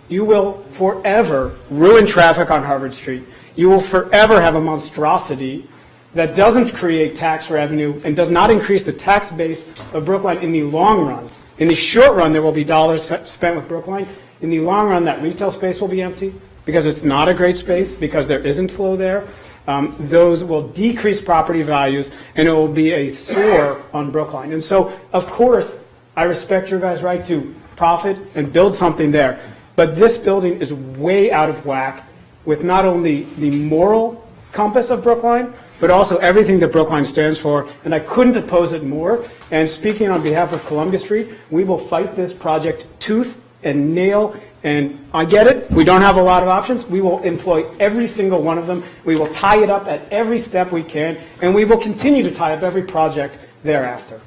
You will forever ruin traffic on Harvard Street. You will forever have a monstrosity that doesn't create tax revenue and does not increase the tax base of Brookline in the long run. In the short run, there will be dollars spent with Brookline. In the long run, that retail space will be empty because it's not a great space, because there isn't flow there. Those will decrease property values, and it will be a sore on Brookline. And so, of course, I respect your guys' right to profit and build something there. But this building is way out of whack with not only the moral compass of Brookline, but also everything that Brookline stands for, and I couldn't oppose it more. And speaking on behalf of Columbia Street, we will fight this project tooth and nail, and I get it, we don't have a lot of options. We will employ every single one of them. We will tie it up at every step we can, and we will continue to tie up every project thereafter.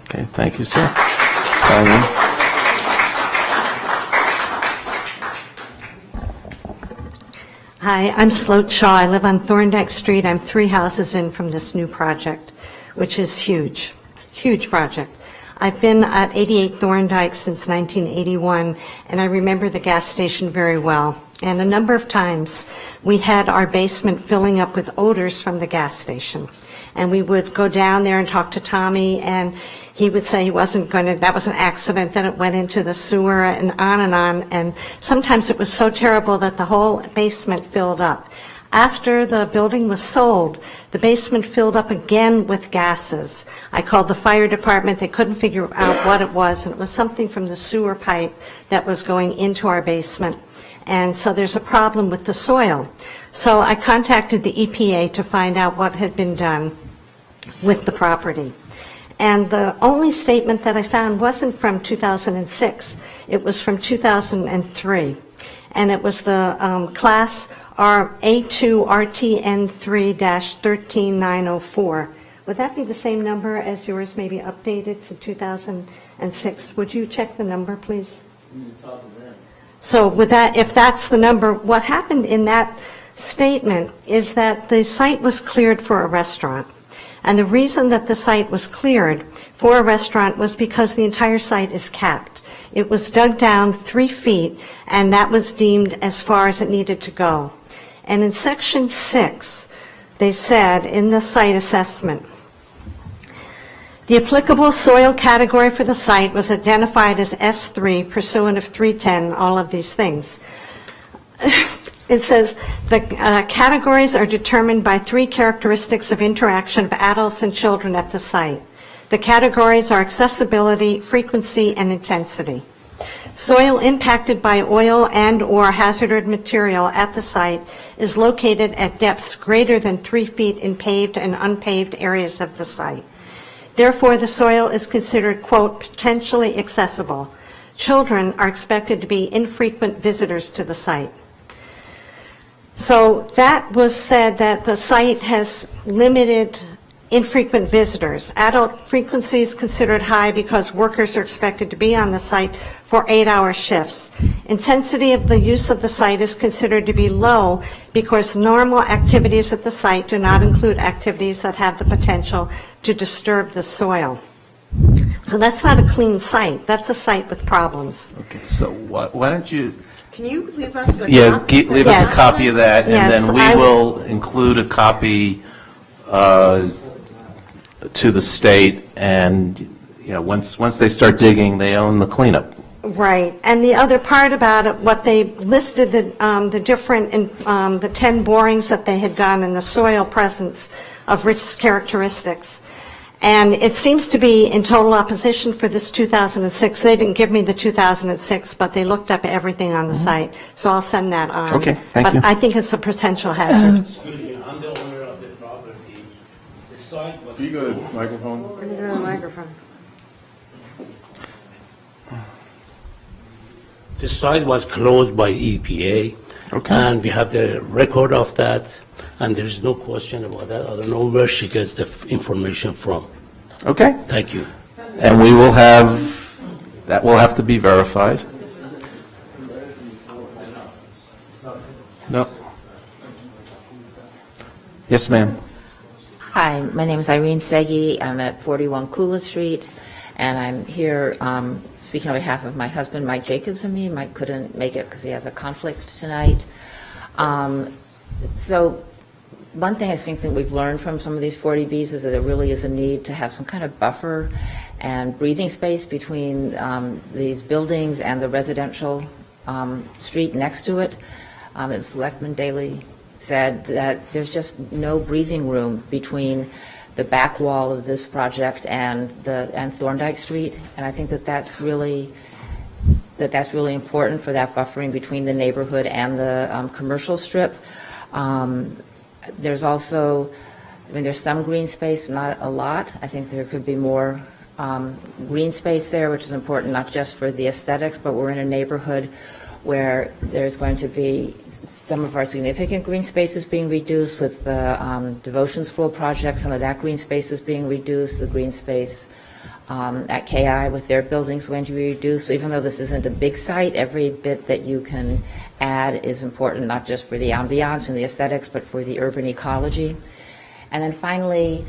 Okay, thank you, sir. Sign in. Hi, I'm Sloat Shaw. I live on Thorndike Street. I'm 3 houses in from this new project, which is huge, huge project. I've been at 88 Thorndike since 1981, and I remember the gas station very well. And a number of times we had our basement filling up with odors from the gas station. And we would go down there and talk to Tommy, and he would say he wasn't going to, that was an accident, then it went into the sewer and on, and sometimes it was so terrible that the whole basement filled up. After the building was sold, the basement filled up again with gases. I called the fire department, they couldn't figure out what it was, and it was something from the sewer pipe that was going into our basement. And so there's a problem with the soil. So I contacted the EPA to find out what had been done with the property. And the only statement that I found wasn't from 2006. It was from 2003. And it was the class A2 RTN3-13904. Would that be the same number as yours, maybe updated to 2006? Would you check the number, please? So with that, if that's the number, what happened in that statement is that the site was cleared for a restaurant. And the reason that the site was cleared for a restaurant was because the entire site is capped. It was dug down 3 feet, and that was deemed as far as it needed to go. And in Section 6, they said in the site assessment, the applicable soil category for the site was identified as S3 pursuant of 310, all of these things. It says the categories are determined by 3 characteristics of interaction of adults and children at the site. The categories are accessibility, frequency, and intensity. Soil impacted by oil and/or hazardous material at the site is located at depths greater than 3 feet in paved and unpaved areas of the site. Therefore, the soil is considered, quote, potentially accessible. Children are expected to be infrequent visitors to the site. So that was said that the site has limited infrequent visitors. Adult frequency is considered high because workers are expected to be on the site for 8-hour shifts. Intensity of the use of the site is considered to be low because normal activities at the site do not include activities that have the potential to disturb the soil. So that's not a clean site. That's a site with problems. Okay, so why don't you... Can you leave us a copy? Leave us a copy of that, and Yes, then we will include a copy to the state, and, you know, once they start digging, they own the cleanup. Right, and the other part about it, what they listed the different, the 10 borings that they had done and the soil presence of rich characteristics. And it seems to be in total opposition for this 2006. They didn't give me the 2006, but they looked up everything on the site. So I'll send that on. Okay, thank you. But I think it's a potential hazard. Excuse me, I'm the owner of the property. The site was... Do you go to the microphone? We're going to go to the microphone. The site was closed by EPA. Okay. And we have the record of that, and there is no question about that. I don't know where she gets the information from. Okay. Thank you. And we will have, that will have to be verified. No. Yes, ma'am. Hi, my name is Irene Segi. I'm at 41 Kula Street, and I'm here speaking on behalf of my husband, Mike Jacobs, and me. Mike couldn't make it because he has a conflict tonight. So one thing I think that we've learned from some of these 40Bs is that there really is a need to have some kind of buffer and breathing space between these buildings and the residential street next to it. As Selectman Daley said, that there's just no breathing room between the back wall of this project and Thorndike Street, and I think that that's really important for that buffering between the neighborhood and the commercial strip. There's also, I mean, there's some green space, not a lot. I think there could be more green space there, which is important not just for the aesthetics, but we're in a neighborhood where there's going to be some of our significant green spaces being reduced with the devotion school project. Some of that green space is being reduced. The green space at KI with their buildings going to be reduced. So even though this isn't a big site, every bit that you can add is important, not just for the ambiance and the aesthetics, but for the urban ecology. And then finally,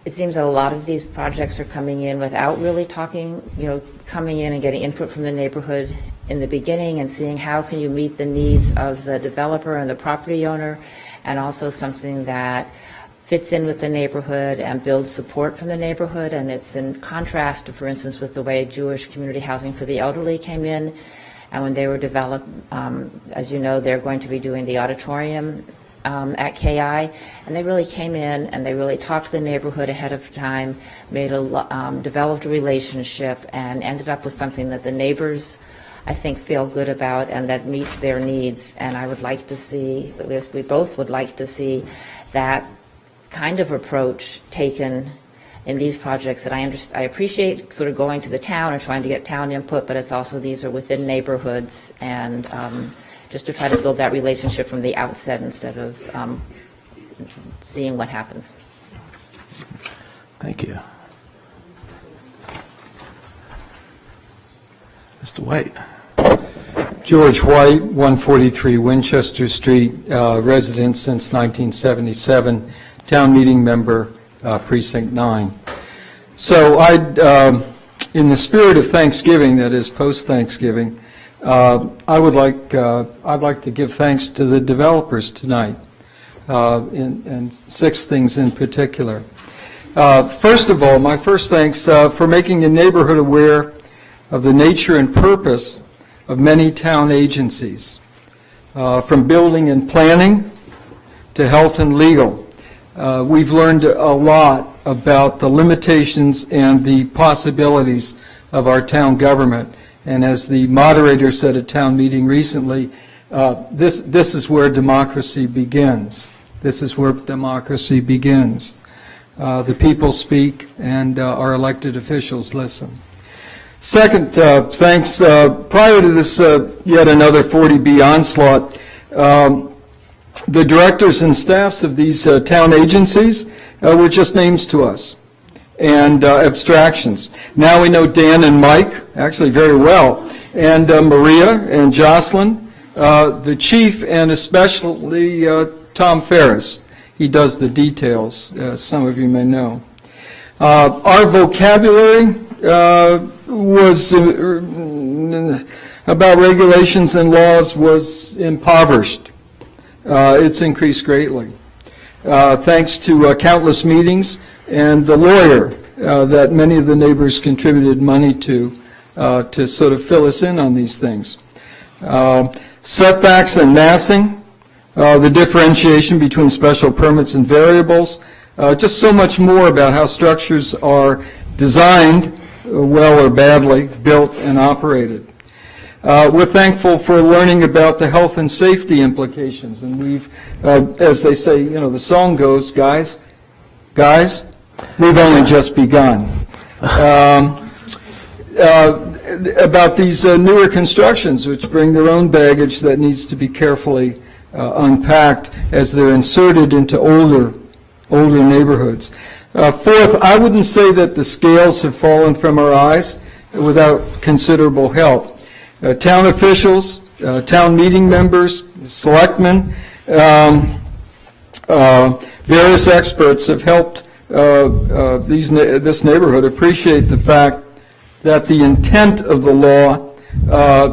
it seems that a lot of these projects are coming in without really talking, coming in and getting input from the neighborhood in the beginning and seeing how can you meet the needs of the developer and the property owner, and also something that fits in with the neighborhood and builds support from the neighborhood, and it's in contrast to, for instance, with the way Jewish community housing for the elderly came in, and when they were developed, as you know, they're going to be doing the auditorium at KI, and they really came in and they really talked to the neighborhood ahead of time, developed a relationship, and ended up with something that the neighbors, I think, feel good about and that meets their needs. And I would like to see, we both would like to see that kind of approach taken in these projects that I appreciate sort of going to the town and trying to get town input, but it's also these are within neighborhoods, and just to try to build that relationship from the outset instead of seeing what happens. Thank you. Mr. White. George White, 143 Winchester Street, resident since 1977, town meeting member, Precinct 9. So in the spirit of Thanksgiving, that is post-Thanksgiving, I'd like to give thanks to the developers tonight, and 6 things in particular. First of all, my first thanks for making the neighborhood aware of the nature and purpose of many town agencies, from building and planning to health and legal. We've learned a lot about the limitations and the possibilities of our town government. And as the moderator said at town meeting recently, this is where democracy begins. This is where democracy begins. The people speak and our elected officials listen. Second, thanks, prior to this yet another 40B onslaught, the directors and staffs of these town agencies were just names to us and abstractions. Now we know Dan and Mike, actually very well, and Maria and Jocelyn, the chief, and especially Tom Ferris. He does the details, some of you may know. Our vocabulary was about regulations and laws was impoverished. It's increased greatly. Thanks to countless meetings and the lawyer that many of the neighbors contributed money to sort of fill us in on these things. Setbacks and massing, the differentiation between special permits and variables, just so much more about how structures are designed, well or badly, built and operated. We're thankful for learning about the health and safety implications, and we've, as they say, you know, the song goes, guys, we've only just begun. About these newer constructions, which bring their own baggage that needs to be carefully unpacked as they're inserted into older neighborhoods. Fourth, I wouldn't say that the scales have fallen from our eyes without considerable help. Town officials, town meeting members, selectmen, various experts have helped this neighborhood appreciate the fact that the intent of the law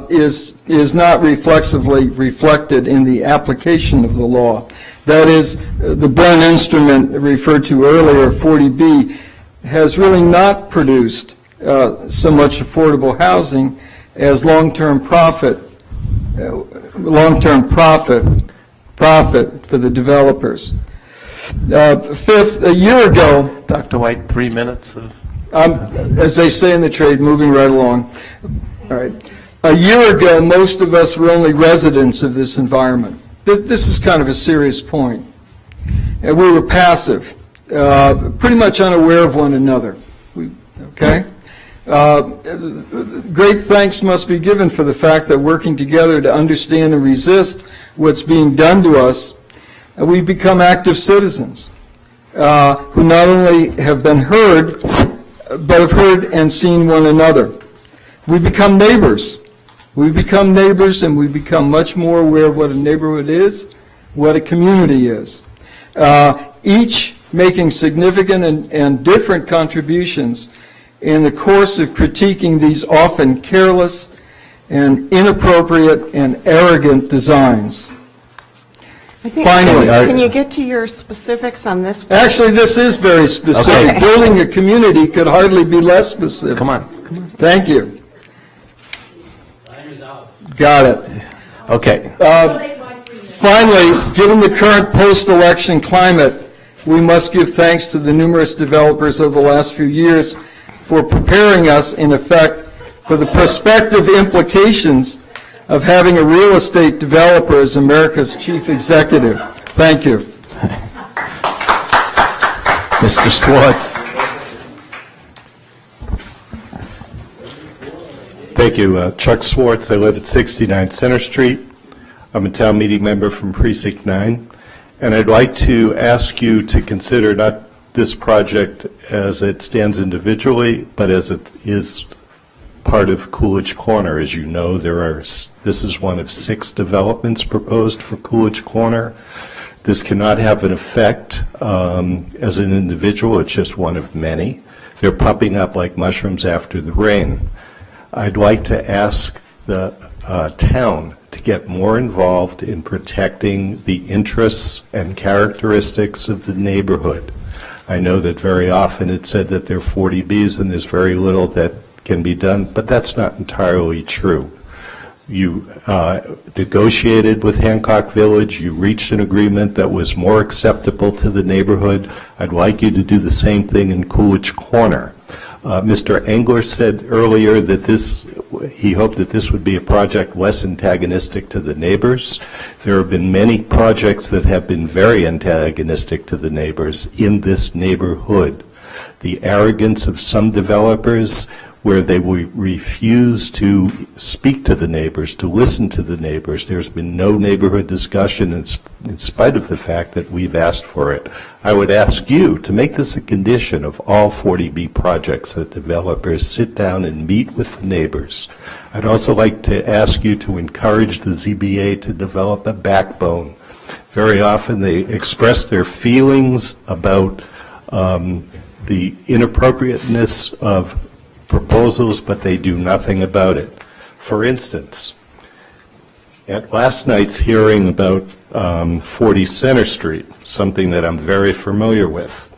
is not reflexively reflected in the application of the law. That is, the Byrne instrument referred to earlier, 40B, has really not produced so much affordable housing as long-term profit for the developers. Fifth, a year ago, Dr. White, 3 minutes of... as they say in the trade, moving right along. All right. A year ago, most of us were only residents of this environment. This is kind of a serious point. And we were passive, pretty much unaware of one another. Okay? Great thanks must be given for the fact that working together to understand and resist what's being done to us, we become active citizens who not only have been heard, but have heard and seen one another. We become neighbors. We become neighbors, and we become much more aware of what a neighborhood is, what a community is. Each making significant and different contributions in the course of critiquing these often careless and inappropriate and arrogant designs. I think, Finally, can you get to your specifics on this? Actually, this is very specific. Okay. Building a community could hardly be less specific. Come on. Thank you. Got it. Okay. Finally, given the current post-election climate, we must give thanks to the numerous developers of the last few years for preparing us, in effect, for the prospective implications of having a real estate developer as America's chief executive. Thank you. Mr. Swartz. Thank you. Chuck Swartz. I live at 69 Center Street. I'm a town meeting member from Precinct 9. And I'd like to ask you to consider not this project as it stands individually, but as it is part of Coolidge Corner. As you know, this is one of 6 developments proposed for Coolidge Corner. This cannot have an effect as an individual. It's just one of many. They're popping up like mushrooms after the rain. I'd like to ask the town to get more involved in protecting the interests and characteristics of the neighborhood. I know that very often it's said that there are 40 Bs and there's very little that can be done, but that's not entirely true. You negotiated with Hancock Village, you reached an agreement that was more acceptable to the neighborhood. I'd like you to do the same thing in Coolidge Corner. Mr. Engler said earlier that he hoped that this would be a project less antagonistic to the neighbors. There have been many projects that have been very antagonistic to the neighbors in this neighborhood. The arrogance of some developers, where they will refuse to speak to the neighbors, to listen to the neighbors. There's been no neighborhood discussion in spite of the fact that we've asked for it. I would ask you to make this a condition of all 40B projects that developers sit down and meet with the neighbors. I'd also like to ask you to encourage the ZBA to develop a backbone. Very often they express their feelings about the inappropriateness of proposals, but they do nothing about it. For instance, at last night's hearing about 40 Center Street, something that I'm very familiar with,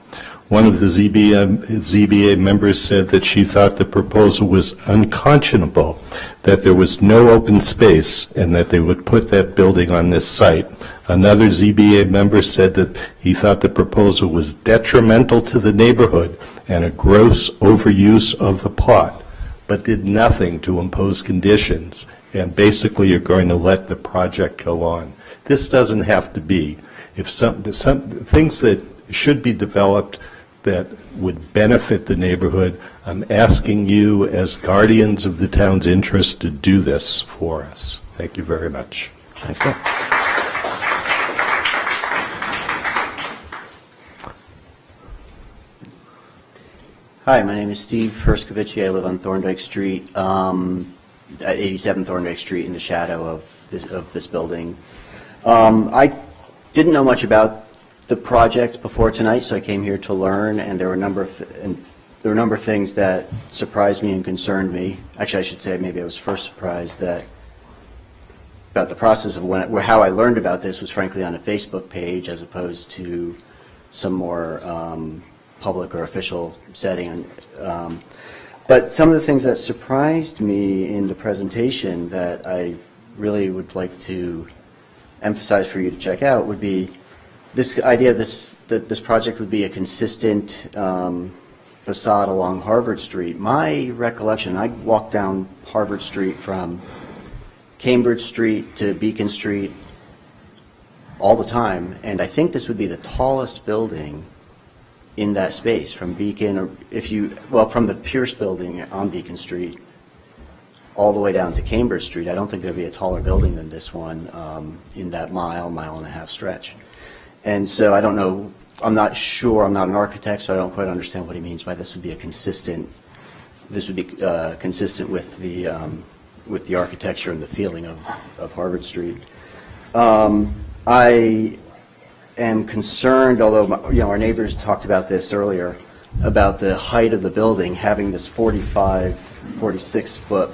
one of the ZBA members said that she thought the proposal was unconscionable, that there was no open space, and that they would put that building on this site. Another ZBA member said that he thought the proposal was detrimental to the neighborhood and a gross overuse of the plot, but did nothing to impose conditions, and basically you're going to let the project go on. This doesn't have to be. If some things that should be developed that would benefit the neighborhood, I'm asking you as guardians of the town's interest to do this for us. Thank you very much. Thank you. Hi, my name is Steve Herskovici. I live on Thorndike Street, at 87 Thorndike Street, in the shadow of this building. I didn't know much about the project before tonight, so I came here to learn, and there were a number of things that surprised me and concerned me. Actually, I should say maybe I was first surprised about the process of how I learned about this was frankly on a Facebook page as opposed to some more public or official setting. But some of the things that surprised me in the presentation that I really would like to emphasize for you to check out would be this idea that this project would be a consistent facade along Harvard Street. My recollection, I walked down Harvard Street from Cambridge Street to Beacon Street all the time, and I think this would be the tallest building in that space from Beacon, or from the Pierce building on Beacon Street all the way down to Cambridge Street. I don't think there'd be a taller building than this one in that mile and a half stretch. And so I don't know, I'm not sure, I'm not an architect, so I don't quite understand what he means by this would be consistent with the architecture and the feeling of Harvard Street. I am concerned, although our neighbors talked about this earlier, about the height of the building, having this 46 foot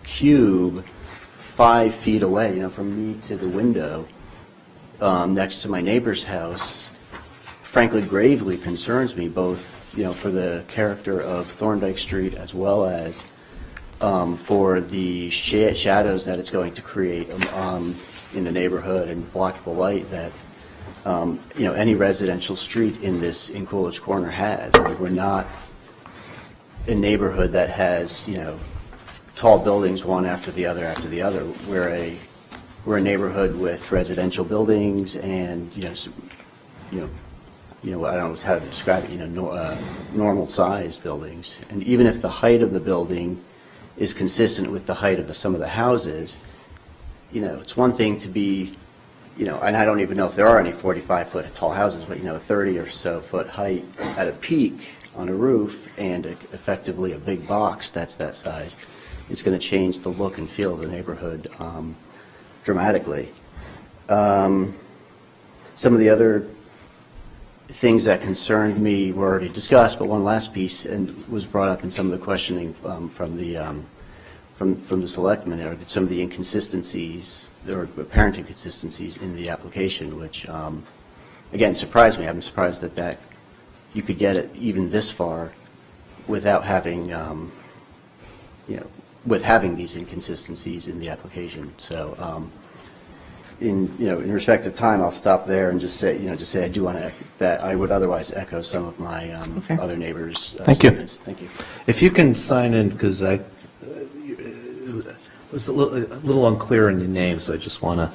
cube 5 feet away, from me to the window. next to my neighbor's house, frankly, gravely concerns me, both, for the character of Thorndike Street as well as for the shadows that it's going to create in the neighborhood and block the light that any residential street in Coolidge Corner has. I mean, we're not a neighborhood that has tall buildings one after the other. We're a neighborhood with residential buildings and I don't know how to describe it. Normal sized buildings, and even if the height of the building is consistent with the height of some of the houses, it's one thing to be, and I don't even know if there are any 45-foot tall houses, but 30 or so foot height at a peak on a roof and effectively a big box that's that size. It's going to change the look and feel of the neighborhood dramatically. Some of the other things that concerned me were already discussed, but one last piece and was brought up in some of the questioning from the selectmen, or some of the inconsistencies, or apparent inconsistencies in the application, which again surprised me. I'm surprised that you could get it even this far without having with having these inconsistencies in the application. So in respect of time, I'll stop there and just say I do want to that I would otherwise echo some of my other neighbors' statements. Thank you. If you can sign in, because I was a little unclear in your name, so I just want to.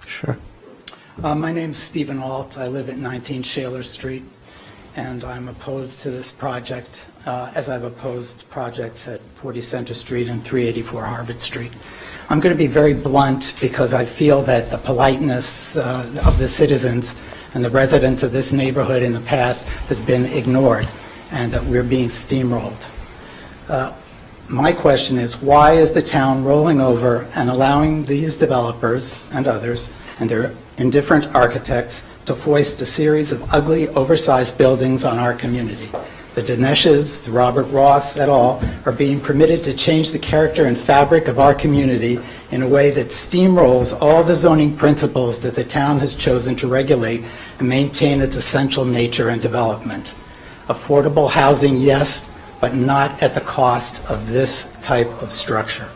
Sure. My name's Stephen Alt. I live at 19 Shaler Street, and I'm opposed to this project, as I've opposed projects at 40 Center Street and 384 Harvard Street. I'm going to be very blunt because I feel that the politeness of the citizens and the residents of this neighborhood in the past has been ignored, and that we're being steamrolled. My question is, why is the town rolling over and allowing these developers and others and their indifferent architects to foist a series of ugly, oversized buildings on our community? The Dinesh's, the Robert Roths, et al. Are being permitted to change the character and fabric of our community in a way that steamrolls all the zoning principles that the town has chosen to regulate and maintain its essential nature and development. Affordable housing, yes, but not at the cost of this type of structure.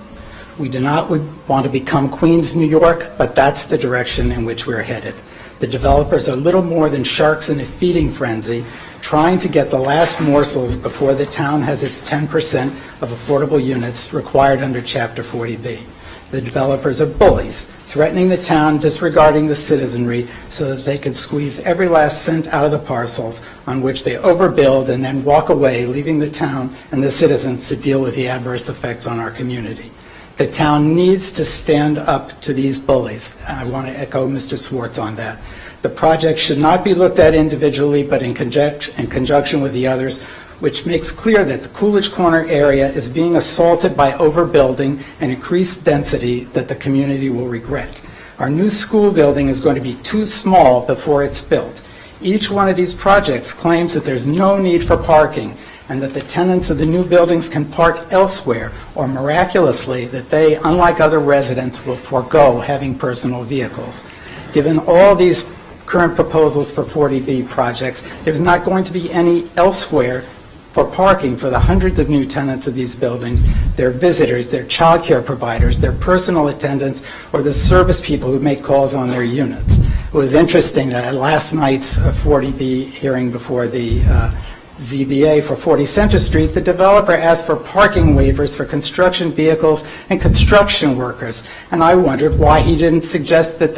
We do not want to become Queens, New York, but that's the direction in which we're headed. The developers are little more than sharks in a feeding frenzy, trying to get the last morsels before the town has its 10% of affordable units required under Chapter 40B. The developers are bullies, threatening the town, disregarding the citizenry, so that they can squeeze every last cent out of the parcels, on which they overbuild and then walk away, leaving the town and the citizens to deal with the adverse effects on our community. The town needs to stand up to these bullies. I want to echo Mr. Swartz on that. The project should not be looked at individually, but in conjunction with the others, which makes clear that the Coolidge Corner area is being assaulted by overbuilding and increased density that the community will regret. Our new school building is going to be too small before it's built. Each one of these projects claims that there's no need for parking and that the tenants of the new buildings can park elsewhere, or miraculously that they, unlike other residents, will forego having personal vehicles. Given all these current proposals for 40B projects, there's not going to be any elsewhere for parking for the hundreds of new tenants of these buildings, their visitors, their child care providers, their personal attendants, or the service people who make calls on their units. It was interesting that at last night's 40B hearing before the ZBA for 40 Center Street, the developer asked for parking waivers for construction vehicles and construction workers. And I wondered why he didn't suggest that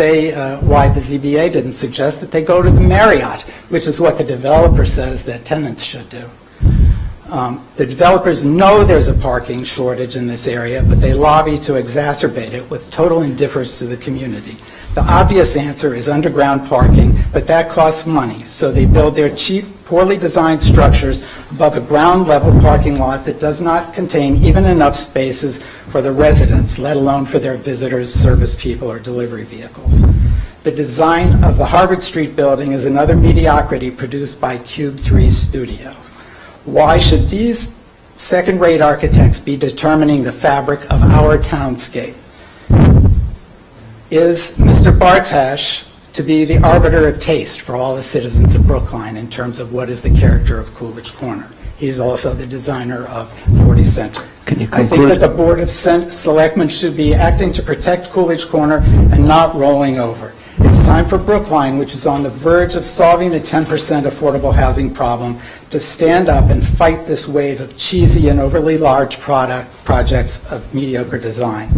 why the ZBA didn't suggest that they go to the Marriott, which is what the developer says that tenants should do. The developers know there's a parking shortage in this area, but they lobby to exacerbate it with total indifference to the community. The obvious answer is underground parking, but that costs money, so they build their cheap, poorly designed structures above a ground level parking lot that does not contain even enough spaces for the residents, let alone for their visitors, service people, or delivery vehicles. The design of the Harvard Street building is another mediocrity produced by Cube 3 Studios. Why should these second-rate architects be determining the fabric of our townscape? Is Mr. Bartash to be the arbiter of taste for all the citizens of Brookline in terms of what is the character of Coolidge Corner? He's also the designer of 40 Center. Can you I think conclude? that the Board of Selectmen should be acting to protect Coolidge Corner and not rolling over. It's time for Brookline, which is on the verge of solving the 10% affordable housing problem, to stand up and fight this wave of cheesy and overly large projects of mediocre design.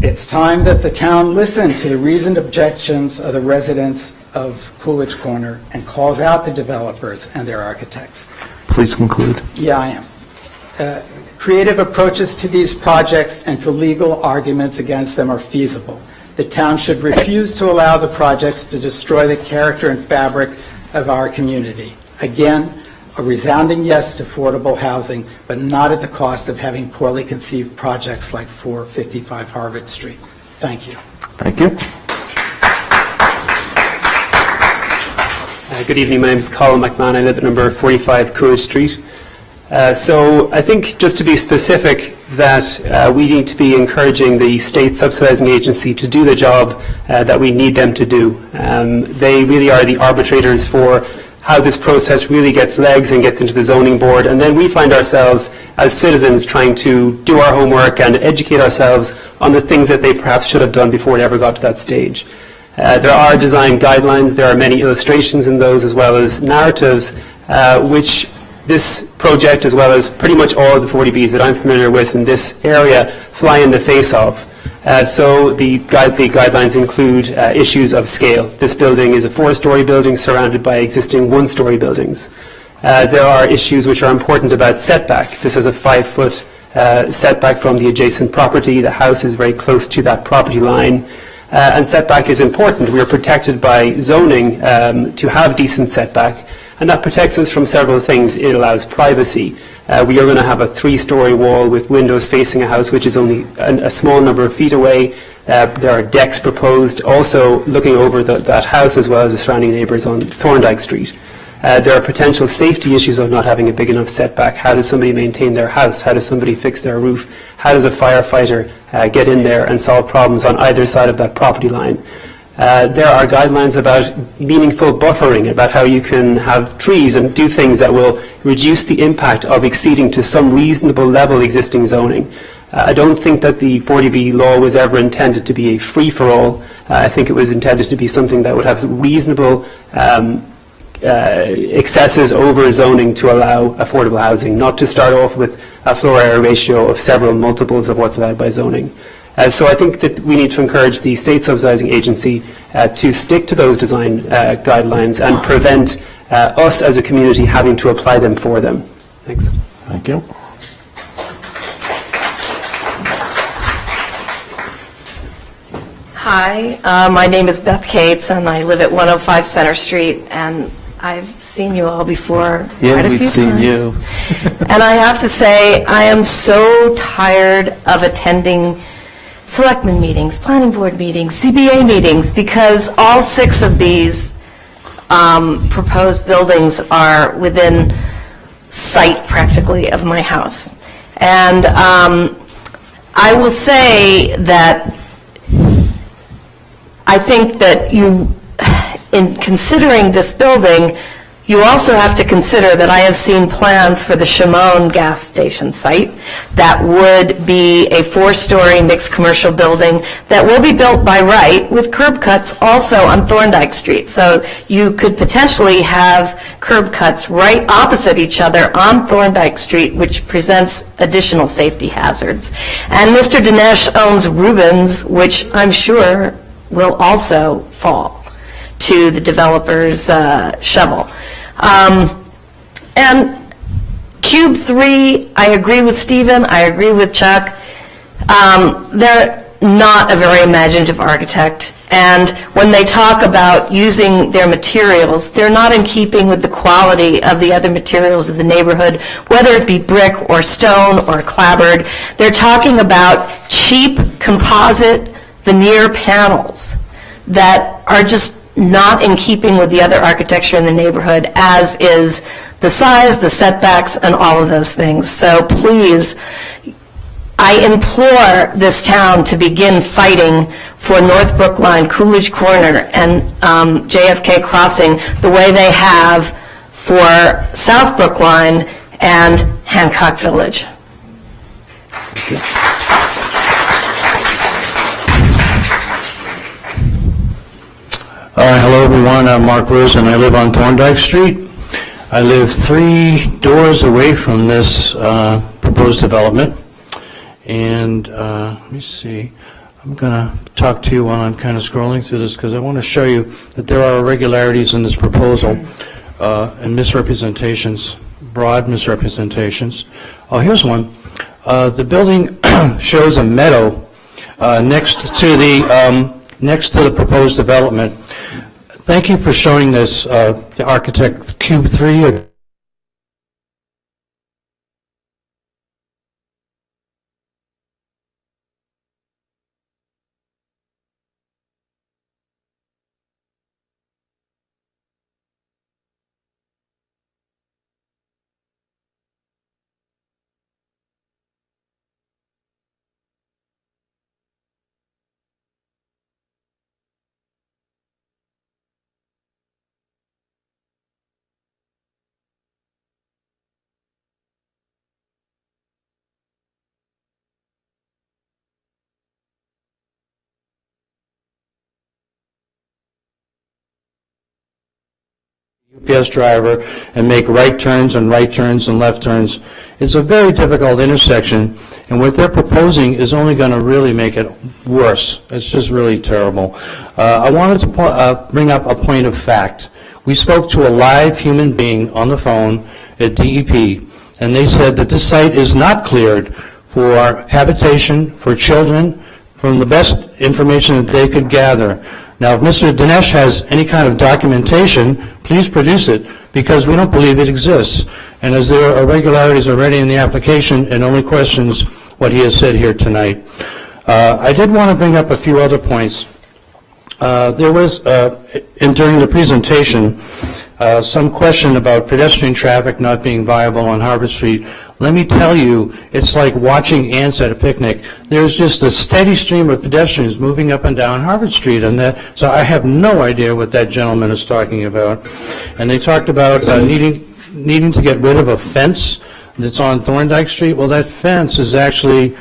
It's time that the town listen to the reasoned objections of the residents of Coolidge Corner and calls out the developers and their architects. Please conclude. Yeah, I am. Creative approaches to these projects and to legal arguments against them are feasible. The town should refuse to allow the projects to destroy the character and fabric of our community. Again, a resounding yes to affordable housing, but not at the cost of having poorly conceived projects like 455 Harvard Street. Thank you. Thank you. Good evening. My name is Colin McMahon. I live at number 45 Coolidge Street. So I think, just to be specific, that we need to be encouraging the state subsidizing agency to do the job that we need them to do. They really are the arbitrators for how this process really gets legs and gets into the zoning board, and then we find ourselves as citizens trying to do our homework and educate ourselves on the things that they perhaps should have done before it ever got to that stage. There are design guidelines, there are many illustrations in those, as well as narratives, which this project, as well as pretty much all of the 40Bs that I'm familiar with in this area, fly in the face of. So the guidelines include issues of scale. This building is a 4-story building surrounded by existing 1-story buildings. There are issues which are important about setback. This is a 5-foot setback from the adjacent property. The house is very close to that property line. And setback is important. We are protected by zoning to have decent setback. And that protects us from several things. It allows privacy. We are going to have a 3-story wall with windows facing a house which is only a small number of feet away. There are decks proposed also looking over that house, as well as the surrounding neighbours on Thorndike Street. There are potential safety issues of not having a big enough setback. How does somebody maintain their house? How does somebody fix their roof? How does a firefighter get in there and solve problems on either side of that property line? There are guidelines about meaningful buffering, about how you can have trees and do things that will reduce the impact of exceeding to some reasonable level existing zoning. I don't think that the 40B law was ever intended to be a free-for-all. I think it was intended to be something that would have reasonable excesses over zoning to allow affordable housing, not to start off with a floor area ratio of several multiples of what's allowed by zoning. So I think that we need to encourage the state subsidizing agency to stick to those design guidelines and prevent us as a community having to apply them for them. Thanks. Thank you. Hi, my name is Beth Cates, and I live at 105 Center Street, and I've seen you all before. Yeah, we've seen you. And I have to say, I am so tired of attending Selectmen meetings, planning board meetings, CBA meetings, because all 6 of these proposed buildings are within sight, practically, of my house. And I will say that I think that in considering this building, you also have to consider that I have seen plans for the Shimon gas station site that would be a 4-story mixed commercial building that will be built by right with curb cuts also on Thorndike Street. So you could potentially have curb cuts right opposite each other on Thorndike Street, which presents additional safety hazards. And Mr. Dinesh owns Rubens, which I'm sure will also fall to the developer's shovel. And Cube 3, I agree with Stephen, I agree with Chuck. They're not a very imaginative architect, and when they talk about using their materials, they're not in keeping with the quality of the other materials of the neighborhood, whether it be brick or stone or clapboard. They're talking about cheap composite veneer panels that are just not in keeping with the other architecture in the neighborhood, as is the size, the setbacks, and all of those things. So please, I implore this town to begin fighting for North Brookline, Coolidge Corner, and JFK Crossing the way they have for South Brookline and Hancock Village. Hello, everyone. I'm Mark Rose, and I live on Thorndike Street. I live 3 doors away from this proposed development. And let me see. I'm going to talk to you while I'm kind of scrolling through this because I want to show you that there are irregularities in this proposal and misrepresentations, broad misrepresentations. Oh, here's one. The building shows a meadow next to the proposed development. Thank you for showing this, the architect Cube 3. UPS driver and make right turns and left turns. It's a very difficult intersection, and what they're proposing is only going to really make it worse. It's just really terrible. I wanted to bring up a point of fact. We spoke to a live human being on the phone at DEP, and they said that this site is not cleared for habitation for children from the best information that they could gather. Now, if Mr. Dinesh has any kind of documentation, please produce it, because we don't believe it exists. And as there are irregularities already in the application, it only questions what he has said here tonight. I did want to bring up a few other points. There was, during the presentation, some question about pedestrian traffic not being viable on Harvard Street. Let me tell you, it's like watching ants at a picnic. There's just a steady stream of pedestrians moving up and down Harvard Street, and so I have no idea what that gentleman is talking about. And they talked about needing to get rid of a fence that's on Thorndike Street. Well, that fence is actually,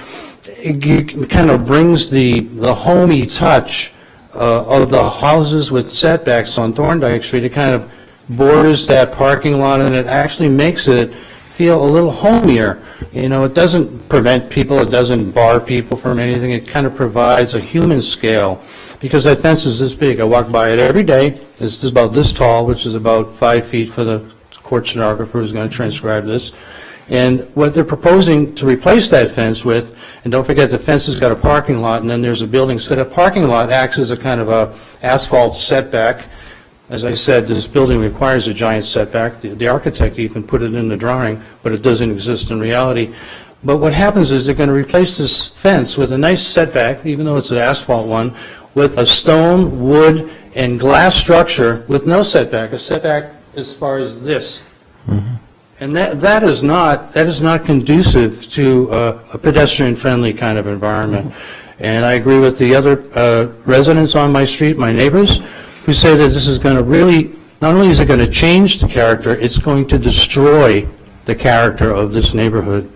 it kind of brings the homey touch of the houses with setbacks on Thorndike Street. It kind of borders that parking lot, and it actually makes it feel a little homier. You know, it doesn't prevent people, it doesn't bar people from anything. It kind of provides a human scale, because that fence is this big. I walk by it every day. It's about this tall, which is about 5 feet for the court stenographer who's going to transcribe this. And what they're proposing to replace that fence with, and don't forget the fence has got a parking lot, and then there's a building. So that parking lot acts as a kind of a asphalt setback. As I said, this building requires a giant setback. The architect even put it in the drawing, but it doesn't exist in reality. But what happens is they're going to replace this fence with a nice setback, even though it's an asphalt one, with a stone, wood, and glass structure with no setback, a setback as far as this. Mm-hmm. And that is not conducive to a pedestrian-friendly kind of environment. And I agree with the other residents on my street, my neighbors, who say that this is going to really, not only is it going to change the character, it's going to destroy the character of this neighborhood.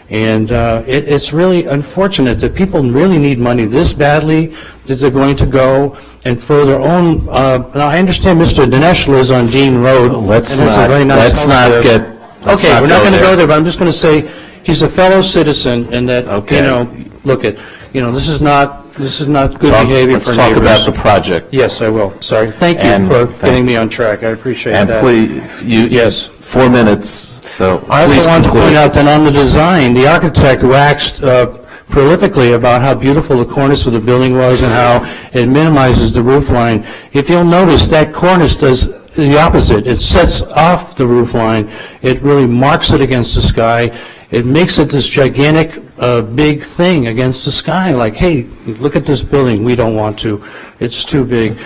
And it's really unfortunate that people really need money this badly, that they're going to go and throw their own, now I understand Mr. Dinesh lives on Dean Road. Let's not get... Okay, we're not going to go there, but I'm just going to say he's a fellow citizen, and that, you know, look at, you know, this is not good behavior for neighbors. Let's talk about the project. Yes, I will. Sorry. Thank you for getting me on track. I appreciate that. And please, yes, 4 minutes, so I please also want to conclude. point out that on the design, the architect waxed prolifically about how beautiful the cornice of the building was and how it minimizes the roof line. If you'll notice, that cornice does the opposite. It sets off the roof line. It really marks it against the sky. It makes it this gigantic big thing against the sky, like, hey, look at this building. We don't want to. It's too big.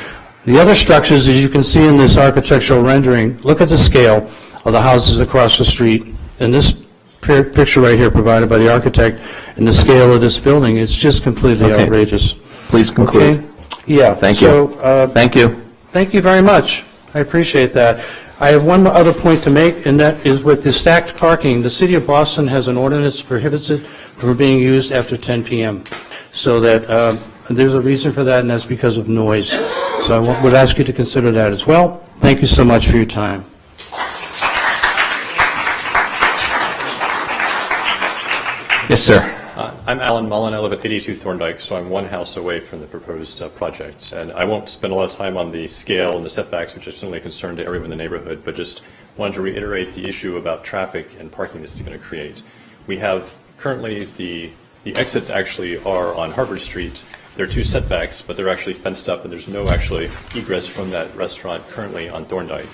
The other structures, as you can see in this architectural rendering, look at the scale of the houses across the street. And this picture right here provided by the architect and the scale of this building, it's just completely outrageous. Please conclude. Okay? Yeah. Thank you. Thank you. Thank you very much. I appreciate that. I have one other point to make, and that is with the stacked parking. The City of Boston has an ordinance that prohibits it from being used after 10 p.m. So that there's a reason for that, and that's because of noise. So I would ask you to consider that as well. Thank you so much for your time. Yes, sir. I'm Alan Mullen. I live at 82 Thorndike, so I'm one house away from the proposed project. And I won't spend a lot of time on the scale and the setbacks, which are certainly a concern to everyone in the neighborhood, but just wanted to reiterate the issue about traffic and parking this is going to create. We have currently the exits actually are on Harvard Street. There are two setbacks, but they're actually fenced up, and there's no actually egress from that restaurant currently on Thorndike.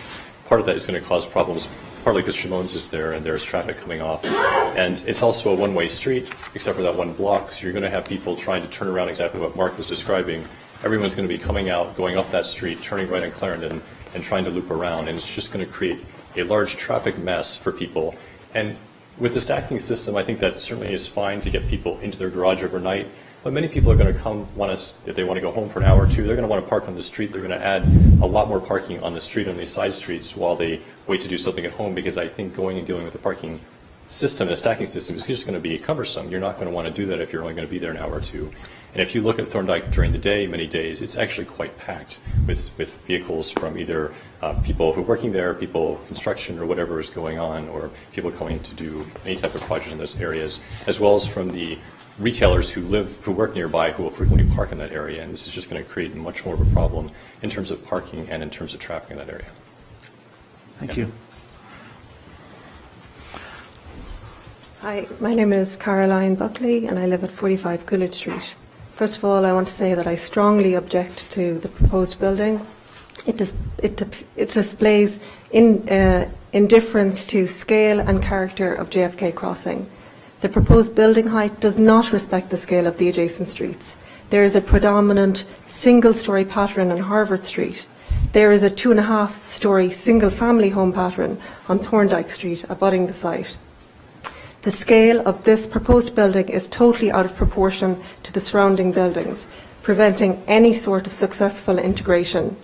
Part of that is going to cause problems, partly because Shimon's is there and there's traffic coming off. And it's also a one-way street, except for that one block, so you're going to have people trying to turn around exactly what Mark was describing. Everyone's going to be coming out, going up that street, turning right on Clarendon, and trying to loop around, and it's just going to create a large traffic mess for people. And with the stacking system, I think that certainly is fine to get people into their garage overnight, but many people are going to come, if they want to go home for an hour or two, they're going to want to park on the street. They're going to add a lot more parking on the street, on these side streets, while they wait to do something at home, because I think going and dealing with the parking system, the stacking system, is just going to be cumbersome. You're not going to want to do that if you're only going to be there an hour or two. And if you look at Thorndike during the day, many days, it's actually quite packed with vehicles from either people who are working there, people, construction, or whatever is going on, or people coming to do any type of project in those areas, as well as from the retailers who work nearby, who will frequently park in that area. And this is just going to create much more of a problem in terms of parking and in terms of traffic in that area. Thank you. Hi, my name is Caroline Buckley, and I live at 45 Coolidge Street. First of all, I want to say that I strongly object to the proposed building. It displays indifference to scale and character of JFK Crossing. The proposed building height does not respect the scale of the adjacent streets. There is a predominant single-story pattern on Harvard Street. There is a 2.5-story single-family home pattern on Thorndike Street abutting the site. The scale of this proposed building is totally out of proportion to the surrounding buildings, preventing any sort of successful integration.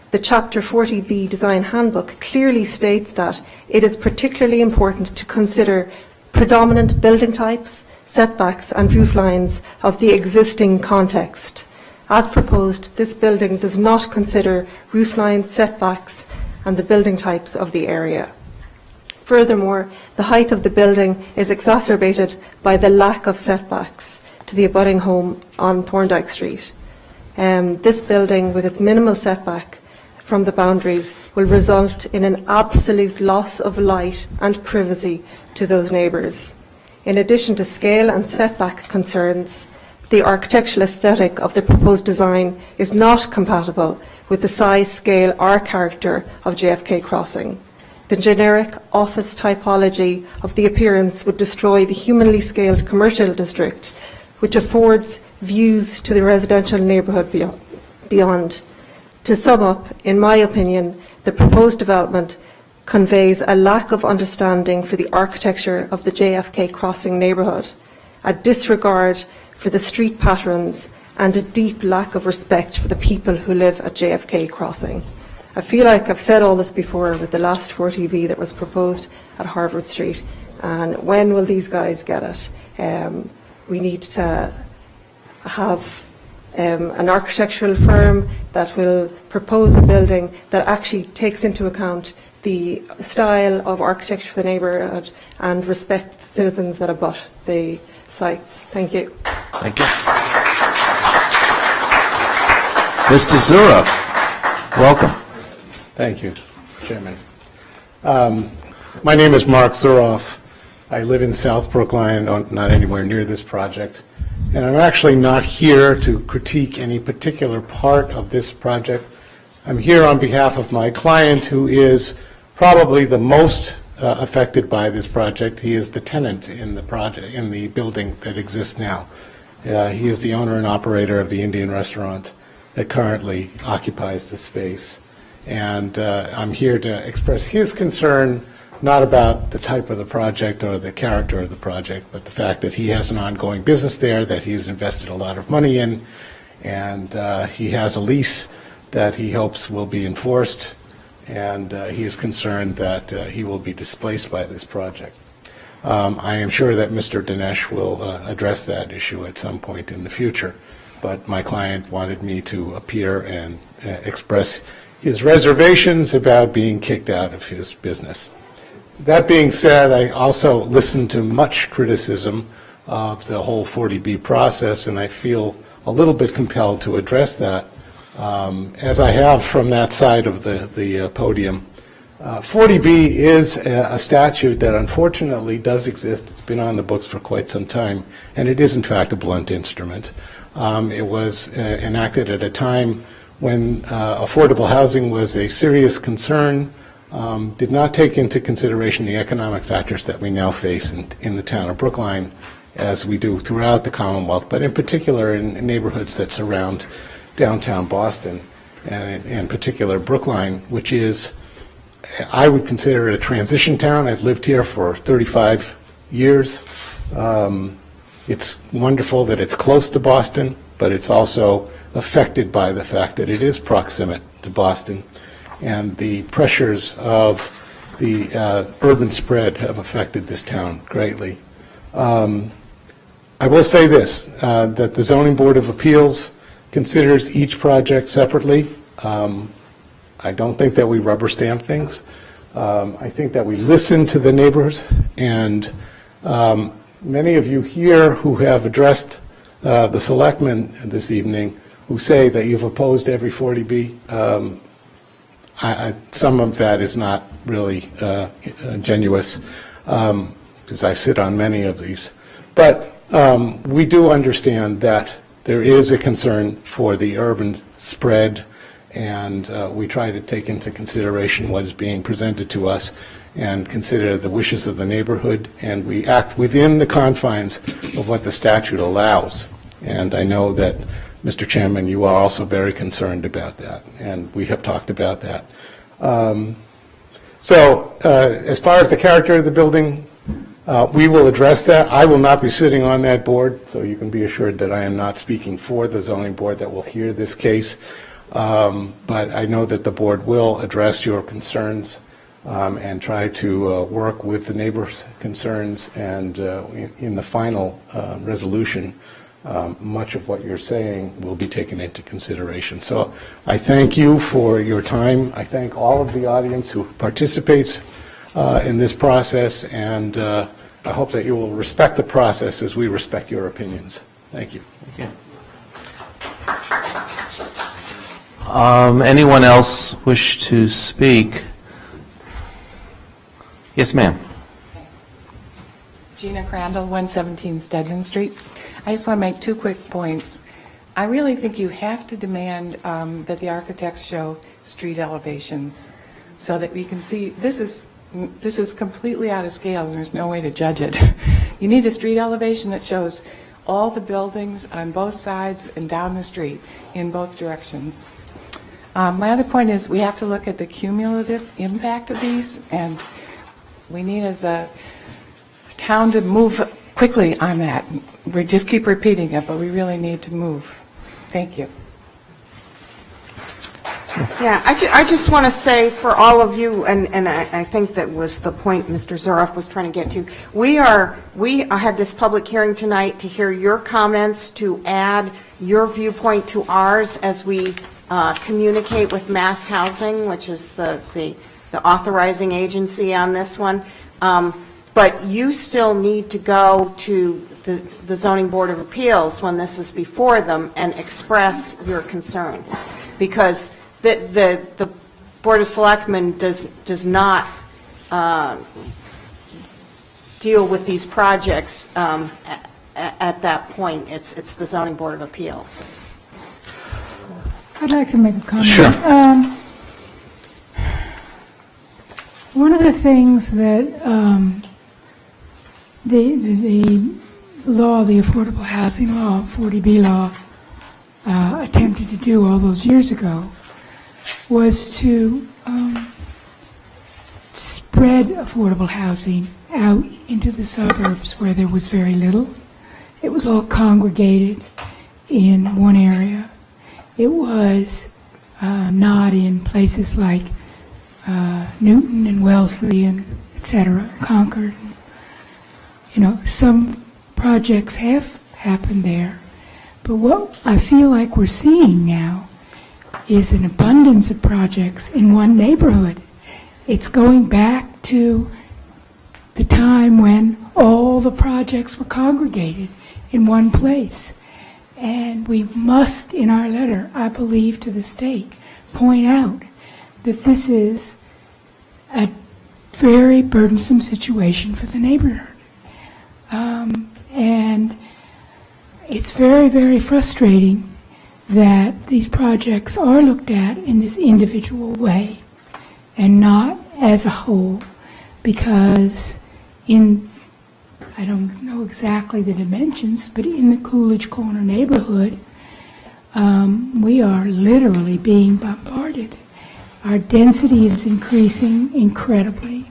The Chapter 40B Design Handbook clearly states that it is particularly important to consider predominant building types, setbacks and roof lines of the existing context. As proposed, this building does not consider roof lines, setbacks and the building types of the area. Furthermore, the height of the building is exacerbated by the lack of setbacks to the abutting home on Thorndike Street. This building, with its minimal setback from the boundaries, will result in an absolute loss of light and privacy to those neighbours. In addition to scale and setback concerns, the architectural aesthetic of the proposed design is not compatible with the size, scale or character of JFK Crossing. The generic office typology of the appearance would destroy the humanly scaled commercial district, which affords views to the residential neighbourhood beyond. To sum up, in my opinion, the proposed development conveys a lack of understanding for the architecture of the JFK Crossing neighbourhood, a disregard for the street patterns and a deep lack of respect for the people who live at JFK Crossing. I feel like I've said all this before with the last 40B that was proposed at Harvard Street, and when will these guys get it? We need to have an architectural firm that will propose a building that actually takes into account the style of architecture for the neighbourhood and respect the citizens that abut the sites. Thank you. Thank you. Mr. Zura, welcome. Thank you, Chairman. My name is Mark Zuroff. I live in South Brookline, not anywhere near this project. And I'm actually not here to critique any particular part of this project. I'm here on behalf of my client, who is probably the most affected by this project. He is the tenant in the project, in the building that exists now. He is the owner and operator of the Indian restaurant. that currently occupies the space. And I'm here to express his concern, not about the type of the project or the character of the project, but the fact that he has an ongoing business there that he's invested a lot of money in, and he has a lease that he hopes will be enforced, and he is concerned that he will be displaced by this project. I am sure that Mr. Dinesh will address that issue at some point in the future, but my client wanted me to appear and express his reservations about being kicked out of his business. That being said, I also listened to much criticism of the whole 40B process, and I feel a little bit compelled to address that, as I have from that side of the podium. 40B is a statute that unfortunately does exist. It's been on the books for quite some time, and it is in fact a blunt instrument. It was enacted at a time when affordable housing was a serious concern, did not take into consideration the economic factors that we now face in the town of Brookline, as we do throughout the Commonwealth, but in particular in neighborhoods that surround downtown Boston, and in particular Brookline, which is, I would consider it a transition town. I've lived here for 35 years. It's wonderful that it's close to Boston, but it's also affected by the fact that it is proximate to Boston, and the pressures of the urban spread have affected this town greatly. I will say this, that the Zoning Board of Appeals considers each project separately. I don't think that we rubber stamp things. I think that we listen to the neighbors, and many of you here who have addressed the Selectmen this evening who say that you've opposed every 40B, some of that is not really genuous, because I sit on many of these. But we do understand that there is a concern for the urban spread, and we try to take into consideration what is being presented to us and consider the wishes of the neighborhood, and we act within the confines of what the statute allows. And I know that, Mr. Chairman, you are also very concerned about that, and we have talked about that. As far as the character of the building, we will address that. I will not be sitting on that board, so you can be assured that I am not speaking for the zoning board that will hear this case. But I know that the board will address your concerns and try to work with the neighbors' concerns, and in the final resolution, much of what you're saying will be taken into consideration. So I thank you for your time. I thank all of the audience who participates in this process, and I hope that you will respect the process as we respect your opinions. Thank you. Thank you. Anyone else wish to speak? Yes, ma'am. Gina Crandall, 117 Stedman Street. I just want to make two quick points. I really think you have to demand that the architects show street elevations so that we can see this is completely out of scale and there's no way to judge it. You need a street elevation that shows all the buildings on both sides and down the street in both directions. My other point is we have to look at the cumulative impact of these, and we need as a town to move quickly on that. We just keep repeating it, but we really need to move. Thank you. Yeah, I just want to say for all of you, and I think that was the point Mr. Zuroff was trying to get to, we had this public hearing tonight to hear your comments, to add your viewpoint to ours as we communicate with Mass Housing, which is the authorizing agency on this one. But you still need to go to the Zoning Board of Appeals when this is before them and express your concerns, because the Board of Selectmen does not deal with these projects at that point. It's the Zoning Board of Appeals. I'd like to make a comment. Sure. One of the things that the law, the Affordable Housing Law, 40B law, attempted to do all those years ago was to spread affordable housing out into the suburbs where there was very little. It was all congregated in one area. It was not in places like Newton and Wellesley and et cetera, Concord. You know, some projects have happened there, but what I feel like we're seeing now is an abundance of projects in one neighborhood. It's going back to the time when all the projects were congregated in one place. And we must, in our letter, I believe, to the state, point out that this is a very burdensome situation for the neighborhood. And it's very, very frustrating that these projects are looked at in this individual way and not as a whole, because I don't know exactly the dimensions, but in the Coolidge Corner neighborhood, we are literally being bombarded. Our density is increasing incredibly.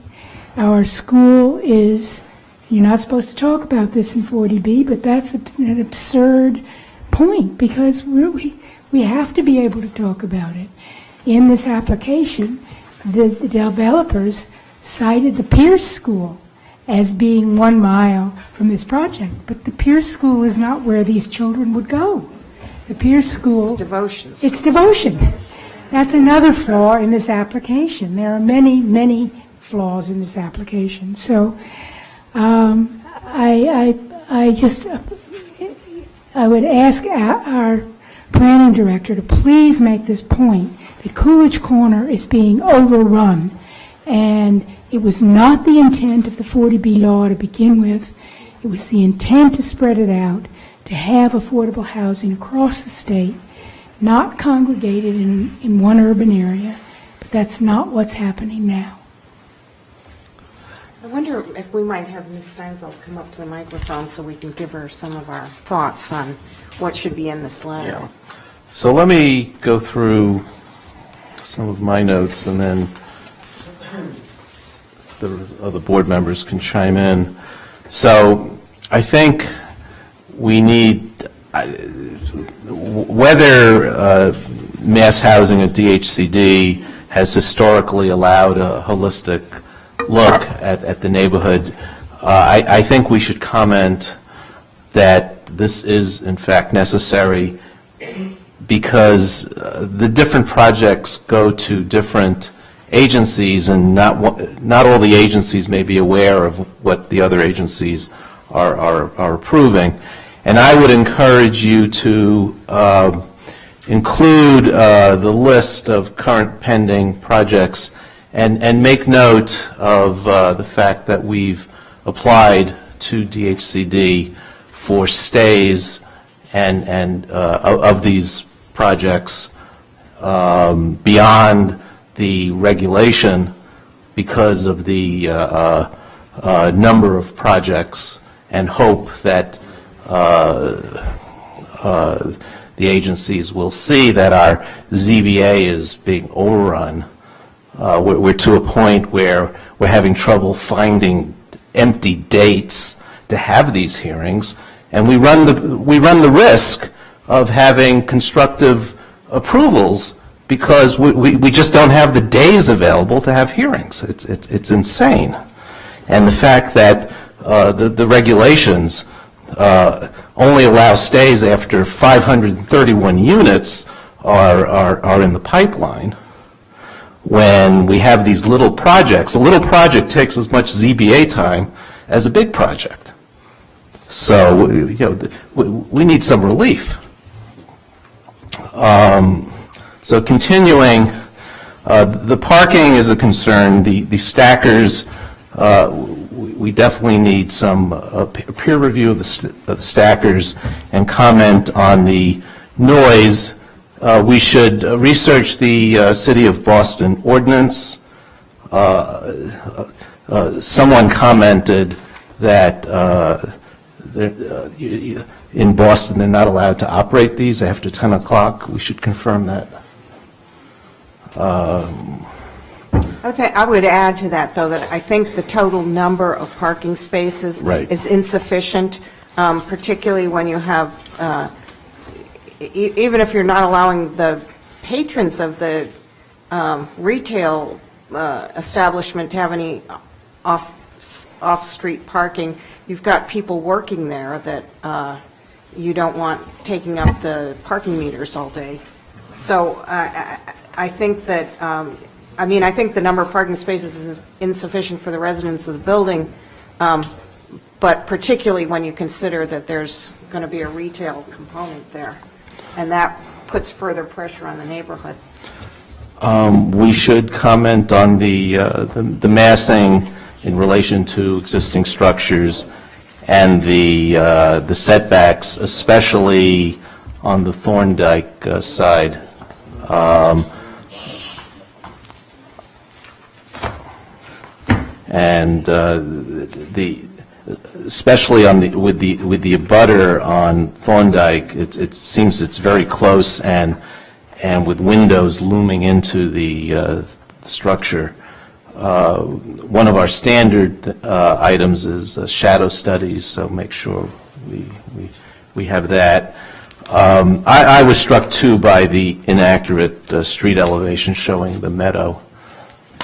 Our school is, you're not supposed to talk about this in 40B, but that's an absurd point, because we have to be able to talk about it. In this application, the developers cited the Pierce School as being 1 mile from this project, but the Pierce School is not where these children would go. The Pierce School... It's devotion. It's devotion. That's another flaw in this application. There are many, many flaws in this application. So I would ask our planning director to please make this point, that Coolidge Corner is being overrun, and it was not the intent of the 40B law to begin with. It was the intent to spread it out, to have affordable housing across the state, not congregated in one urban area, but that's not what's happening now. I wonder if we might have Ms. Steinfeld come up to the microphone so we can give her some of our thoughts on what should be in this letter. Yeah. So let me go through some of my notes, and then the other board members can chime in. So I think we need, whether mass housing at DHCD has historically allowed a holistic look at the neighborhood, I think we should comment that this is in fact necessary, because the different projects go to different agencies, and not all the agencies may be aware of what the other agencies are approving. And I would encourage you to include the list of current pending projects, and make note of the fact that we've applied to DHCD for stays and of these projects beyond the regulation, because of the number of projects, and hope that the agencies will see that our ZBA is being overrun. We're to a point where we're having trouble finding empty dates to have these hearings, and we run the risk of having constructive approvals because we just don't have the days available to have hearings. It's insane. And the fact that the regulations only allow stays after 531 units are in the pipeline, when we have these little projects. A little project takes as much ZBA time as a big project. So, you know, we need some relief. So continuing, the parking is a concern. The stackers, we definitely need some peer review of the stackers and comment on the noise. We should research the City of Boston ordinance. Someone commented that in Boston, they're not allowed to operate these after 10 o'clock. We should confirm that. I would add to that, though, that I think the total number of parking spaces is insufficient, particularly when you have, even if you're not allowing the patrons of the retail establishment to have any off-street parking, you've got people working there that you don't want taking up the parking meters all day. So I think that, I think the number of parking spaces is insufficient for the residents of the building, but particularly when you consider that there's going to be a retail component there, and that puts further pressure on the neighborhood. We should comment on the massing in relation to existing structures and the setbacks, especially on the Thorndike side. And especially on with the abutter on Thorndike, it seems it's very close, and with windows looming into the structure. One of our standard items is shadow studies, so make sure we have that. I was struck too by the inaccurate street elevation showing the meadow,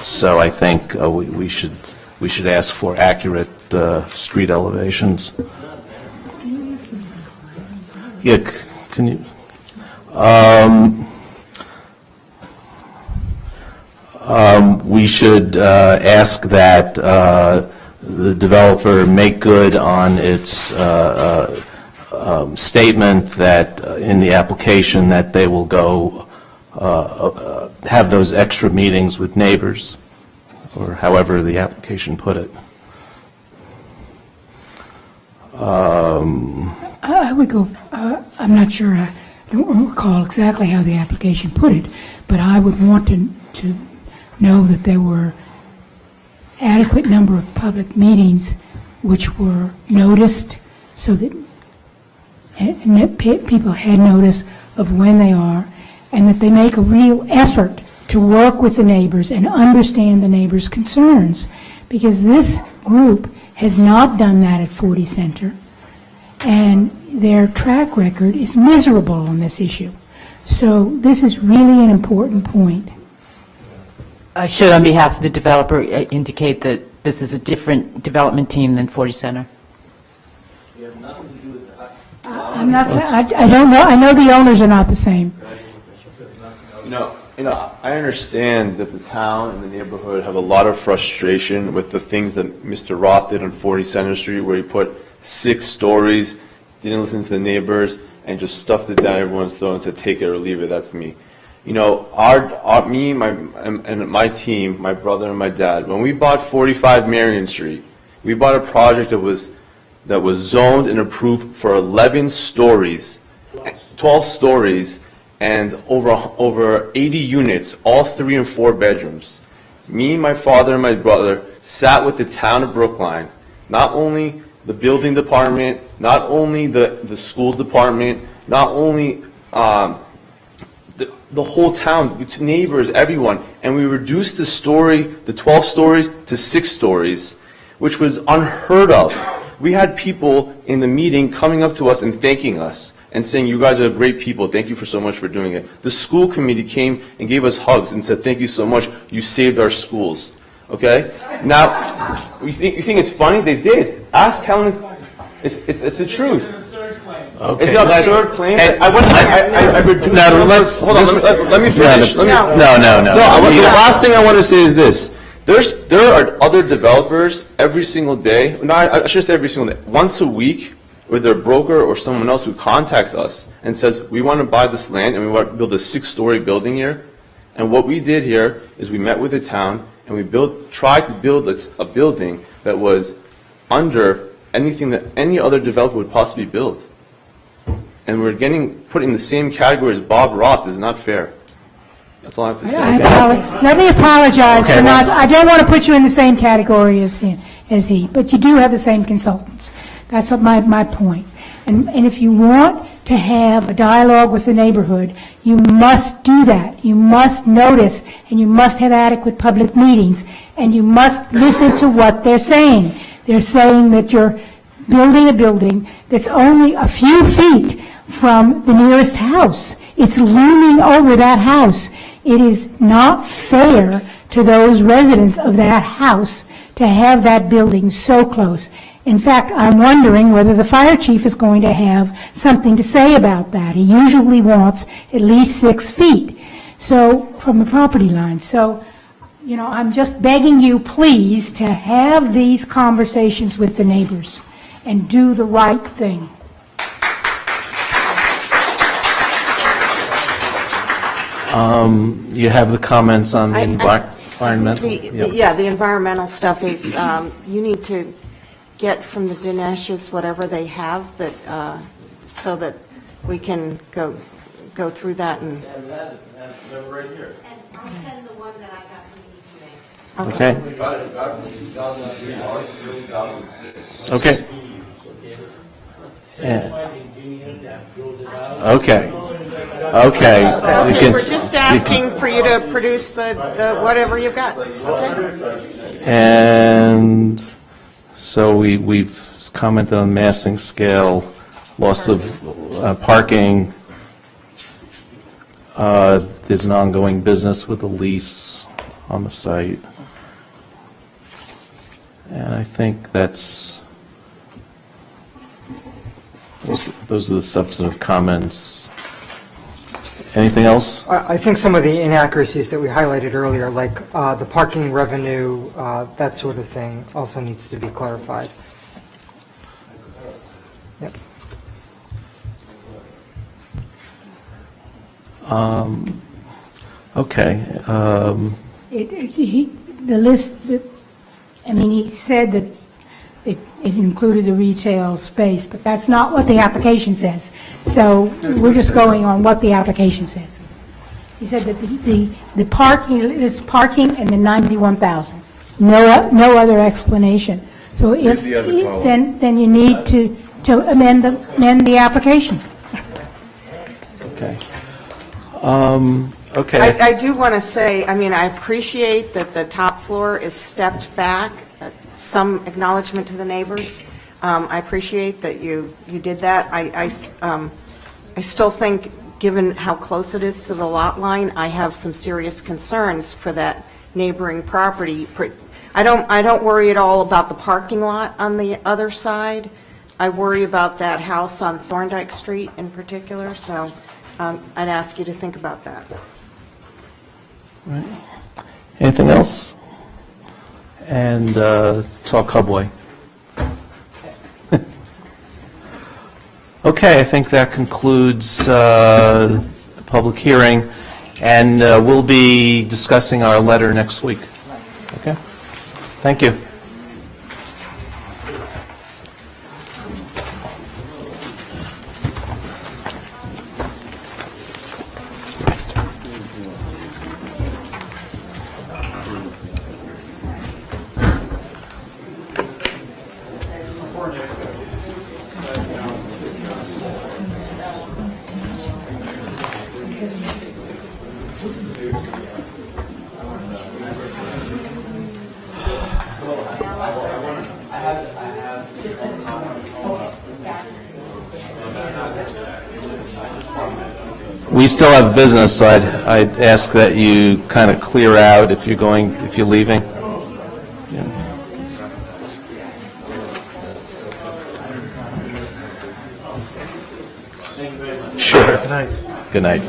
so I think we should ask for accurate street elevations. Yeah, can you? We should ask that the developer make good on its statement that in the application that they will go have those extra meetings with neighbors, or however the application put it. I would go, I'm not sure, I don't recall exactly how the application put it, but I would want to know that there were adequate number of public meetings which were noticed, so that people had notice of when they are, and that they make a real effort to work with the neighbors and understand the neighbors' concerns, because this group has not done that at 40 Center, and their track record is miserable on this issue. So this is really an important point. I should, on behalf of the developer, indicate that this is a different development team than 40 Center. I'm not saying, I don't know, I know the owners are not the same. You know, I understand that the town and the neighborhood have a lot of frustration with the things that Mr. Roth did on 40 Center Street, where he put 6 stories, didn't listen to the neighbors, and just stuffed it down everyone's throat and said, take it or leave it. That's me. You know, me and my team, my brother and my dad, when we bought 45 Marion Street, we bought a project that was zoned and approved for 11 stories, 12 stories, and over 80 units, all 3 and 4 bedrooms. Me, my father, and my brother sat with the town of Brookline, not only the building department, not only the school department, not only the whole town, neighbors, everyone, and we reduced the 12 stories to 6 stories, which was unheard of. We had people in the meeting coming up to us and thanking us and saying, you guys are great people, thank you for so much for doing it. The school committee came and gave us hugs and said, thank you so much, you saved our schools. Okay? Now, you think it's funny? They did. Ask Helen. It's the truth. Okay. It's an absurd claim. Let me finish. No. The last thing I want to say is this. There are other developers every single day, no, I shouldn't say every single day, once a week, with their broker or someone else who contacts us and says, we want to buy this land and we want to build a 6-story building here. And what we did here is we met with the town and we tried to build a building that was under anything that any other developer would possibly build. And we're put in the same category as Bob Roth. Is not fair. That's all I have to say. Let me apologize for not, I don't want to put you in the same category as he, but you do have the same consultants. That's my point. And if you want to have a dialogue with the neighborhood, you must do that. You must notice, and you must have adequate public meetings, and you must listen to what they're saying. They're saying that you're building a building that's only a few feet from the nearest house. It's looming over that house. It is not fair to those residents of that house to have that building so close. In fact, I'm wondering whether the fire chief is going to have something to say about that. He usually wants at least 6 feet, so, from the property line. So, I'm just begging you, please, to have these conversations with the neighbors and do the right thing. You have the comments on the environmental? Yeah, the environmental stuff is, you need to get from the Dinesh's whatever they have that, so that we can go through that and. That's right here. And I'll send the one that I got from EPA. Okay. Okay. Okay. We're just asking for you to produce the whatever you've got, okay? And so we've commented on massing scale, loss of parking. There's an ongoing business with a lease on the site. And I think those are the substantive comments. Anything else? I think some of the inaccuracies that we highlighted earlier, like the parking revenue, that sort of thing, also needs to be clarified. Yep. Okay. The list, he said that it included the retail space, but that's not what the application says. So we're just going on what the application says. He said that the parking, this parking and the 91,000. No other explanation. So if, then you need to amend the application. Okay. Okay. I do want to say, I appreciate that the top floor is stepped back, some acknowledgement to the neighbors. I appreciate that you did that. I still think, given how close it is to the lot line, I have some serious concerns for that neighboring property. I don't worry at all about the parking lot on the other side. I worry about that house on Thorndike Street in particular, so I'd ask you to think about that. Right. Anything else? And talk Hubway. Okay, I think that concludes the public hearing, and we'll be discussing our letter next week. Okay? Thank you. We still have business, so I'd ask that you kind of clear out if you're leaving. Yeah. Sure. Good night. Good night.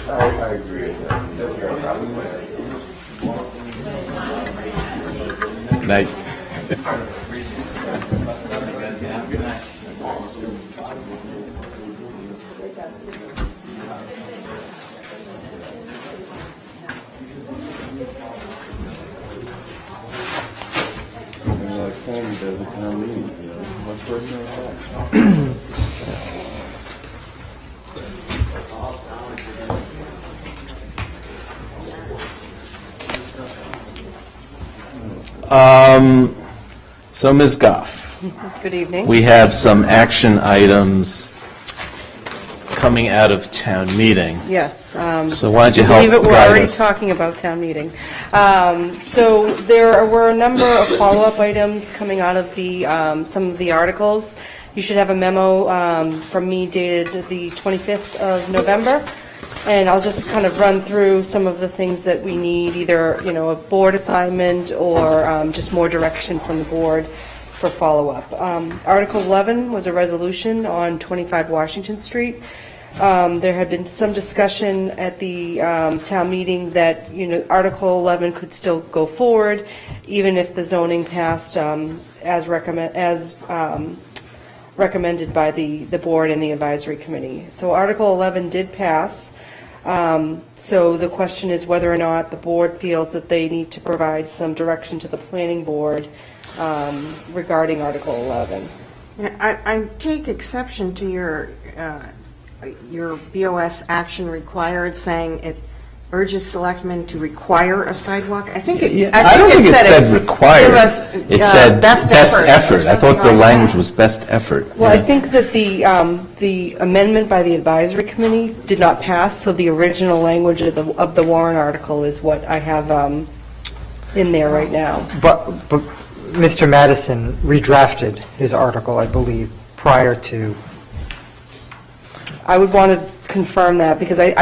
I agree. Good night. So Ms. Goff, Good evening. we have some action items coming out of town meeting. Yes. So why don't you help Believe it, we're guide already us? talking about town meeting. So there were a number of follow-up items coming out of the, some of the articles. You should have a memo from me dated the 25th of November, and I'll just kind of run through some of the things that we need, either, you know, a board assignment or just more direction from the board for follow-up. Article 11 was a resolution on 25 Washington Street. There had been some discussion at the town meeting that, you know, Article 11 could still go forward, even if the zoning passed as recommended by the board and the advisory committee. So Article 11 did pass. So the question is whether or not the board feels that they need to provide some direction to the planning board regarding Article 11. I take exception to your BOS action required, saying it urges selectmen to require a sidewalk. I think it. I don't think it said required. It said best effort. I thought the like language that. was best effort. Well, I think that the amendment by the advisory committee did not pass, so the original language of the warrant article is what I have in there right now. But Mr. Madison redrafted his article, I believe, prior to. I would want to confirm that, because I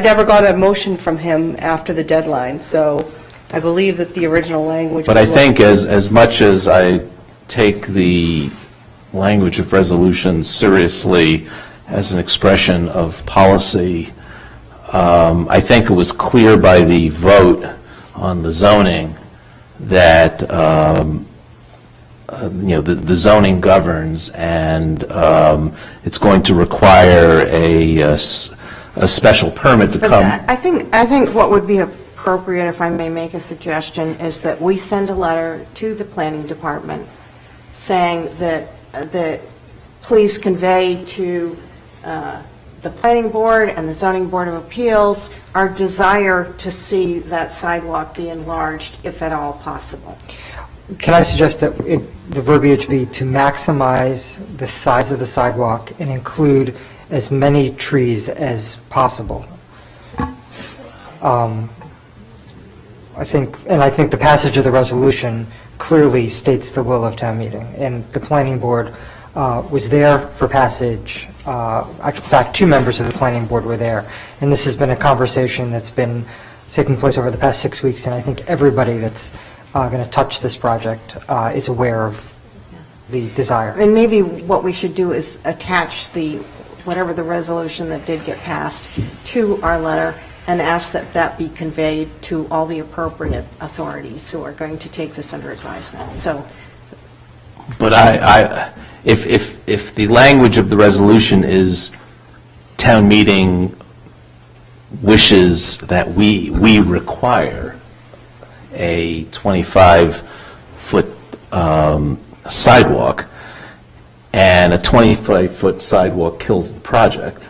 never got a motion from him after the deadline, so I believe that the original language. But I think as much as I take the language of resolutions seriously as an expression of policy, I think it was clear by the vote on the zoning that you know, the zoning governs, and it's going to require a special permit to But come. I think what would be appropriate, if I may make a suggestion, is that we send a letter to the planning department saying that please convey to the planning board and the zoning board of appeals our desire to see that sidewalk be enlarged, if at all possible. Can I suggest that the verbiage be to maximize the size of the sidewalk and include as many trees as possible? I think the passage of the resolution clearly states the will of town meeting, and the planning board was there for passage. In fact, 2 members of the planning board were there, and this has been a conversation that's been taking place over the past 6 weeks, and I think everybody that's going to touch this project is aware of the desire. And maybe what we should do is attach whatever the resolution that did get passed to our letter, and ask that that be conveyed to all the appropriate authorities who are going to take this under advisement. So, But if the language of the resolution is town meeting wishes that we require a 25-foot sidewalk, and a 25-foot sidewalk kills the project.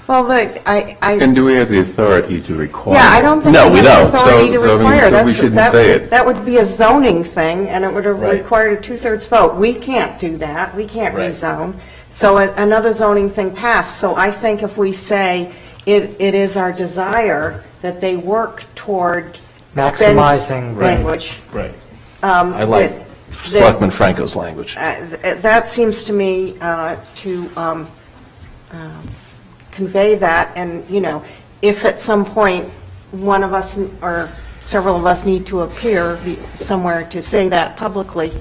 well, And do we have the authority to require? yeah, I don't think No, we we have don't. the authority to So, I mean, require. we shouldn't say it. That would be a zoning thing, and it would have Right. required a 2/3 vote. We can't do that. We can't Right. rezone. So another zoning thing passed. So I think if we say it is our desire that they work toward Maximizing. Ben's language. Right. I like Selectman Franco's language. That seems to me to convey that, and, you know, if at some point one of us or several of us need to appear somewhere to say that publicly,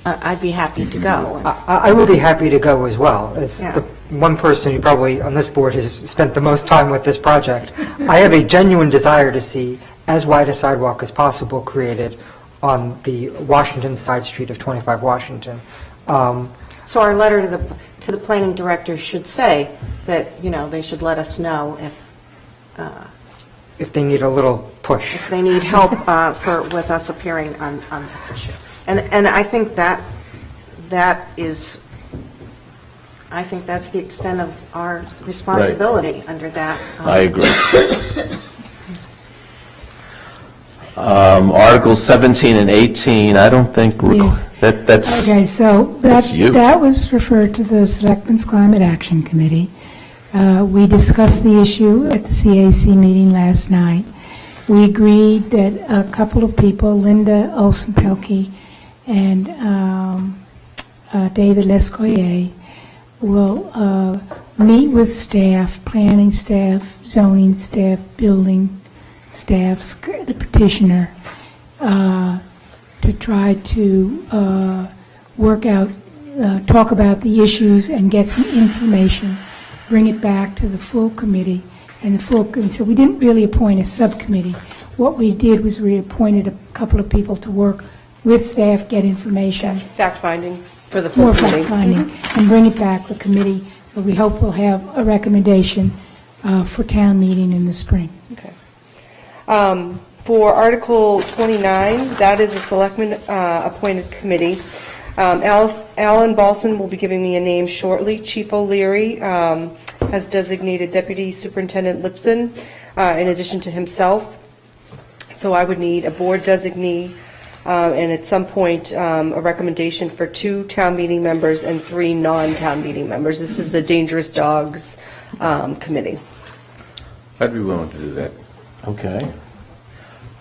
I'd be happy to go. I would be happy to go as well. As Yeah. the one person who probably on this board has spent the most time with this project, I have a genuine desire to see as wide a sidewalk as possible created on the Washington side street of 25 Washington. So our letter to the planning director should say that, you know, they should let us know if they need a little push. if they need help with us appearing on this issue. And I think I think that's the extent of our responsibility under that. I agree. Articles 17 and 18, I don't think, Yes. that's, Okay, so that's you. that was referred to the Selectmen's Climate Action Committee. We discussed the issue at the CAC meeting last night. We agreed that a couple of people, Linda Olson-Pelkey and David Lescoyer, will meet with staff, planning staff, zoning staff, building staff, the petitioner, to try to work out, talk about the issues and get some information, bring it back to the full committee, and the full committee. So we didn't really appoint a subcommittee. What we did was we appointed a couple of people to work with staff, get information. Fact-finding for the full More committee. fact-finding, and bring it back to the committee. So we hope we'll have a recommendation for town meeting in the spring. Okay. For Article 29, that is a Selectmen appointed committee. Alan Balson will be giving me a name shortly. Chief O'Leary has designated Deputy Superintendent Lipson in addition to himself. So I would need a board designee and at some point a recommendation for 2 town meeting members and 3 non-town meeting members. This is the Dangerous Dogs Committee. I'd be willing to do that. Okay.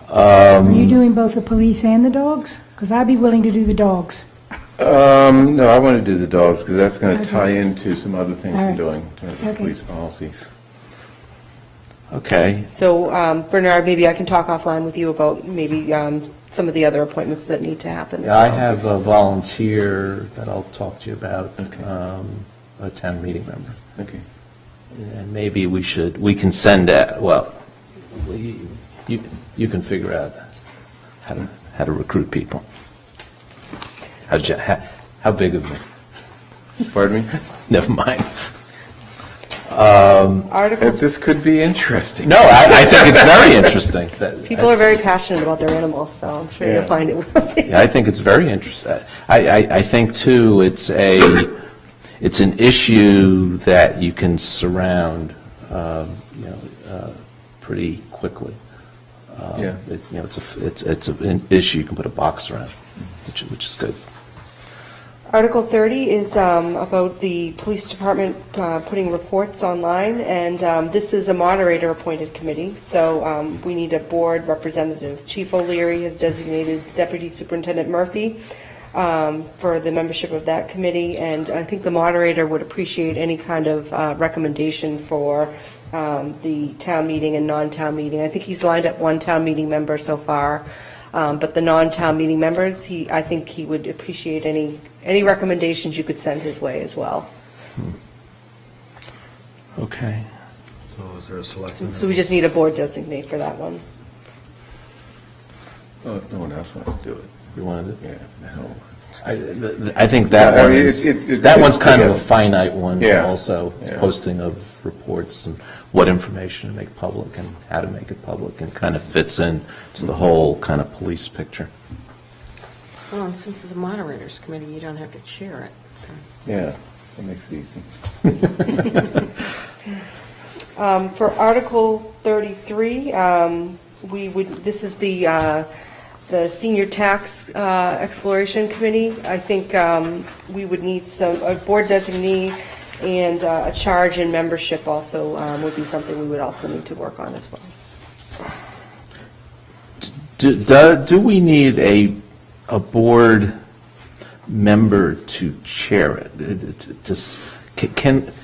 Are you doing both the police and the dogs? Because I'd be willing to do the dogs. No, I want to do the dogs because that's going to tie into some other things All we're right. doing in terms of Okay. police policies. Okay. So Bernard, maybe I can talk offline with you about maybe some of the other appointments that need to happen as Yeah, I well. have a volunteer that I'll talk to you about, a town meeting member. Okay. And maybe we can send out, well, you can figure out how to recruit people. How big of me? Pardon me? Never mind. This could be interesting. No, I think it's very interesting. People are very passionate about their animals, so I'm sure you'll find it will be. Yeah, I think it's very interesting. I think, too, it's an issue that you can surround, pretty quickly. Yeah. It's an issue you can put a box around, which is good. Article 30 is about the police department putting reports online, and this is a moderator-appointed committee, so we need a board representative. Chief O'Leary has designated Deputy Superintendent Murphy for the membership of that committee, and I think the moderator would appreciate any kind of recommendation for the town meeting and non-town meeting. I think he's lined up 1 town meeting member so far, but the non-town meeting members, I think he would appreciate any recommendations you could send his way as well. Okay. So is there a selectman? So we just need a board designate for that one. Oh, no one else wants to do it. You want to do it? Yeah. No. I think that Yeah, I one mean, is, it that one's fits kind of a together. finite one Yeah. also. It's Yeah. posting of reports and what information to make public and how to make it public, and kind of fits in to the whole kind of police picture. Well, and since it's a moderators committee, you don't have to chair it. So. Yeah, that makes it easy. For Article 33, this is the Senior Tax Exploration Committee. I think we would need a board designee, and a charge and membership also would be something we would also need to work on as well. Do we need a board member to chair it?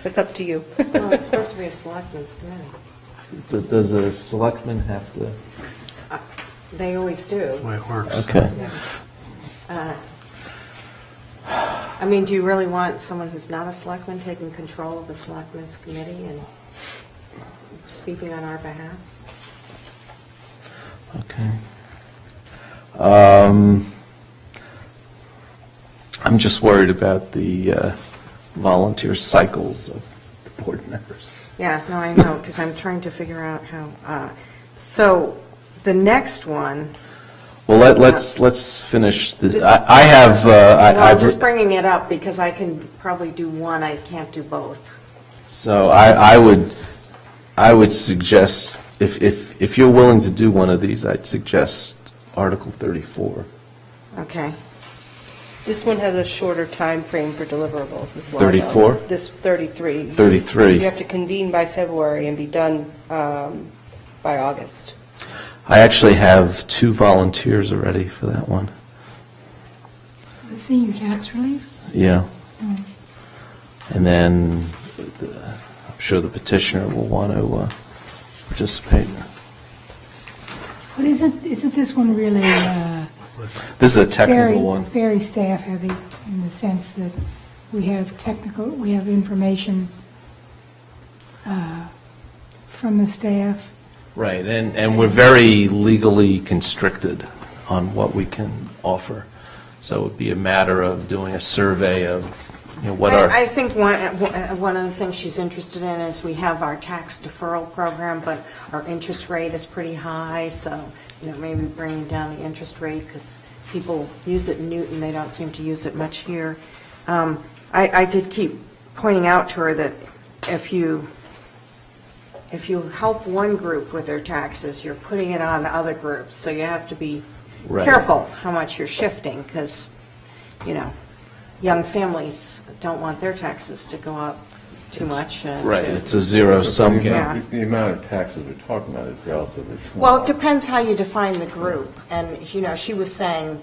It's up to you. Well, it's supposed to be a selectmen's committee. Does a selectman have to? They always do. That's the way it works. Okay. I mean, do you really want someone who's not a selectman taking control of the selectmen's committee and speaking on our behalf? Okay. I'm just worried about the volunteer cycles of the board members. Yeah, no, I know, because I'm trying to figure out how. So the next one. Well, let's finish this. Just- I have. I'm just bringing it up because I can probably do one. I can't do both. So I would suggest, if you're willing to do one of these, I'd suggest Article 34. Okay. This one has a shorter time frame for deliverables as well. 34? though. This 33. 33. You have to convene by February and be done by August. I actually have 2 volunteers already for that one. The senior tax relief? Yeah. Mm. And then I'm sure the petitioner will want to participate. But isn't this one really This is a technical very, one. very staff heavy in the sense that we have information from the staff? Right, and we're very legally constricted on what we can offer. So it would be a matter of doing a survey of, what our... I think one of the things she's interested in is we have our tax deferral program, but our interest rate is pretty high, so, maybe bringing down the interest rate because people use it in Newton, they don't seem to use it much here. I did keep pointing out to her that if you help one group with their taxes, you're putting it on other groups, so you have to be careful how much you're shifting because, young families don't want their taxes to go up too much. Right, it's a zero-sum game. Yeah. The amount of taxes we're talking about is relatively small. Well, it depends how you define the group. And, she was saying,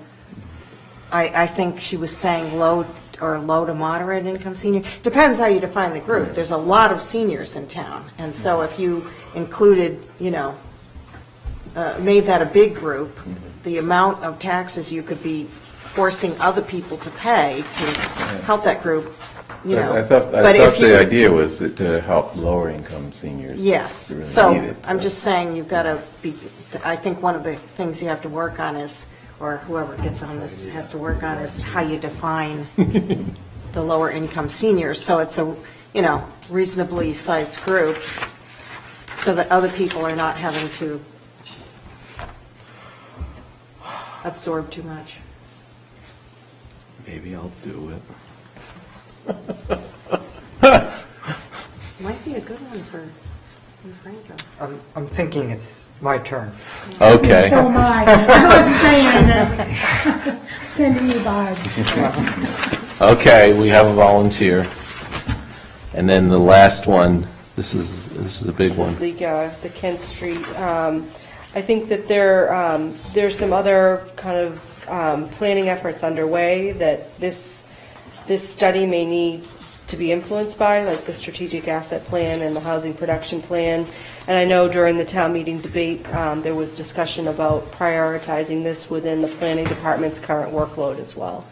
I think she was saying low to moderate income senior. Depends how you define the group. There's a lot of seniors in town. And so if you included, made that a big group, the amount of taxes you could be forcing other people to pay to help that group, I thought the idea was to help lower income seniors. Yes, really so need it, I'm just saying you've got to be, I think one of the things you have to work on is, or whoever gets on this has to work on is how you define the lower income seniors. So it's a, reasonably sized group so that other people are not having to absorb too much. Maybe I'll do it. Might be a good one for Franco. I'm thinking it's my turn. Okay. So am I. I wasn't saying anything. Sending you vibes. Okay, we have a volunteer. And then the last one, this is a big one. This is the Kent Street. I think that there's some other kind of planning efforts underway that this study may need to be influenced by, like the strategic asset plan and the housing production plan. And I know during the town meeting debate, there was discussion about prioritizing this within the planning department's current workload as well.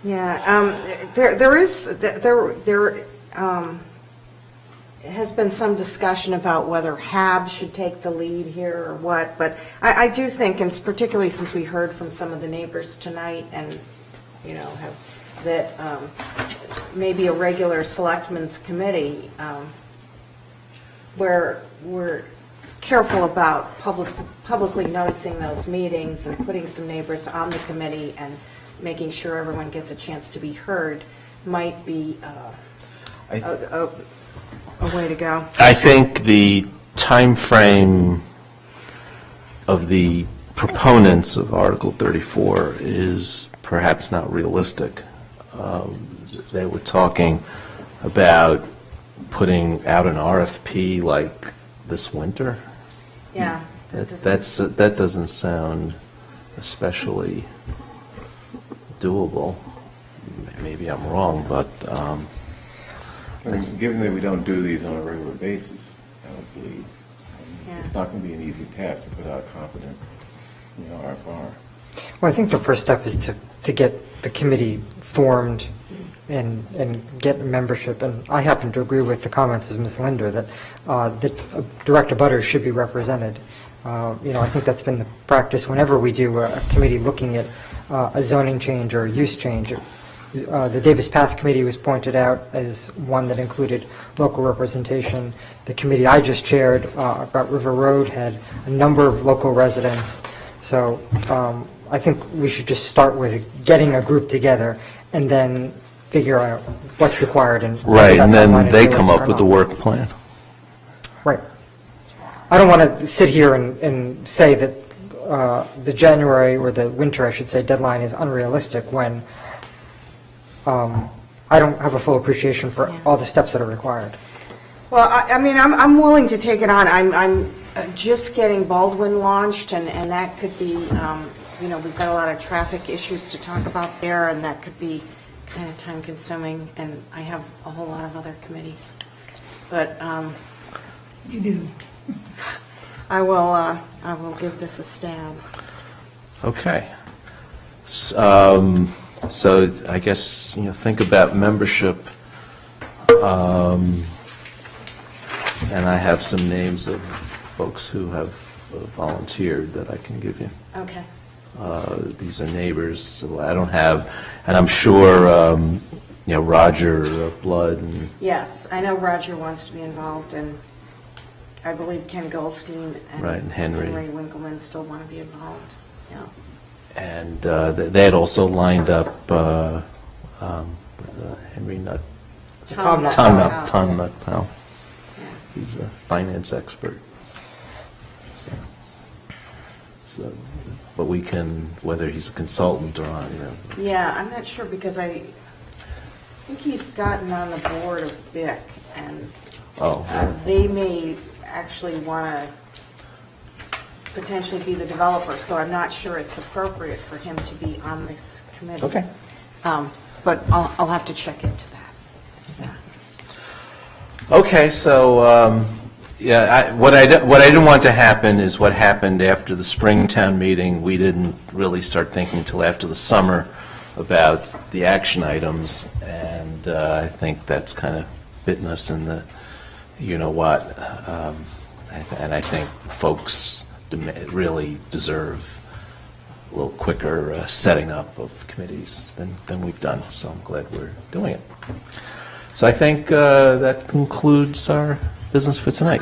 Yeah, there has been some discussion about whether HAB should take the lead here or what, but I do think, and particularly since we heard from some of the neighbors tonight and, that maybe a regular selectmen's committee where we're careful about publicly noticing those meetings and putting some neighbors on the committee and making sure everyone gets a chance to be heard might be a way to go. I think the time frame of the proponents of Article 34 is perhaps not realistic. They were talking about putting out an RFP like this winter. Yeah. That doesn't sound especially doable. Maybe I'm wrong, but given that we don't do these on a regular basis, I don't believe it's not going to be an easy task to put out a competent RFR. Well, I think the first step is to get the committee formed and get membership. And I happen to agree with the comments of Ms. Linder that direct abutters should be represented. I think that's been the practice whenever we do a committee looking at a zoning change or a use change. The Davis Path Committee was pointed out as one that included local representation. The committee I just chaired about River Road had a number of local residents. So I think we should just start with getting a group together and then figure out what's required. Right, and then they come up with the work plan. Right. I don't want to sit here and say that the January, or the winter, I should say, deadline is unrealistic when I don't have a full appreciation for all the steps that are required. Well, I mean, I'm willing to take it on. I'm just getting Baldwin launched, and that could be, we've got a lot of traffic issues to talk about there, and that could be kind of time-consuming, and I have a whole lot of other committees. But You do. I will give this a stab. Okay. So I guess, think about membership. And I have some names of folks who have volunteered that I can give you. Okay. These are neighbors, so I don't have, and I'm sure, Roger Blood and Yes, I know Roger wants to be involved, and I believe Ken Goldstein and Right, and Henry. Winkleman still want to be involved. Yeah. And they had also lined up Henry Nutt. Tom Nutt. Tom Nutt. Well, he's a finance expert. So, but we can, whether he's a consultant or not, Yeah, I'm not sure, because I think he's gotten on the board of BIC, and they may actually want to potentially be the developer, so I'm not sure it's appropriate for him to be on this committee. Okay. But I'll have to check into that. Yeah. Okay, so what I didn't want to happen is what happened after the Springtown meeting. We didn't really start thinking until after the summer about the action items, and I think that's kind of bitten us in the you-know-what. And I think folks really deserve a little quicker setting up of committees than we've done, so I'm glad we're doing it. So I think that concludes our business for tonight.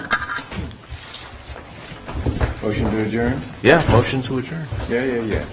Motion to adjourn? Yeah, motion to adjourn. Yeah.